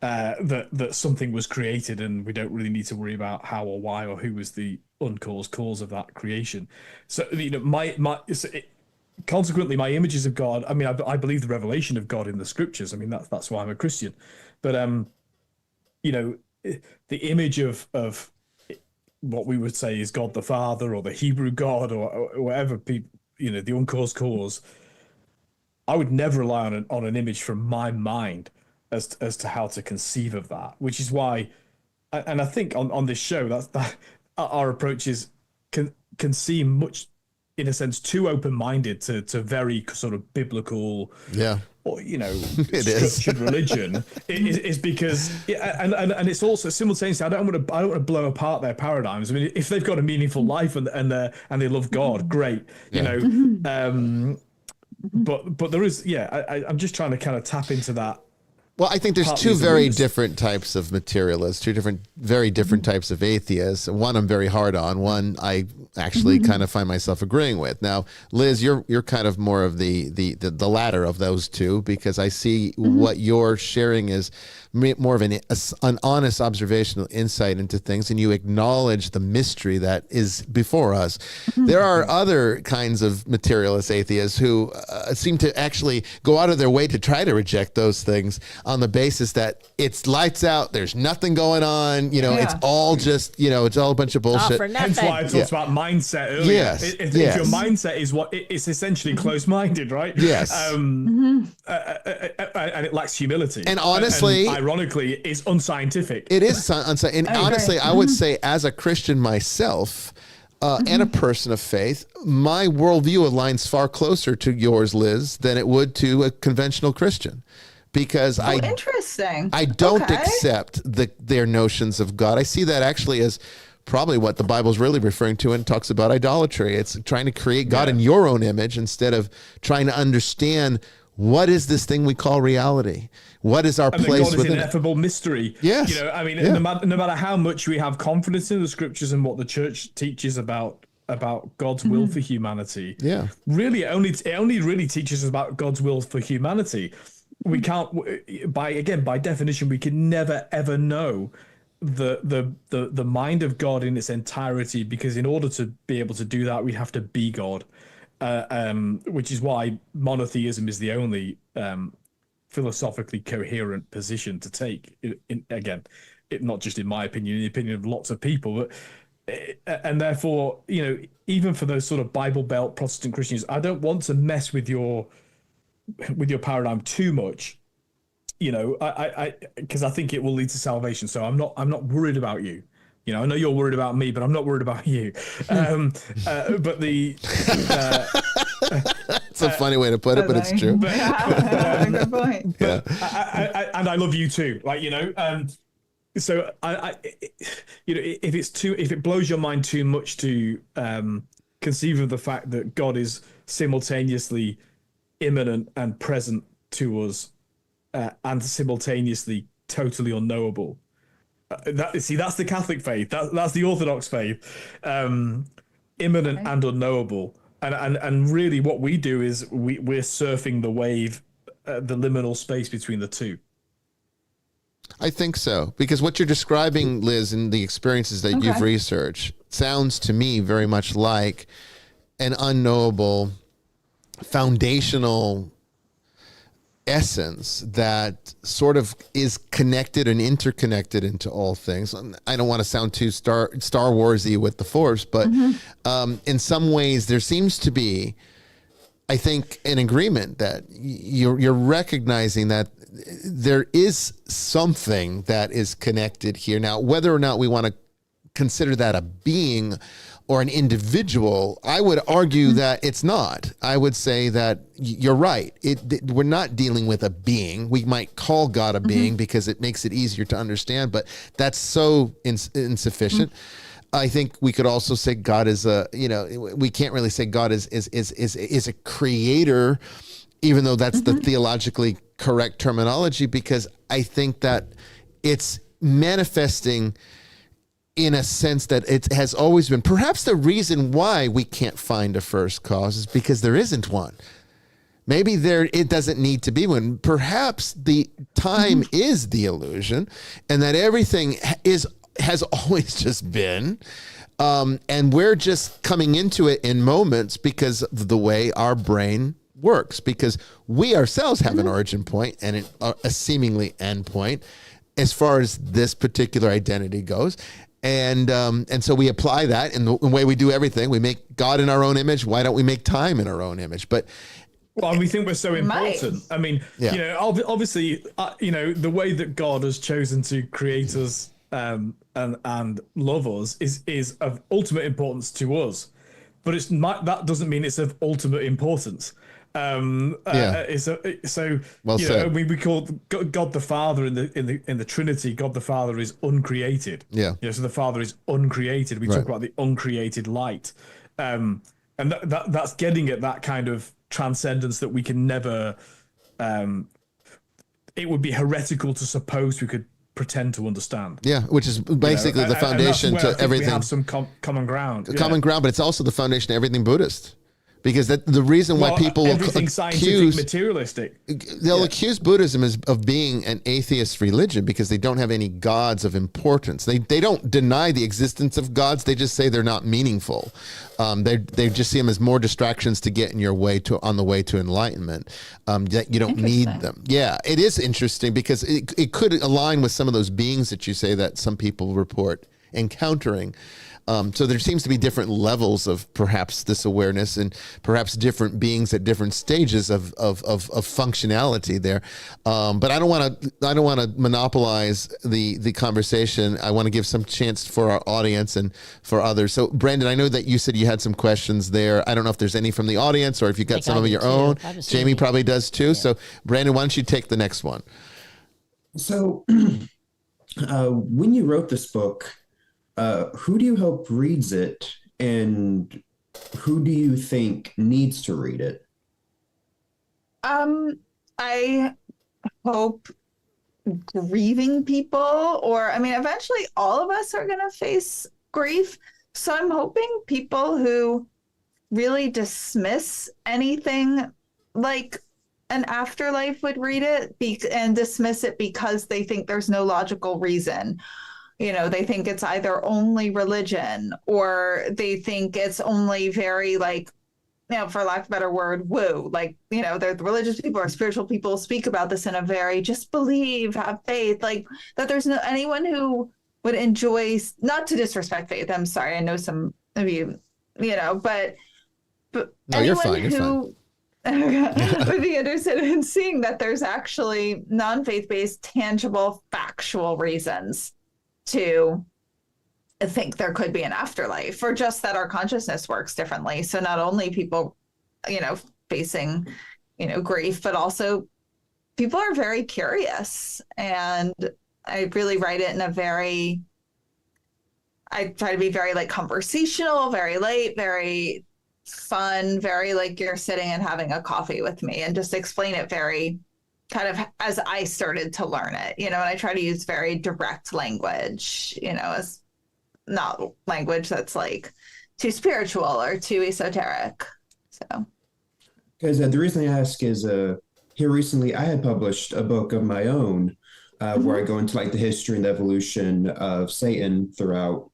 B: that something was created, and we don't really need to worry about how or why or who was the uncaused cause of that creation. So consequently, my images of God. I believe the revelation of God in the scriptures. That's why I'm a Christian. But the image of what we would say is God the Father, or the Hebrew God, or whatever people, the uncaused cause, I would never rely on an image from my mind as to how to conceive of that, which is why, and I think on this show, that our approaches can seem much, in a sense, too open-minded to very sort of biblical, or structured religion. Is because, and it's also simultaneously, I don't want to blow apart their paradigms. If they've got a meaningful life and they love God, great, but there is, I'm just trying to kind of tap into that.
A: Well, I think there's two very different types of materialists, very different types of atheists. One I'm very hard on. One I actually kind of find myself agreeing with. Now, Liz, you're kind of more of the latter of those two, because I see what you're sharing is more of an honest observational insight into things, and you acknowledge the mystery that is before us. There are other kinds of materialist atheists who seem to actually go out of their way to try to reject those things on the basis that it's lights out, there's nothing going on, it's all just, it's all a bunch of bullshit.
B: Hence why I talked about mindset earlier.
A: Yes.
B: If your mindset is it's essentially closed-minded, right?
A: Yes.
B: And it lacks humility.
A: And honestly,
B: and ironically, it's unscientific.
A: It is unscientific. And honestly, I would say, as a Christian myself, and a person of faith, my worldview aligns far closer to yours, Liz, than it would to a conventional Christian. Because
F: interesting.
A: I don't accept their notions of God. I see that actually as probably what the Bible's really referring to, and talks about idolatry. It's trying to create God in your own image instead of trying to understand what is this thing we call reality. What is our place within it?
B: Ineffable mystery.
A: Yes.
B: No matter how much we have confidence in the scriptures and what the church teaches about God's will for humanity. Yeah. Really, it only really teaches us about God's will for humanity. We can't, by definition, we can never ever know the mind of God in its entirety, because in order to be able to do that, we have to be God, which is why monotheism is the only philosophically coherent position to take. Again, not just in my opinion, in the opinion of lots of people, but and therefore, even for those sort of Bible Belt Protestant Christians, I don't want to mess with your paradigm too much, I because I think it will lead to salvation. So I'm not worried about you. I know you're worried about me, but I'm not worried about you. But
A: it's a funny way to put it, but it's true.
F: Good point.
B: And I love you too. So if it blows your mind too much to conceive of the fact that God is simultaneously immanent and present to us, and simultaneously totally unknowable. That's the Catholic faith. That's the Orthodox faith. Immanent and unknowable. And really, what we do is we're surfing the wave, the liminal space between the two.
A: I think so, because what you're describing, Liz, and the experiences that you've researched sounds to me very much like an unknowable foundational essence that sort of is connected and interconnected into all things. I don't want to sound too Star Warsy with the Force, but in some ways there seems to be, I think, an agreement that you're recognizing that there is something that is connected here. Now, whether or not we want to consider that a being or an individual, I would argue that it's not. I would say that you're right. We're not dealing with a being. We might call God a being because it makes it easier to understand, but that's so insufficient. I think we could also say God is we can't really say God is a creator, even though that's the theologically correct terminology, because I think that it's manifesting in a sense that it has always been. Perhaps the reason why we can't find a first cause is because there isn't one. Maybe it doesn't need to be one. Perhaps the time is the illusion, and that everything has always just been, and we're just coming into it in moments because of the way our brain works, because we ourselves have an origin point and a seemingly end point as far as this particular identity goes. And so we apply that in the way we do everything. We make God in our own image. Why don't we make time in our own image? But
B: we think we're so important. I mean, obviously, the way that God has chosen to create us and love us is of ultimate importance to us. But that doesn't mean it's of ultimate importance. We call God the Father in the Trinity. God the Father is uncreated. So the Father is uncreated. We talk about the uncreated light, and that's getting at that kind of transcendence that we can never. It would be heretical to suppose we could pretend to understand.
A: Yeah, which is basically the foundation to everything. We
B: have some common ground.
A: Common ground, but it's also the foundation of everything Buddhist. Because the reason why people will accuse
B: materialistic,
A: they'll accuse Buddhism of being an atheist religion because they don't have any gods of importance. They don't deny the existence of gods. They just say they're not meaningful. They just see them as more distractions to get in your way on the way to enlightenment. That you don't need them. Yeah, it is interesting because it could align with some of those beings that you say that some people report encountering. So there seems to be different levels of perhaps this awareness, and perhaps different beings at different stages of functionality there. But I don't want to monopolize the conversation. I want to give some chance for our audience and for others. So Brandon, I know that you said you had some questions there. I don't know if there's any from the audience or if you've got some of your own. Jamie probably does too. Yeah. So Brandon, why don't you take the next one?
D: So when you wrote this book, who do you hope reads it, and who do you think needs to read it?
F: I hope grieving people, eventually all of us are going to face grief. So I'm hoping people who really dismiss anything like an afterlife would read it and dismiss it because they think there's no logical reason. They think it's either only religion, or they think it's only very like, for lack of a better word, woo. Like, the religious people or spiritual people speak about this in a very just believe, have faith, like that there's no anyone who would enjoy, not to disrespect faith. I'm sorry. I know some of you, but
A: No, you're fine. You're
F: who would be interested in seeing that there's actually non-faith-based, tangible, factual reasons to think there could be an afterlife, or just that our consciousness works differently. So not only people, facing, grief, but also people are very curious. And I really write it in I try to be very like conversational, very light, very fun, very like you're sitting and having a coffee with me, and just explain it very kind of as I started to learn it, and I try to use very direct language, as not language that's like too spiritual or too esoteric. So,
D: because the reason I ask is here recently I had published a book of my own where I go into like the history and evolution of Satan throughout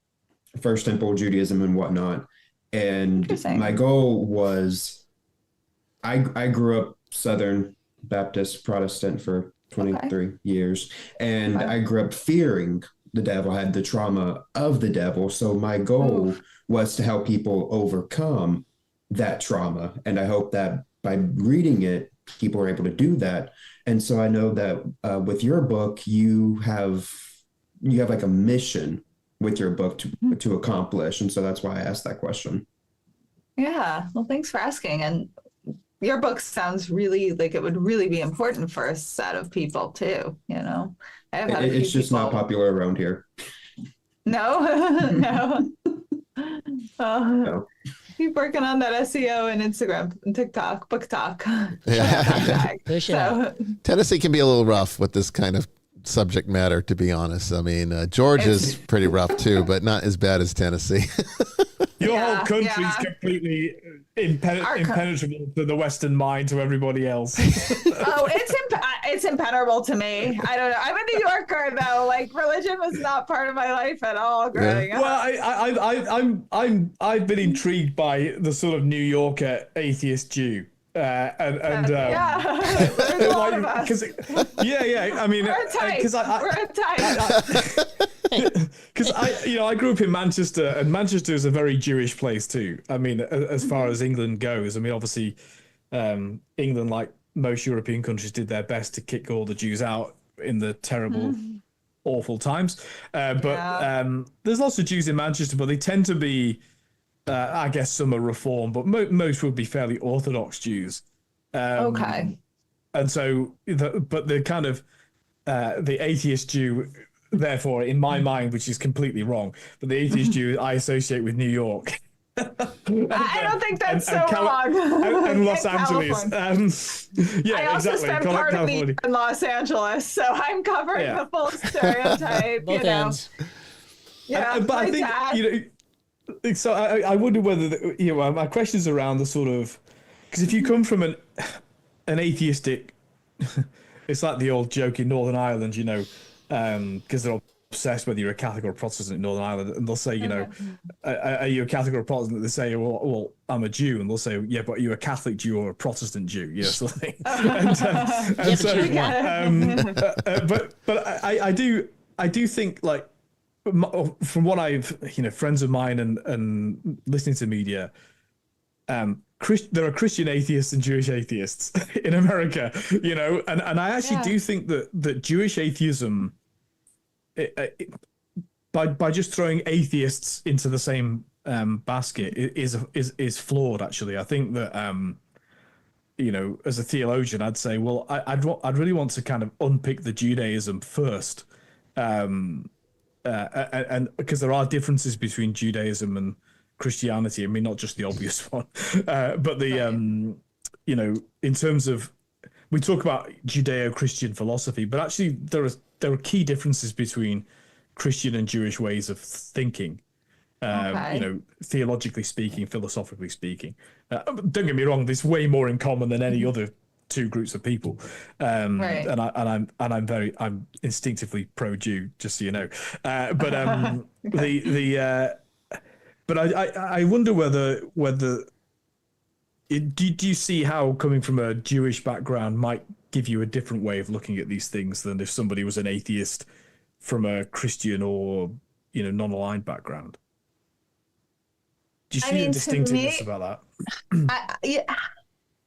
D: First Temple Judaism and whatnot. And my goal was, I grew up Southern Baptist Protestant for 23 years, and I grew up fearing the devil, had the trauma of the devil. So my goal was to help people overcome that trauma. And I hope that by reading it, people are able to do that. And so I know that with your book, you have like a mission with your book to accomplish. And so that's why I asked that question.
F: Yeah. Well, thanks for asking. And your book sounds really like it would really be important for a set of people too. I have had
D: it's just not popular around here.
F: No, no. No. Keep working on that SEO and Instagram and TikTok, book talk.
A: Yeah.
C: Push it out.
A: Tennessee can be a little rough with this kind of subject matter, to be honest. I mean, Georgia's pretty rough too, but not as bad as Tennessee.
B: Your whole country's completely impenetrable to the Western mind, to everybody else.
F: Oh, it's impenetrable to me. I don't know. I'm a New Yorker though. Like religion was not part of my life at all growing up.
B: Well, I've been intrigued by the sort of New Yorker atheist Jew.
F: There's a lot of us.
B: I mean,
F: we're a type.
B: Because I grew up in Manchester, and Manchester is a very Jewish place too. I mean, as far as England goes, I mean, obviously, England, like most European countries, did their best to kick all the Jews out in the terrible, awful times. But there's lots of Jews in Manchester, but they tend to be, I guess, some are Reform, but most would be fairly Orthodox Jews.
F: Okay.
B: And so, the kind of the atheist Jew, therefore, in my mind, which is completely wrong, but the atheist Jew I associate with New York.
F: I don't think that's wrong.
B: And Los Angeles.
F: I also
B: exactly.
F: spent part of the year in Los Angeles, so I'm covering the full stereotype.
C: Both ends.
F: Yeah,
B: but I think so. I wonder whether my question is around the sort of, because if you come from an atheistic, it's like the old joke in Northern Ireland, because they're obsessed whether you're a Catholic or a Protestant in Northern Ireland, and they'll say, are you a Catholic or a Protestant? They say, well, I'm a Jew, and they'll say, yeah, but are you a Catholic Jew or a Protestant Jew? Something. But I do think, like, from what I've, friends of mine and listening to media, there are Christian atheists and Jewish atheists in America, and I actually do think that Jewish atheism, by just throwing atheists into the same basket, is flawed. Actually, I think that as a theologian, I'd say, well, I'd really want to kind of unpick the Judaism first, and because there are differences between Judaism and Christianity. I mean, not just the obvious one, but the in terms of, we talk about Judeo-Christian philosophy, but actually there are key differences between Christian and Jewish ways of thinking. Theologically speaking, philosophically speaking. Don't get me wrong, there's way more in common than any other two groups of people,
F: Right.
B: and I'm instinctively pro-Jew, just so you know. But but I wonder whether do you see how coming from a Jewish background might give you a different way of looking at these things than if somebody was an atheist from a Christian or non-aligned background? Do you see a distinctiveness about that?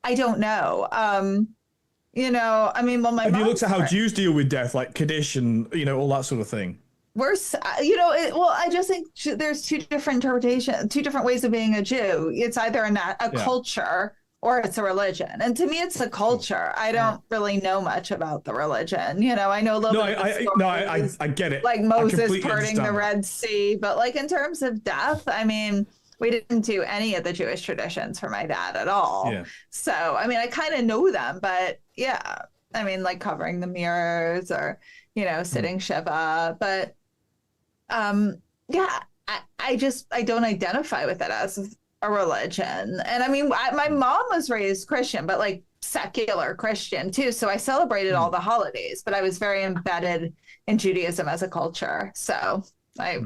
F: I don't know. I mean, well, my
B: have you looked at how
F: friend,
B: Jews deal with death, like Kaddish and all that sort of thing?
F: I just think there's two different interpretations, two different ways of being a Jew. It's either a culture or it's a religion. And to me, it's a culture. I don't really know much about the religion. I know a little bit.
B: I get it.
F: Like Moses parting the Red Sea. But like in terms of death, I mean, we didn't do any of the Jewish traditions for my dad at all. Yeah. So, I mean, I kind of know them, but yeah, I mean, like covering the mirrors or, sitting Shiva. But I don't identify with it as a religion. And I mean, my mom was raised Christian, but like secular Christian too. So I celebrated all the holidays, but I was very embedded in Judaism as a culture. So I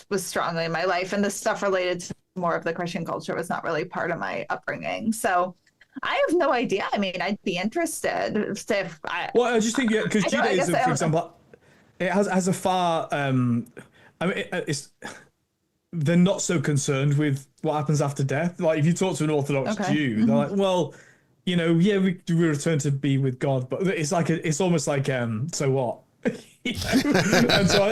F: was strongly in my life, and the stuff related to more of the Christian culture was not really part of my upbringing. So I have no idea. I mean, I'd be interested if
B: I just think, because Judaism, for example, it has a far, I mean, they're not so concerned with what happens after death. Like if you talk to an Orthodox Jew, they're like, well, we return to be with God, but it's like it's almost like so what? And so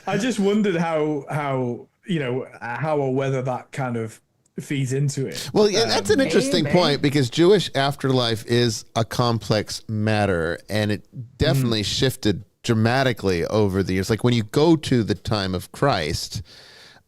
B: I just wondered how or whether that kind of feeds into it.
A: Well, yeah, that's an interesting point, because Jewish afterlife is a complex matter, and it definitely shifted dramatically over the years. Like when you go to the time of Christ,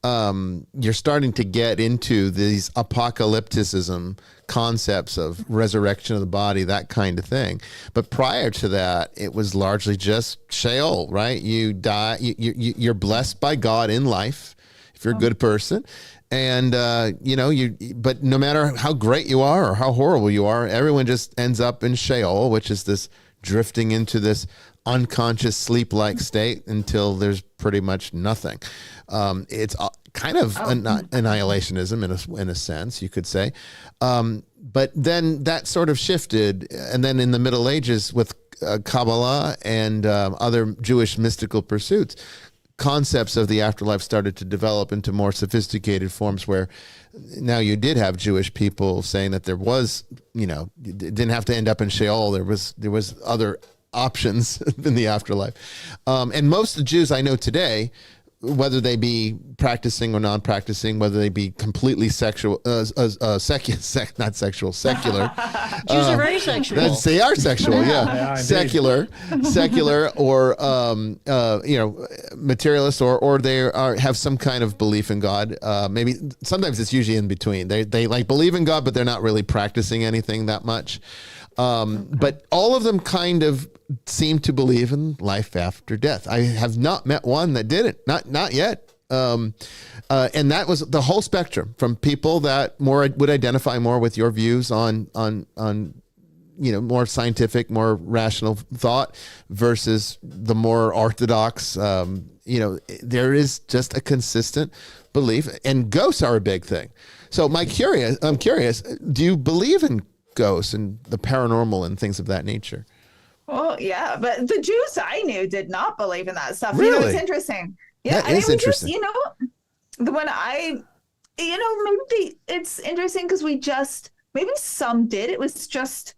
A: you're starting to get into these apocalypticism concepts of resurrection of the body, that kind of thing. But prior to that, it was largely just Sheol, right? You die, you're blessed by God in life if you're a good person. And, but no matter how great you are or how horrible you are, everyone just ends up in Sheol, which is this drifting into this unconscious sleep-like state until there's pretty much nothing. It's kind of annihilationism in a sense, you could say. But then that sort of shifted. And then in the Middle Ages with Kabbalah and other Jewish mystical pursuits, concepts of the afterlife started to develop into more sophisticated forms, where now you did have Jewish people saying that there was, didn't have to end up in Sheol. There was other options in the afterlife. And most of the Jews I know today, whether they be practicing or non-practicing, whether they be completely secular.
C: Jews are very sexual.
A: They are sexual, yeah. Secular, or materialist, or they have some kind of belief in God. Maybe sometimes it's usually in between. They like believe in God, but they're not really practicing anything that much. But all of them kind of seem to believe in life after death. I have not met one that didn't, not yet. And that was the whole spectrum, from people that would identify more with your views on more scientific, more rational thought, versus the more orthodox. There is just a consistent belief, and ghosts are a big thing. So I'm curious, do you believe in ghosts and the paranormal and things of that nature?
F: Well, yeah, but the Jews I knew did not believe in that stuff.
A: Really?
F: It's interesting. Yeah,
A: that is interesting.
F: Maybe it's interesting because maybe some did. It was just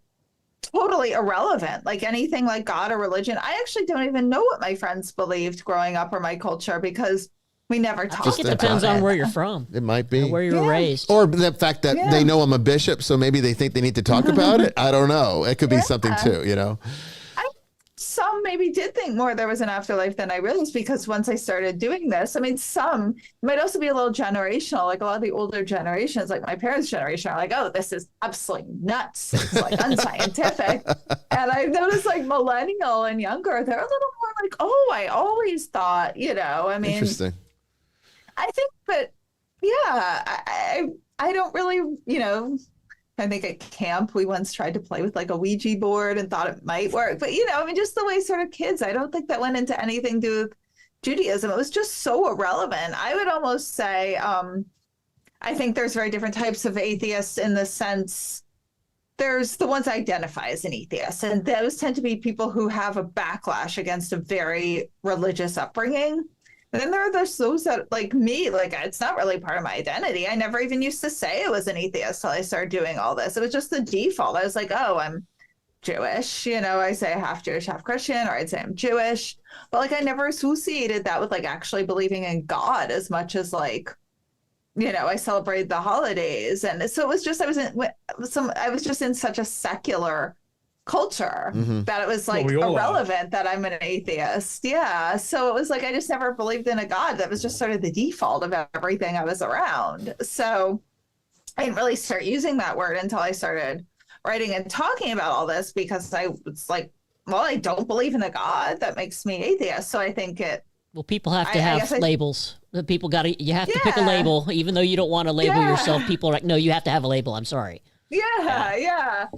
F: totally irrelevant, like anything like God or religion. I actually don't even know what my friends believed growing up or my culture, because we never talked.
C: I think it depends on where you're from.
A: It might be
C: where you were raised,
A: or the fact that they know I'm a bishop, so maybe they think they need to talk about it. I don't know. It could be something too.
F: Some maybe did think more there was an afterlife than I realized, because once I started doing this, I mean, some might also be a little generational. Like a lot of the older generations, like my parents' generation, are like, "Oh, this is absolutely nuts. It's like unscientific." And I've noticed like millennial and younger, they're a little more like, "Oh, I always thought," I mean,
A: interesting.
F: I think, but yeah, I don't really, I think at camp, we once tried to play with like a Ouija board and thought it might work. But, you know, I mean, just the way sort of kids, I don't think that went into anything to do with Judaism. It was just so irrelevant. I would almost say, I think there's very different types of atheists in the sense there's the ones that identify as an atheist, and those tend to be people who have a backlash against a very religious upbringing. And then there are those that, like me, like it's not really part of my identity. I never even used to say I was an atheist till I started doing all this. It was just the default. I was like, oh, I'm Jewish. You know, I say half Jewish, half Christian, or I'd say I'm Jewish. But like I never associated that with like actually believing in God as much as like, you know, I celebrated the holidays. And so it was just, I was just in such a secular culture that it was like irrelevant that I'm an atheist. Yeah. So it was like, I just never believed in a God. That was just sort of the default of everything I was around. So I didn't really start using that word until I started writing and talking about all this, because I was like, well, I don't believe in a God. That makes me atheist. So I think
C: well, people have to have labels. The people you have to pick a label, even though you don't want to label yourself. People are like, no, you have to have a label. I'm sorry.
F: Yeah.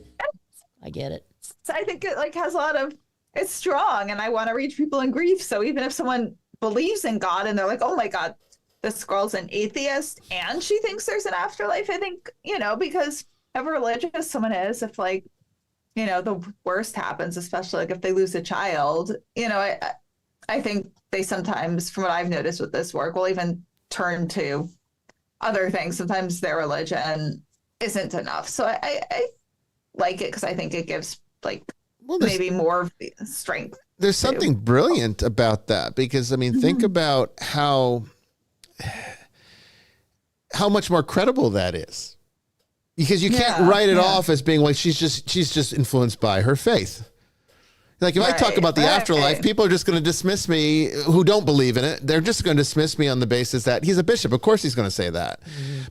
C: I get it.
F: So I think it like has a lot of, it's strong, and I want to reach people in grief. So even if someone believes in God and they're like, oh my God, this girl's an atheist and she thinks there's an afterlife, I think, you know, because however religious someone is, if like, you know, the worst happens, especially like if they lose a child, you know, I think they sometimes, from what I've noticed with this work, will even turn to other things. Sometimes their religion isn't enough. So I like it because I think it gives like maybe more strength.
A: There's something brilliant about that, because I mean, think about how much more credible that is, because you can't write it off as being like she's just influenced by her faith. Like if I talk about the afterlife, people are just going to dismiss me who don't believe in it. They're just going to dismiss me on the basis that he's a bishop. Of course he's going to say that.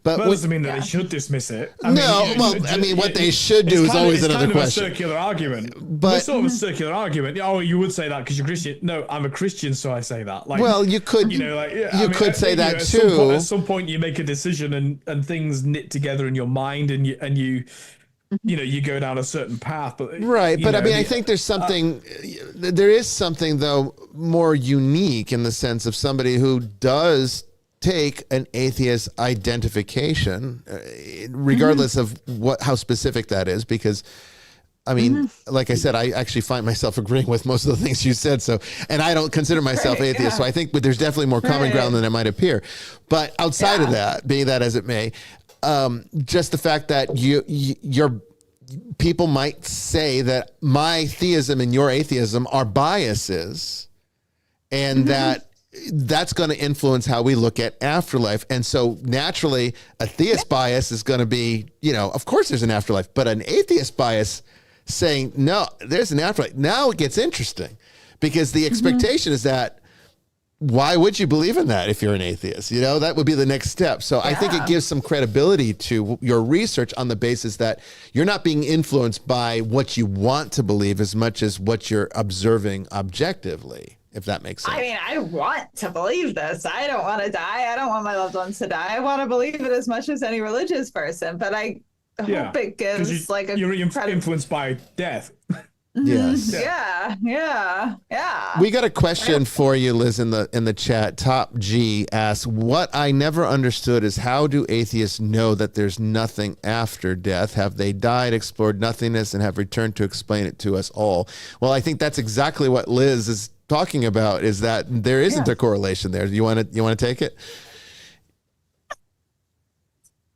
A: But
B: that doesn't mean that they should dismiss it.
A: I mean, what they should do is always another question.
B: It's a circular argument. But it's sort of a circular argument. Oh, you would say that because you're Christian. No, I'm a Christian, so I say that. Like,
A: well, you could, you know, like you could say that too.
B: At some point, you make a decision and things knit together in your mind, and you know, you go down a certain path, but
A: right. But I mean, I think there's something, there is something though more unique in the sense of somebody who does take an atheist identification, regardless of how specific that is, because I mean, like I said, I actually find myself agreeing with most of the things you said. So, and I don't consider myself atheist. So I think, but there's definitely more common ground than it might appear. But outside of that, be that as it may, just the fact that your people might say that my theism and your atheism are biases, and that's going to influence how we look at afterlife. And so naturally a theist bias is going to be, you know, of course there's an afterlife, but an atheist bias saying, no, there's an afterlife. Now it gets interesting, because the expectation is that, why would you believe in that if you're an atheist? You know, that would be the next step. So I think it gives some credibility to your research on the basis that you're not being influenced by what you want to believe as much as what you're observing objectively, if that makes sense.
F: I mean, I want to believe this. I don't want to die. I don't want my loved ones to die. I want to believe it as much as any religious person, but I hope it gives
B: you're influenced by death.
A: Yes.
F: Yeah.
A: We got a question for you, Liz, in the chat. Top G asks, what I never understood is, how do atheists know that there's nothing after death? Have they died, explored nothingness, and have returned to explain it to us all? Well, I think that's exactly what Liz is talking about, is that there isn't a correlation there. You want to take it?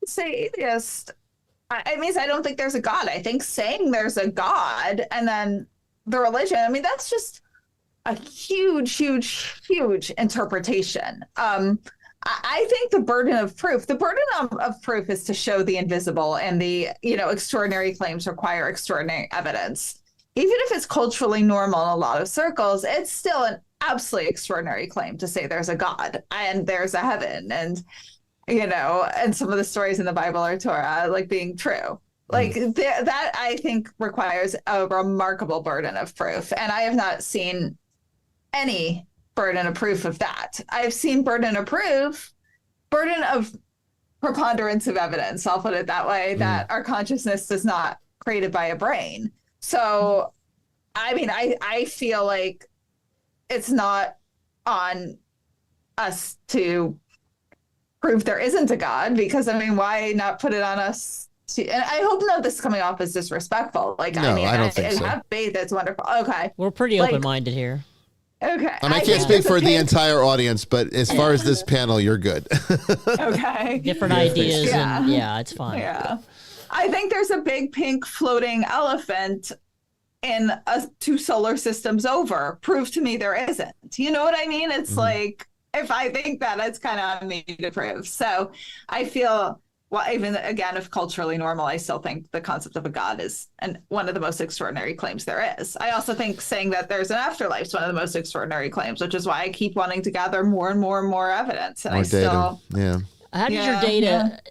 F: Say atheist. I mean, I don't think there's a God. I think saying there's a God and then the religion, I mean, that's just a huge interpretation. I think the burden of proof is to show the invisible, and the, you know, extraordinary claims require extraordinary evidence. Even if it's culturally normal in a lot of circles, it's still an absolutely extraordinary claim to say there's a God and there's a heaven, and you know, and some of the stories in the Bible or Torah, like, being true. Like, that, I think, requires a remarkable burden of proof. And I have not seen any burden of proof of that. I've seen burden of preponderance of evidence, I'll put it that way, that our consciousness is not created by a brain. So, I mean, I feel like it's not on us to prove there isn't a God, because, I mean, why not put it on us? And I hope none of this is coming off as disrespectful. Like,
A: No,
F: I mean,
A: I don't think so.
F: have faith. It's wonderful. Okay.
C: We're pretty
F: Like-
C: open-minded here.
F: Okay.
A: I mean, I can't
F: think
A: speak
F: there's a
A: for the
F: pink-
A: entire audience, but as far as this panel, you're good.
F: Okay.
C: Different ideas,
F: Yeah.
C: and yeah, it's fine.
F: Yeah. I think there's a big pink floating elephant in two solar systems over. Prove to me there isn't. You know what I mean? It's like, if I think that, it's kind of on me to prove. So I feel, well, even again, if culturally normal, I still think the concept of a God is one of the most extraordinary claims there is. I also think saying that there's an afterlife is one of the most extraordinary claims, which is why I keep wanting to gather more and more and more evidence. And
A: More
F: I
A: data.
F: still,
A: Yeah.
C: How did your
F: Yeah,
C: data?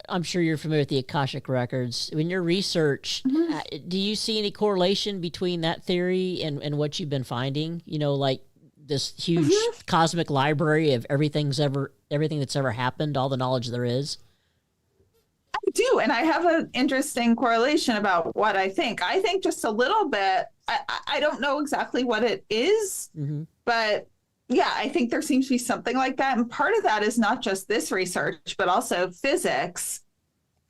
C: I'm sure you're familiar with the Akashic records. In your research, do you see any correlation between that theory and what you've been finding? You know, like this huge cosmic library of everything that's ever happened, all the knowledge there is.
F: I do, and I have an interesting correlation about what I think. I think just a little bit. I don't know exactly what it is, but yeah, I think there seems to be something like that. And part of that is not just this research, but also physics.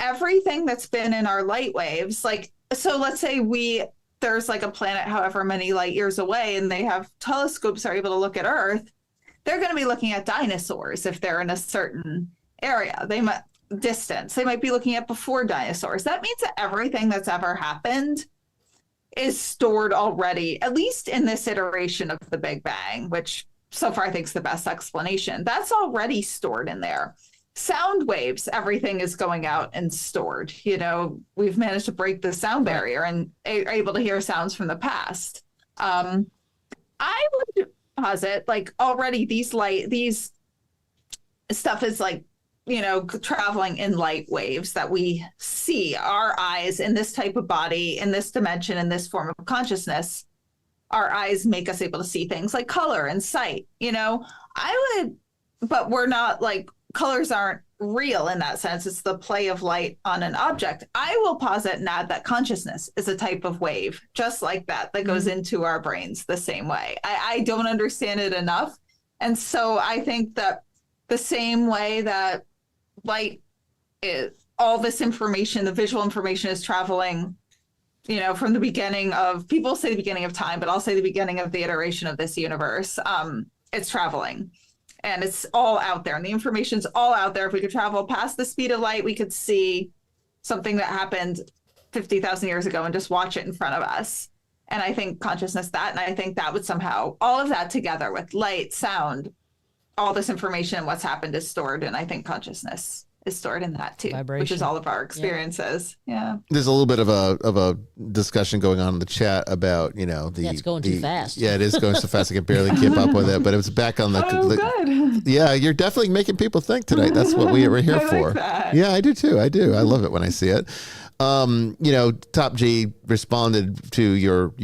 F: Everything that's been in our light waves, like, so let's say there's like a planet however many light years away, and they have telescopes that are able to look at Earth. They're going to be looking at dinosaurs if they're in a certain area. They might be looking at before dinosaurs. That means that everything that's ever happened is stored already, at least in this iteration of the Big Bang, which so far I think is the best explanation. That's already stored in there. Sound waves, everything is going out and stored. You know, we've managed to break the sound barrier and are able to hear sounds from the past. I would posit, like, already these stuff is like, you know, traveling in light waves that we see. Our eyes in this type of body, in this dimension, in this form of consciousness, our eyes make us able to see things like color and sight. You know, but we're not, like, colors aren't real in that sense. It's the play of light on an object. I will posit and add that consciousness is a type of wave, just like that goes into our brains the same way. I don't understand it enough. And so I think that the same way that light is, all this information, the visual information is traveling, you know, from the beginning of, people say the beginning of time, but I'll say the beginning of the iteration of this universe. It's traveling. And it's all out there, and the information's all out there. If we could travel past the speed of light, we could see something that happened 50,000 years ago and just watch it in front of us. And I think consciousness and I think that would somehow, all of that together with light, sound, all this information and what's happened is stored. And I think consciousness is stored in that too, which
C: Vibration.
F: is all of our experiences. Yeah.
A: There's a little bit of a discussion going on in the chat about, you know,
C: It's going too fast.
A: Yeah, it is going so fast I can barely keep up with it. But it was back on the.
F: Good.
A: Yeah, you're definitely making people think tonight. That's what we're here
F: I like
A: for.
F: that.
A: Yeah, I do too. I do. I love it when I see it. You know, Top G responded to your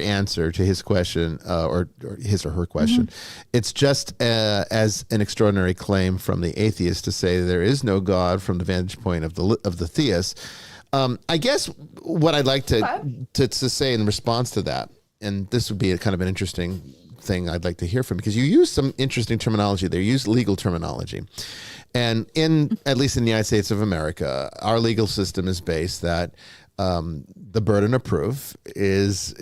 A: answer to his question, or his or her question. It's just as an extraordinary claim from the atheist to say there is no God from the vantage point of the theist. I guess what I'd like to say in response to that, and this would be a kind of an interesting thing I'd like to hear from, because you use some interesting terminology there. You use legal terminology. And at least in the United States of America, our legal system is based that the burden of proof is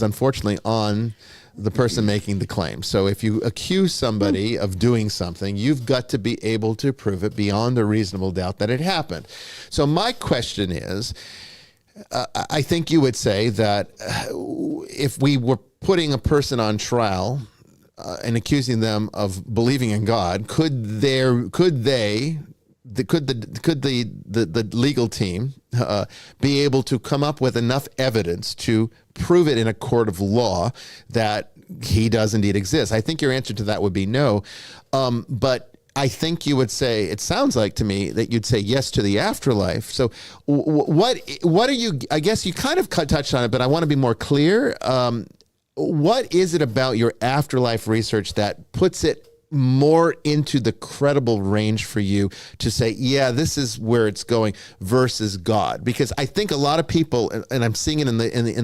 A: unfortunately on the person making the claim. So if you accuse somebody of doing something, you've got to be able to prove it beyond a reasonable doubt that it happened. So my question is, I think you would say that if we were putting a person on trial and accusing them of believing in God, could the legal team be able to come up with enough evidence to prove it in a court of law that he does indeed exist? I think your answer to that would be no. But I think you would say, it sounds like to me that you'd say yes to the afterlife. So what are you, I guess you kind of touched on it, but I want to be more clear. What is it about your afterlife research that puts it more into the credible range for you to say, yeah, this is where it's going versus God? Because I think a lot of people, and I'm seeing it in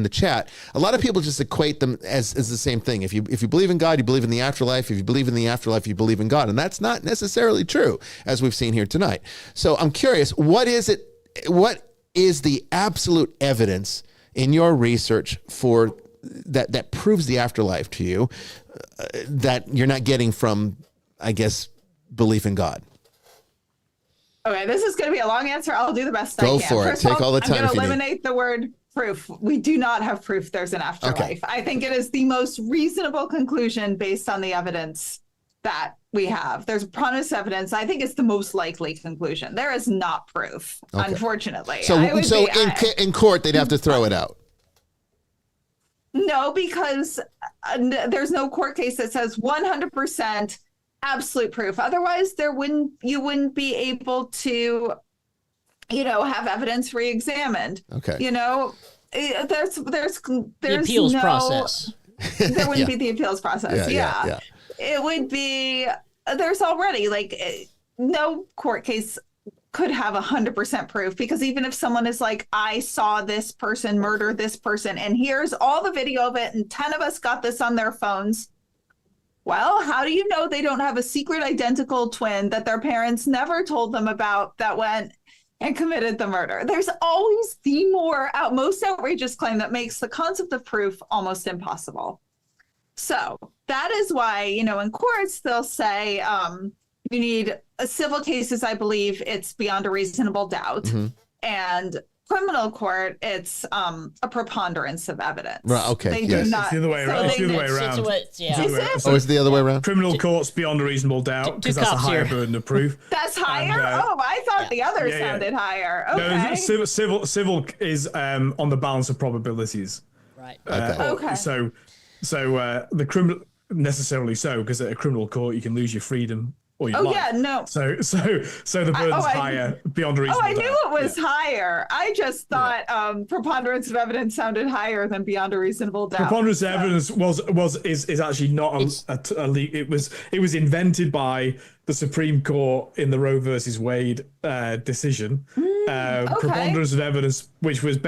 A: the chat, a lot of people just equate them as the same thing. If you believe in God, you believe in the afterlife. If you believe in the afterlife, you believe in God. And that's not necessarily true, as we've seen here tonight. So I'm curious, what is the absolute evidence in your research for that proves the afterlife to you, that you're not getting from, I guess, belief in God?
F: Okay, this is going to be a long answer. I'll do the best I
A: Go
F: can.
A: for it.
F: First of
A: Take all the time
F: I'm
A: if
F: going
A: you
F: to
A: need.
F: eliminate the word proof. We do not have proof there's an afterlife.
A: Okay.
F: I think it is the most reasonable conclusion based on the evidence that we have. There's preponderance evidence. I think it's the most likely conclusion. There is not proof,
A: Okay.
F: unfortunately.
A: So in court, they'd have to throw it out.
F: No, because there's no court case that says 100% absolute proof. Otherwise, you wouldn't be able to, have evidence re-examined.
A: Okay.
F: There's
C: The appeals process.
F: There wouldn't be the appeals process.
A: Yeah.
F: It would be, there's already no court case could have 100% proof, because even if someone is like, I saw this person murder this person and here's all the video of it and 10 of us got this on their phones. Well, how do you know they don't have a secret identical twin that their parents never told them about that went and committed the murder? There's always the most outrageous claim that makes the concept of proof almost impossible. So that is why, in courts, they'll say you need civil cases. I believe it's beyond a reasonable doubt.
A: Mm-hmm.
F: And criminal court, it's a preponderance of evidence.
A: Right, okay,
F: They
A: yes.
F: do not.
B: It's the other way around. It's the other way around.
A: Oh, it's the other way around?
B: Criminal court's beyond a reasonable doubt, because that's a
C: cops
B: higher
C: here.
B: burden of proof.
F: That's higher?
B: And,
F: I thought the other
B: yeah.
F: sounded higher.
B: No,
F: Okay.
B: civil is on the balance of probabilities.
C: Right.
F: Okay.
B: So the criminal, necessarily so, because at a criminal court you can lose your freedom or your life.
F: Yeah, no.
B: So the burden's higher beyond a reasonable doubt.
F: I knew it was higher. I just thought preponderance of evidence sounded higher than beyond a reasonable doubt.
B: Preponderance of evidence is actually not it was invented by the Supreme Court in the Roe versus Wade decision.
F: Okay.
B: Preponderance of evidence, which was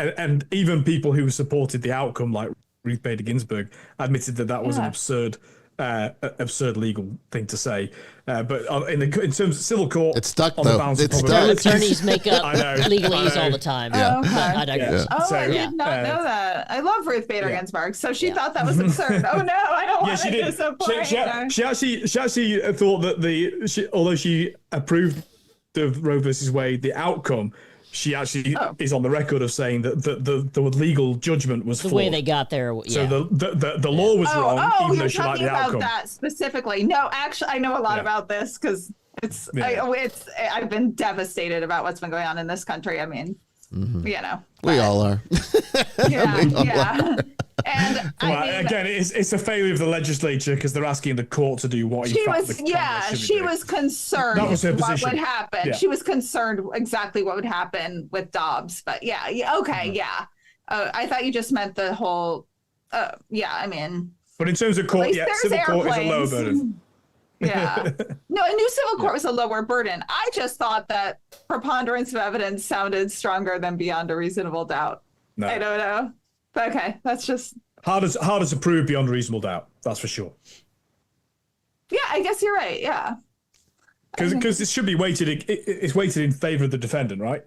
B: and even people who supported the outcome, like Ruth Bader Ginsburg, admitted that was an absurd legal thing to say. But in terms of civil court,
A: It's stuck,
B: on
A: though.
B: the balance of
A: It's stuck.
B: probabilities-
C: Attorneys make up
B: I know.
C: legalese all the time.
A: Yeah.
C: But I digress.
F: Oh,
B: So,
F: I did not know that. I love Ruth Bader
B: Yeah.
F: Ginsburg. So she thought that was absurd. Oh no, I don't want
B: she
F: to
B: did.
F: disappoint her.
B: She actually thought that although she approved the Roe versus Wade, the outcome, she actually is on the record of saying that the legal judgment was
C: The
B: flawed.
C: way they got there. Yeah.
B: So the law was wrong, even though
F: you're
B: she liked
F: talking
B: the
F: about
B: outcome.
F: that specifically. No, actually, I know a lot
B: Yeah.
F: about this because I've been devastated about what's been going on in this country. I mean,
A: We all are.
F: yeah. And
B: Again, it's a failure of the legislature because they're asking the court to do what
F: she
B: in fact
F: was,
B: the Congress should be
F: she
B: doing.
F: was concerned
B: That was her
F: what
B: position.
F: would happen.
B: Yeah.
F: She was concerned exactly what would happen with Dobbs. But okay,
B: Mm-hmm.
F: yeah. I thought you just meant the whole. I mean,
B: But in terms of court,
F: least there's
B: civil court is a lower
F: airplanes.
B: burden.
F: yeah. No, a new civil court was a lower burden. I just thought that preponderance of evidence sounded stronger than beyond a reasonable doubt.
B: No.
F: I don't know. But okay, that's just.
B: Harder to prove beyond reasonable doubt. That's for sure.
F: Yeah, I guess you're right. Yeah.
B: Because it should be weighted. It's weighted in favor of the defendant, right?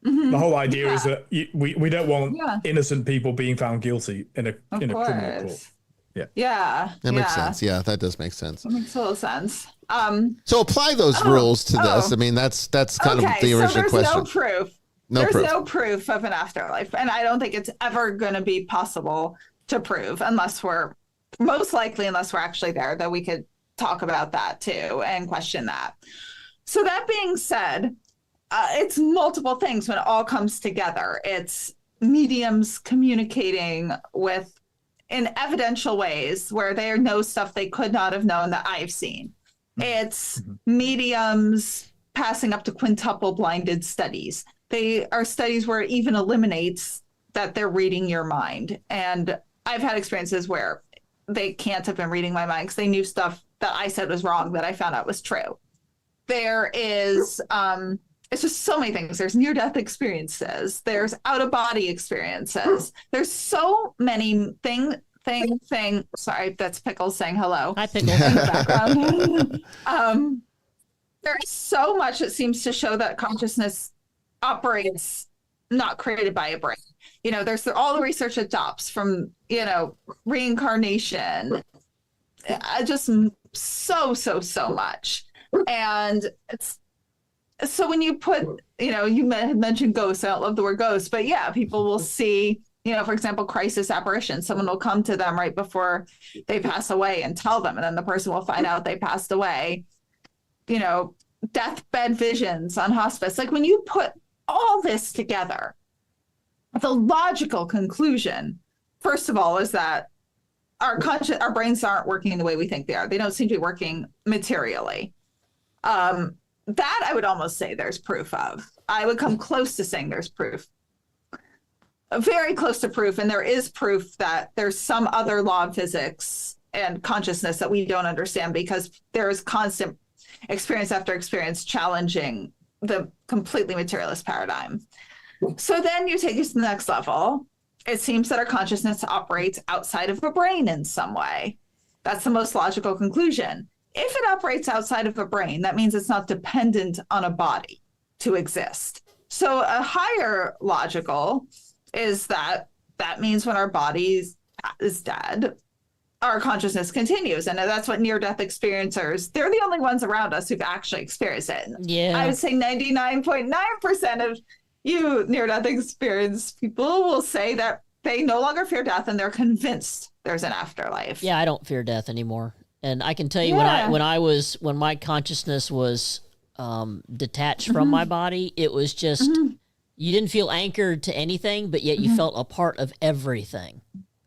F: Mm-hmm.
B: The whole idea is that we don't want
F: Yeah.
B: innocent people being found guilty in a criminal court.
F: Yeah.
A: That makes sense. Yeah, that does make sense.
F: That makes a little sense.
A: So apply those rules to this. I mean, that's kind of the original
F: so there's
A: question.
F: no proof. There's no proof of an afterlife. And I don't think it's ever going to be possible to prove unless we're actually there, that we could talk about that too and question that. So that being said, it's multiple things when it all comes together. It's mediums communicating in evidential ways where they know stuff they could not have known that I've seen. It's mediums passing up to quintuple blinded studies. They are studies where it even eliminates that they're reading your mind. And I've had experiences where they can't have been reading my mind because they knew stuff that I said was wrong that I found out was true. There is, it's just so many things. There's near-death experiences. There's out-of-body experiences. There's so many things. Sorry, that's Pickles saying hello.
C: Hi, Pickles.
F: In the background. There's so much that seems to show that consciousness operates not created by a brain. You know, there's all the research adopts from, you know, reincarnation, just so much. And it's so when you put, you know, you had mentioned ghosts. I don't love the word ghost, but yeah, people will see, you know, for example, crisis apparition. Someone will come to them right before they pass away and tell them, and then the person will find out they passed away. You know, deathbed visions on hospice. Like when you put all this together, the logical conclusion, first of all, is that our brains aren't working the way we think they are. They don't seem to be working materially. That I would almost say there's proof of. I would come close to saying there's proof. Very close to proof. And there is proof that there's some other law of physics and consciousness that we don't understand, because there is constant experience after experience challenging the completely materialist paradigm. So then you take it to the next level. It seems that our consciousness operates outside of a brain in some way. That's the most logical conclusion. If it operates outside of a brain, that means it's not dependent on a body to exist. So a higher logical is that means when our body is dead, our consciousness continues. And that's what near-death experiencers, they're the only ones around us who've actually experienced it.
C: Yeah.
F: I would say 99.9% of you near-death experience people will say that they no longer fear death and they're convinced there's an afterlife.
C: Yeah, I don't fear death anymore. And I can tell you
F: Yeah.
C: when my consciousness was detached from my body, it was just, you didn't feel anchored to anything, but yet you felt a part of everything.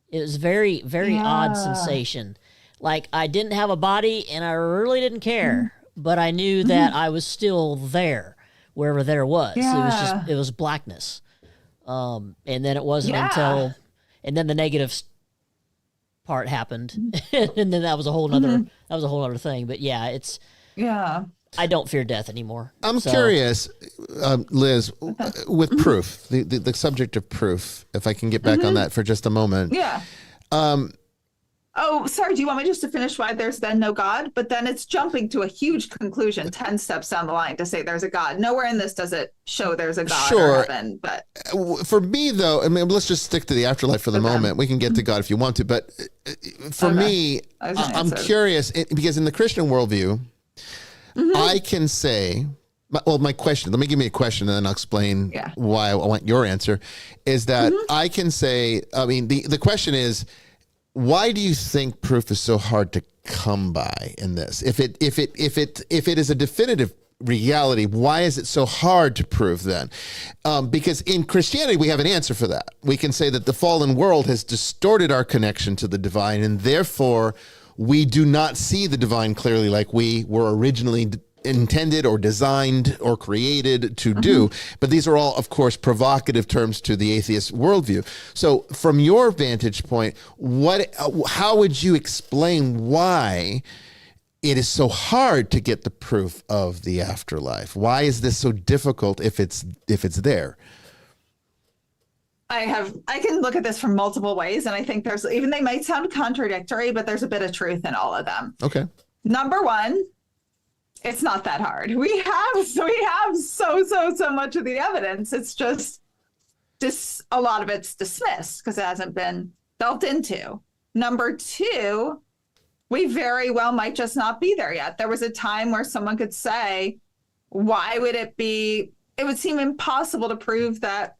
C: It was very, very odd sensation. Like I didn't have a body and I really didn't care, but I knew that I was still there, wherever there was.
F: Yeah.
C: It was blackness. And then it wasn't until, and then the negative part happened. And then that was a whole nother thing. But yeah, I don't fear death anymore.
A: I'm curious, Liz, with proof, the subject of proof, if I can get back on that for just a moment.
F: Yeah. Oh, sorry. Do you want me just to finish why there's then no God? But then it's jumping to a huge conclusion 10 steps down the line to say there's a God. Nowhere in this does it show there's a God or heaven. But
A: for me, though, I mean, let's just stick to the afterlife for the moment. We can get to God if you want to. But for me, I'm curious, because in the Christian worldview, I can say, my question, let me give me a question and then I'll explain why I want your answer, is that I can say, I mean, the question is, why do you think proof is so hard to come by in this? If it is a definitive reality, why is it so hard to prove then? Because in Christianity, we have an answer for that. We can say that the fallen world has distorted our connection to the divine, and therefore we do not see the divine clearly like we were originally intended or designed or created to do. But these are all, of course, provocative terms to the atheist worldview. So from your vantage point, how would you explain why it is so hard to get the proof of the afterlife? Why is this so difficult if it's there?
F: I can look at this from multiple ways, and I think they might sound contradictory, but there's a bit of truth in all of them.
A: Okay.
F: Number one, it's not that hard. We have so much of the evidence. It's just a lot of it's dismissed because it hasn't been delved into. Number two, we very well might just not be there yet. There was a time where someone could say, why would it would seem impossible to prove that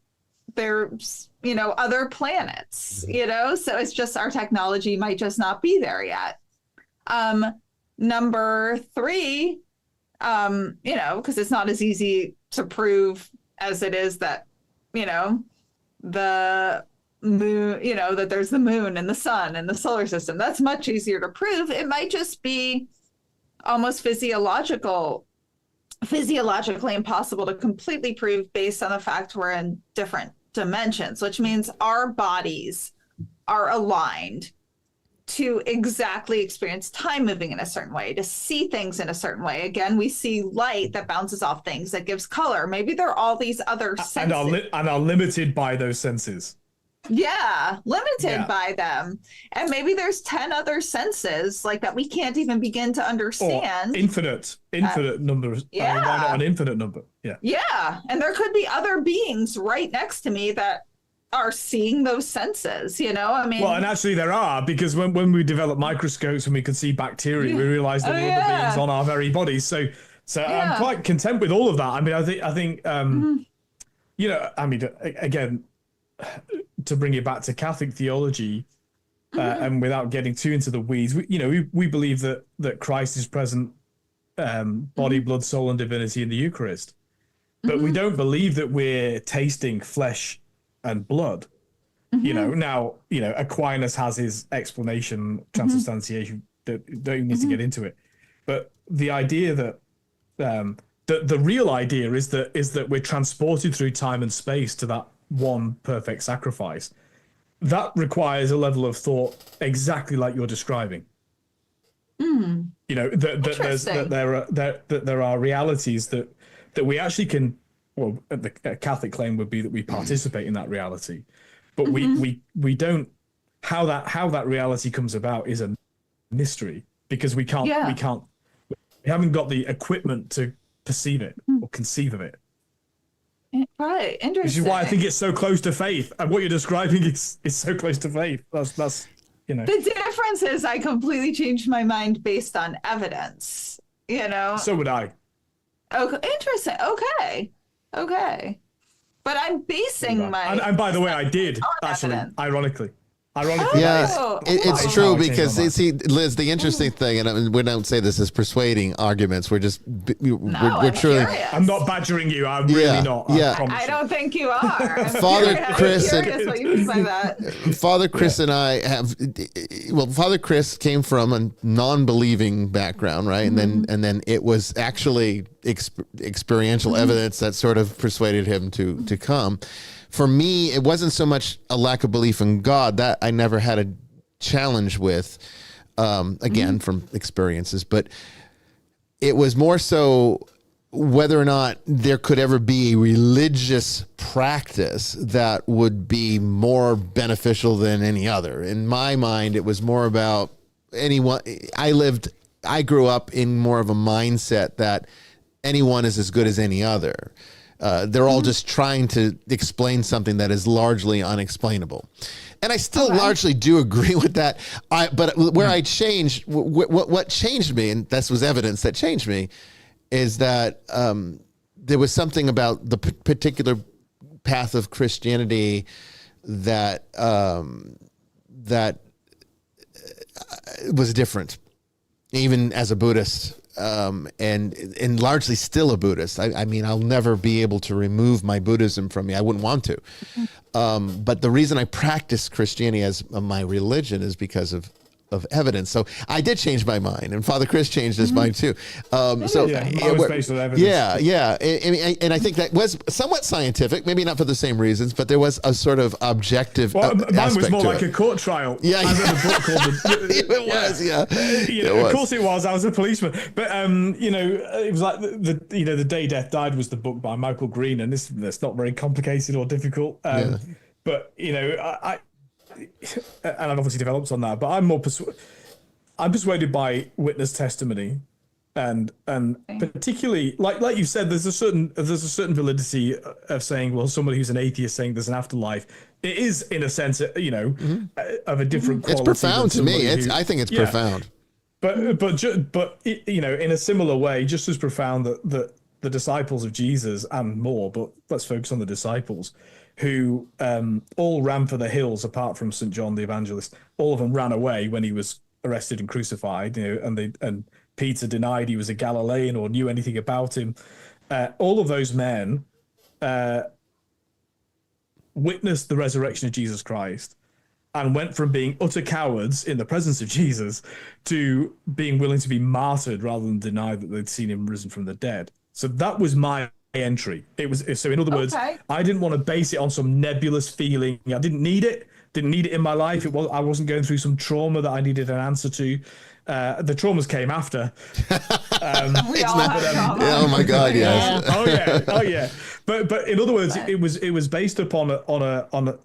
F: there's, other planets, so it's just our technology might just not be there yet. Number three, because it's not as easy to prove as it is that, the moon, that there's the moon and the sun and the solar system. That's much easier to prove. It might just be almost physiologically impossible to completely prove based on the fact we're in different dimensions, which means our bodies are aligned to exactly experience time moving in a certain way, to see things in a certain way. Again, we see light that bounces off things, that gives color. Maybe there are all these other senses.
B: And are limited by those senses.
F: Yeah, limited by them. And maybe there's 10 other senses like that we can't even begin to understand.
B: Or infinite numbers.
F: Yeah.
B: Why not an infinite number? Yeah.
F: Yeah. And there could be other beings right next to me that are seeing those senses, you know? I mean,
B: well, and actually there are, because when we develop microscopes and we can see bacteria, we realize that there are other beings on our very bodies. So I'm quite content with all of that. I mean, I think you know, I mean, again, to bring it back to Catholic theology, and without getting too into the weeds, we believe that Christ is present, body, blood, soul, and divinity in the Eucharist, but we don't believe that we're tasting flesh and blood. Now Aquinas has his explanation, transubstantiation. Don't even need to get into it, but the idea that the real idea is that we're transported through time and space to that one perfect sacrifice. That requires a level of thought exactly like you're describing. You know, that there are realities that we actually can. Well, the Catholic claim would be that we participate in that reality, but we don't. How that reality comes about is a mystery, because we haven't got the equipment to perceive it or conceive of it.
F: Right, interesting.
B: Which is why I think it's so close to faith, and what you're describing is so close to faith. That's you know.
F: The difference is I completely changed my mind based on evidence. You know.
B: So would I.
F: Okay, interesting. Okay. But I'm basing my.
B: And by the way, I did actually,
F: evidence.
B: Ironically.
A: Yeah, it's true, because see, Liz, the interesting thing, and we don't say this as persuading arguments. We're just we're truly.
F: Curious.
B: I'm not badgering you. I'm really not.
F: I don't think you are.
A: Father Chris
F: what you mean by that.
A: Father Chris and I have. Well, Father Chris came from a non-believing background, right? And then it was actually experiential evidence that sort of persuaded him to come. For me, it wasn't so much a lack of belief in God that I never had a challenge with, again, from experiences, but it was more so whether or not there could ever be a religious practice that would be more beneficial than any other. In my mind, it was more about anyone. I grew up in more of a mindset that anyone is as good as any other. They're all just trying to explain something that is largely unexplainable. And I still largely do agree with that. But where I changed, what changed me, and this was evidence that changed me, is that there was something about the particular path of Christianity that was different, even as a Buddhist. And largely still a Buddhist. I mean, I'll never be able to remove my Buddhism from me. I wouldn't want to. But the reason I practice Christianity as my religion is because of evidence. So I did change my mind, and Father Chris changed his mind too.
B: I was based on evidence.
A: Yeah. And I think that was somewhat scientific, maybe not for the same reasons, but there was a sort of objective aspect.
B: Mine was more
A: to
B: like
A: it.
B: a court trial.
A: Yeah.
B: I read a book called
A: It was, yeah.
B: Of course it was. I was a policeman. But it was like the Day Death Died was the book by Michael Green, and that's not very complicated or difficult. But I and I've obviously developed on that, but I'm more I'm persuaded by witness testimony, and particularly like you said, there's a certain validity of saying, well, somebody who's an atheist saying there's an afterlife. It is, in a sense, of a different quality.
A: It's profound to me. I think it's profound.
B: But in a similar way, just as profound that the disciples of Jesus and more, but let's focus on the disciples, who all ran for the hills apart from St. John the Evangelist. All of them ran away when he was arrested and crucified, and Peter denied he was a Galilean or knew anything about him. All of those men witnessed the resurrection of Jesus Christ and went from being utter cowards in the presence of Jesus to being willing to be martyred rather than deny that they'd seen him risen from the dead. So that was my entry. In other words, I didn't want to base it on some nebulous feeling. I didn't need it. didn't need it in my life. I wasn't going through some trauma that I needed an answer to. The traumas came after.
F: We all have trauma.
A: Oh my God, yes.
B: Oh yeah. But in other words, it was based upon a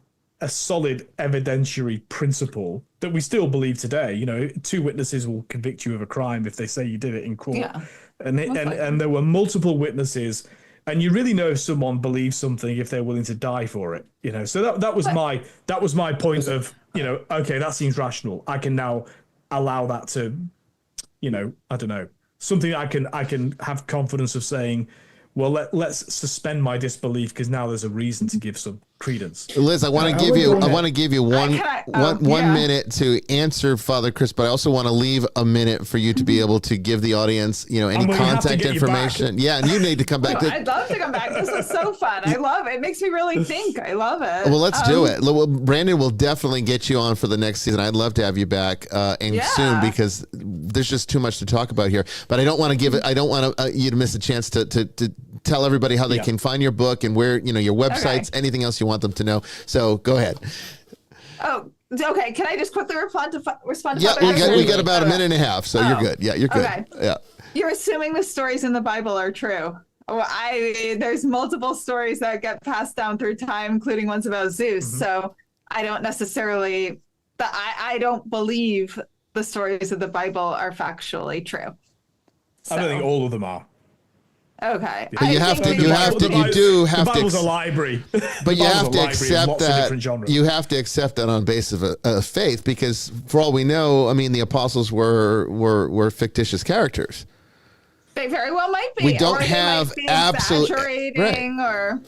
B: solid evidentiary principle that we still believe today. You know, 2 witnesses will convict you of a crime if they say you did it in court.
F: Yeah.
B: And there were multiple witnesses, and you really know if someone believes something if they're willing to die for it. You know, so that was my point of, you know, okay, that seems rational. I can now allow that to, you know, I don't know, something I can have confidence of saying, well, let's suspend my disbelief because now there's a reason to give some credence.
A: Liz, I want to give you one minute to answer Father Chris, but I also want to leave a minute for you to be able to give the audience, you know, any contact information. Yeah, and you need to come back.
F: I'd love to come back. This is so fun. I love it. It makes me really think. I love it.
A: Well, let's do it. Brandon will definitely get you on for the next season. I'd love to have you back soon because there's just too much to talk about here. But I don't want to give it. I don't want you to miss a chance to tell everybody how they can find your book and where, you know, your websites, anything else you want them to know. So go ahead.
F: Oh, okay. Can I just quickly respond to
A: Yeah, we got about a minute and a half, so you're good. Yeah, you're good.
F: Okay.
A: Yeah.
F: You're assuming the stories in the Bible are true. Well, there's multiple stories that get passed down through time, including ones about Zeus.
B: Mm-hmm.
F: So I don't necessarily, I don't believe the stories of the Bible are factually true.
B: I don't think all of them are.
F: Okay.
A: But you do have
B: The
A: to.
B: Bible's a library.
A: But you have to accept that. You have to accept that on basis of faith, because for all we know, I mean, the apostles were fictitious characters.
F: They very well might be.
A: We don't have absolute
F: exaggerating, or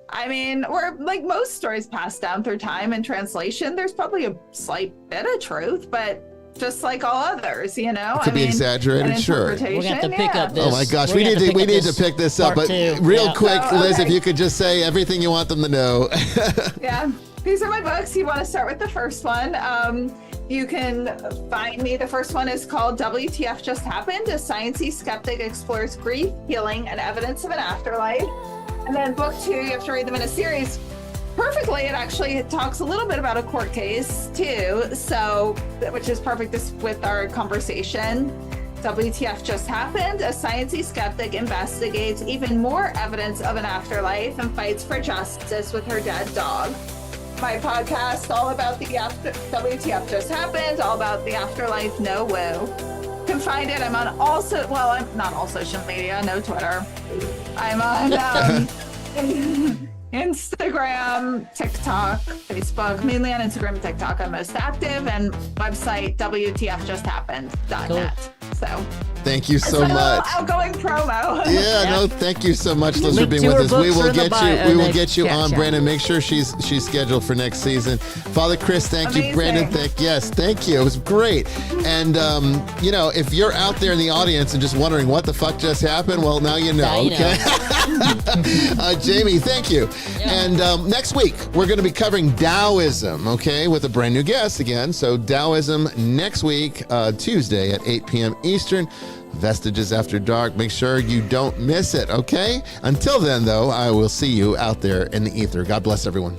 F: I mean, or like most stories passed down through time and translation, there's probably a slight bit of truth, but just like all others, you know,
A: it could be exaggerated, sure.
C: We're gonna have to pick up this.
A: Oh my gosh, we need to pick this up. But real quick, Liz, if you could just say everything you want them to know.
F: Yeah, these are my books. You want to start with the first one. You can find me. The first one is called WTF Just Happened. A sciencey skeptic explores grief, healing, and evidence of an afterlife. And then book 2, you have to read them in a series. Perfectly, it talks a little bit about a court case too, so which is perfect with our conversation. WTF Just Happened. A sciencey skeptic investigates even more evidence of an afterlife and fights for justice with her dead dog. My podcast, all about the WTF Just Happened, all about the afterlife, no woo. You can find it. I'm on I'm not all social media, no Twitter. I'm on Instagram, TikTok, Facebook, mainly on Instagram and TikTok. I'm most active, and website WTFJustHappened.net.
C: Cool.
F: So
A: thank you so much.
F: Outgoing promo.
A: Yeah, no, thank you so much, Liz, for being with us. We will get you on, Brandon. Make sure she's scheduled for next season. Father Chris, thank you. Brandon, thank you. It was great. And you know, if you're out there in the audience and just wondering what the fuck just happened, well, now you know. Okay. Jamie, thank you. Yeah. And next week we're going to be covering Taoism, okay, with a brand new guest again. So Taoism next week, Tuesday at 8 p.m. Eastern. Vestiges After Dark. Make sure you don't miss it, okay? Until then, though, I will see you out there in the ether. God bless everyone.